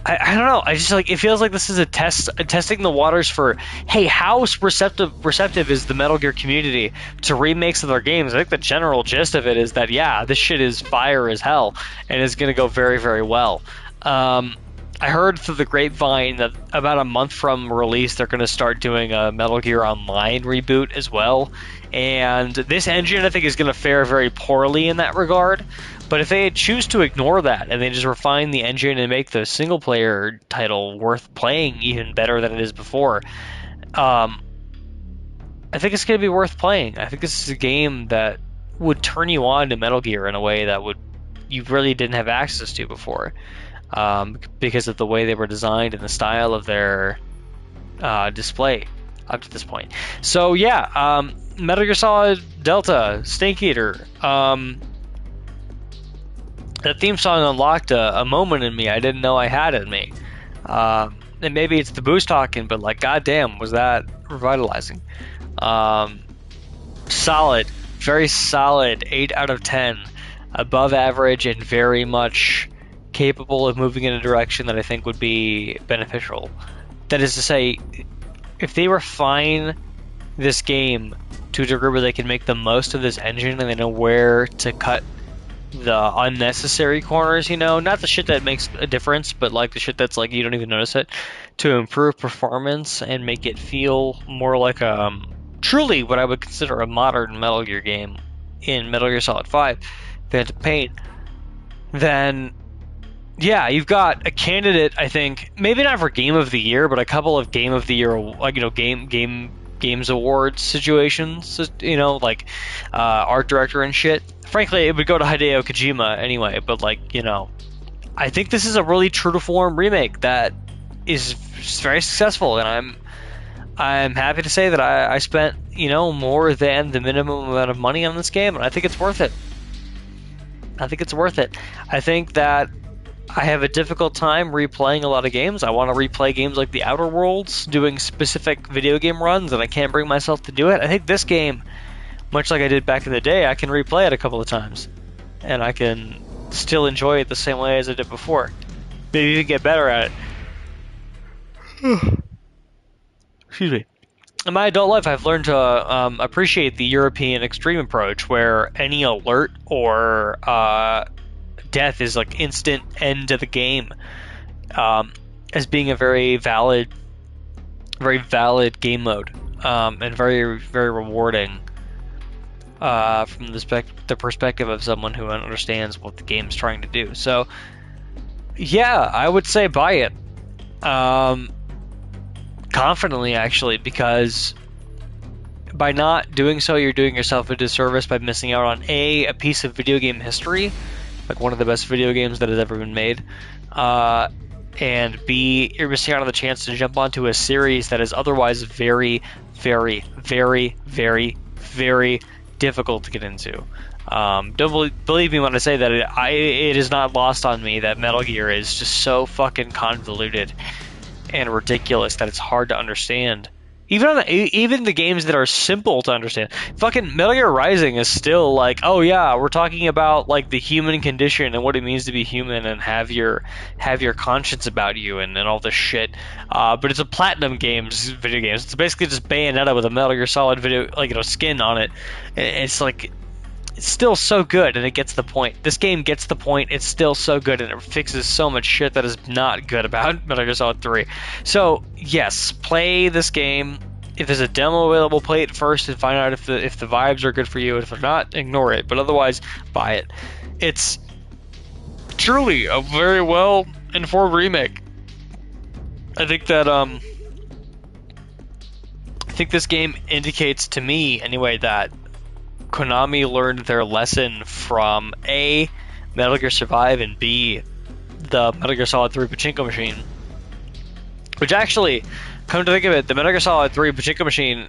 I don't know. I just it feels like this is a testing the waters for, hey, how receptive is the Metal Gear community to remakes of their games. I think the general gist of it is that, yeah, this shit is fire as hell and is going to go very, very well. I heard through the grapevine that about a month from release, they're going to start doing a Metal Gear Online reboot as well. And this engine, I think, is going to fare very poorly in that regard. But if they choose to ignore that and they just refine the engine and make the single-player title worth playing even better than it is before, I think it's going to be worth playing. I think this is a game that would turn you on to Metal Gear in a way that you really didn't have access to before. Because of the way they were designed and the style of their display up to this point. So yeah, Metal Gear Solid Delta, Snake Eater. That theme song unlocked a moment in me I didn't know I had in me. And maybe it's the booze talking, but goddamn, was that revitalizing. Solid, very solid, 8 out of 10. above average and very much capable of moving in a direction that I think would be beneficial. That is to say, if they refine this game to a degree where they can make the most of this engine and they know where to cut the unnecessary corners, not the shit that makes a difference, but like the shit that's like you don't even notice it, to improve performance and make it feel more like truly what I would consider a modern Metal Gear game in Metal Gear Solid 5 Phantom Pain, then yeah, you've got a candidate, I think, maybe not for Game of the Year, but a couple of Game of the Year, games awards situations, like art director and shit. Frankly, it would go to Hideo Kojima anyway, but I think this is a really true to form remake that is very successful, and I'm happy to say that I spent more than the minimum amount of money on this game, and I think it's worth it. I think that I have a difficult time replaying a lot of games. I want to replay games like The Outer Worlds, doing specific video game runs, and I can't bring myself to do it. I think this game, much like I did back in the day, I can replay it a couple of times, and I can still enjoy it the same way as I did before. Maybe even get better at it. Excuse me. In my adult life, I've learned to appreciate the European extreme approach, where any alert or death is like instant end to the game, as being a very valid game mode, and very, very rewarding from the perspective of someone who understands what the game's trying to do. So yeah, I would say buy it. Confidently, actually, because by not doing so, you're doing yourself a disservice by missing out on a piece of video game history, like one of the best video games that has ever been made, and B, you're missing out on the chance to jump onto a series that is otherwise very, very, very, very, very difficult to get into. Don't believe me when I say that it is not lost on me that Metal Gear is just so fucking convoluted and ridiculous that it's hard to understand. Even the games that are simple to understand. Fucking Metal Gear Rising is still like, oh yeah, we're talking about like the human condition and what it means to be human and have your conscience about you and all this shit. But it's a Platinum Games video games. It's basically just Bayonetta with a Metal Gear Solid skin on it. It's like, it's still so good, and it gets the point. This game gets the point. It's still so good, and it fixes so much shit that is not good about Metal Gear Solid 3. So, yes, play this game. If there's a demo available, play it first and find out if the vibes are good for you. If they're not, ignore it. But otherwise, buy it. It's truly a very well-informed remake. I think that, I think this game indicates to me, anyway, that Konami learned their lesson from A, Metal Gear Survive, and B, the Metal Gear Solid 3 Pachinko Machine. Which actually, come to think of it, the Metal Gear Solid 3 Pachinko Machine,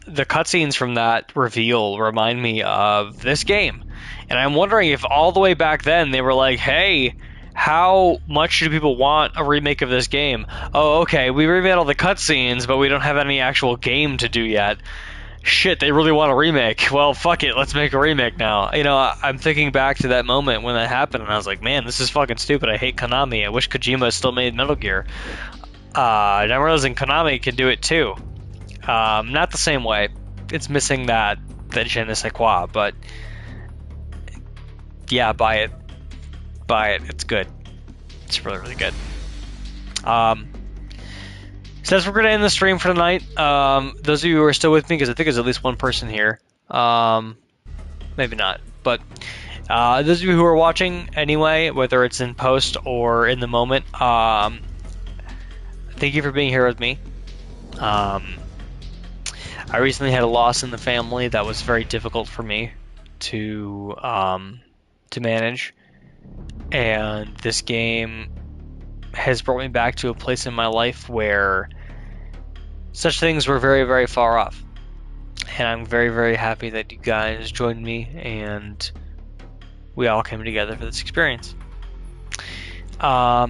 the cutscenes from that reveal remind me of this game. And I'm wondering if all the way back then they were like, hey, how much do people want a remake of this game? Oh, okay, we remade all the cutscenes, but we don't have any actual game to do yet. Shit, they really want a remake. Well, fuck it, let's make a remake now. I'm thinking back to that moment when that happened, and I was like, man, this is fucking stupid. I hate Konami. I wish Kojima still made Metal Gear. Now I'm realizing Konami can do it too. Not the same way. It's missing that je ne sais quoi, but yeah, buy it. Buy it. It's good. It's really, really good. So that's where we're going to end the stream for tonight. Those of you who are still with me, because I think there's at least one person here. Maybe not. But those of you who are watching anyway, whether it's in post or in the moment, thank you for being here with me. I recently had a loss in the family that was very difficult for me to manage. And this game has brought me back to a place in my life where such things were very, very far off. And I'm very, very happy that you guys joined me and we all came together for this experience. I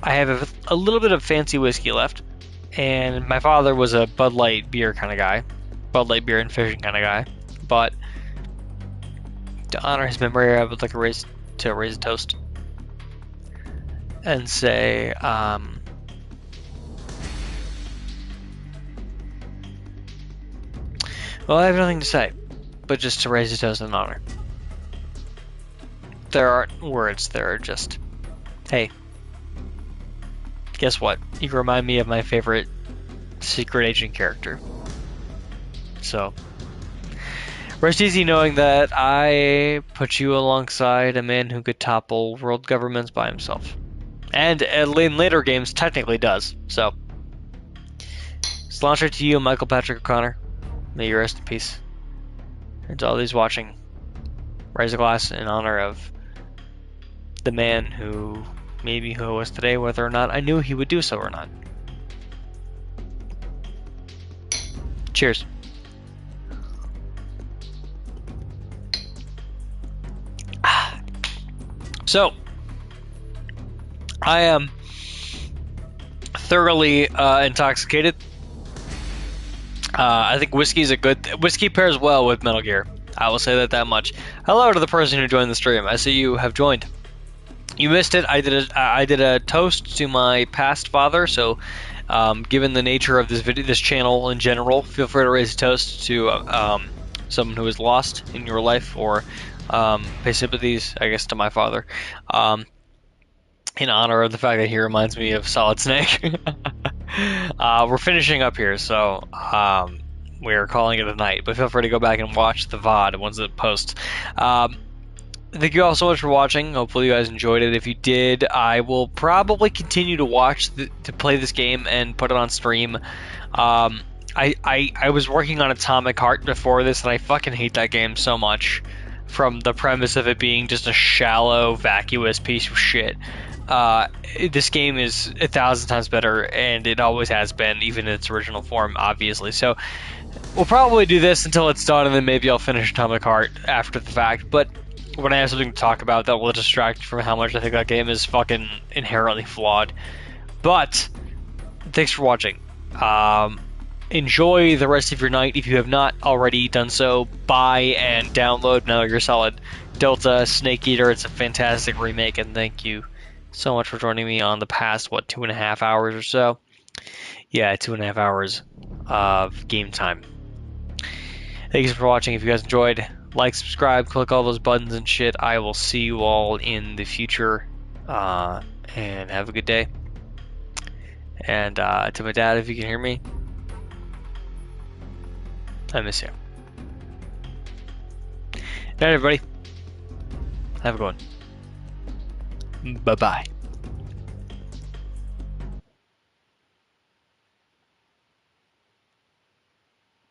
have a little bit of fancy whiskey left, and my father was a Bud Light beer kind of guy. Bud Light beer and fishing kind of guy. But To honor his memory, I would like to raise a toast and say, well, I have nothing to say, but just to raise a toast in honor. There aren't words, there are just, hey, guess what? You remind me of my favorite secret agent character. So, rest easy knowing that I put you alongside a man who could topple world governments by himself. And in later games, technically does. So, Cilantro to you, Michael Patrick O'Connor. May you rest in peace. And to all these watching, raise a glass in honor of the man who made me who I was today, whether or not I knew he would do so or not. Cheers. So, I am thoroughly intoxicated. I think whiskey pairs well with Metal Gear. I will say that much. Hello to the person who joined the stream. I see you have joined. You missed it. I did a toast to my past father. So, given the nature of this channel in general, feel free to raise a toast to someone who is lost in your life, or pay sympathies, I guess, to my father, in honor of the fact that he reminds me of Solid Snake. We're finishing up here, so we are calling it a night, but feel free to go back and watch the VOD once it posts. Thank you all so much for watching. Hopefully you guys enjoyed it. If you did, I will probably continue to play this game and put it on stream. I was working on Atomic Heart before this, and I fucking hate that game so much, from the premise of it being just a shallow, vacuous piece of shit. This game is 1,000 times better, and it always has been, even in its original form, obviously. So we'll probably do this until it's done, and then maybe I'll finish Atomic Heart after the fact. But when I have something to talk about, that will distract from how much I think that game is fucking inherently flawed. But thanks for watching. Enjoy the rest of your night. If you have not already done so, buy and download Metal Gear Solid Delta Snake Eater. It's a fantastic remake, and thank you so much for joining me on the past, 2.5 hours or so? Yeah, 2.5 hours of game time. Thanks for watching. If you guys enjoyed, like, subscribe, click all those buttons and shit. I will see you all in the future, and have a good day. And to my dad, if you can hear me, I miss you. Good night, everybody. Have a good one. Bye-bye.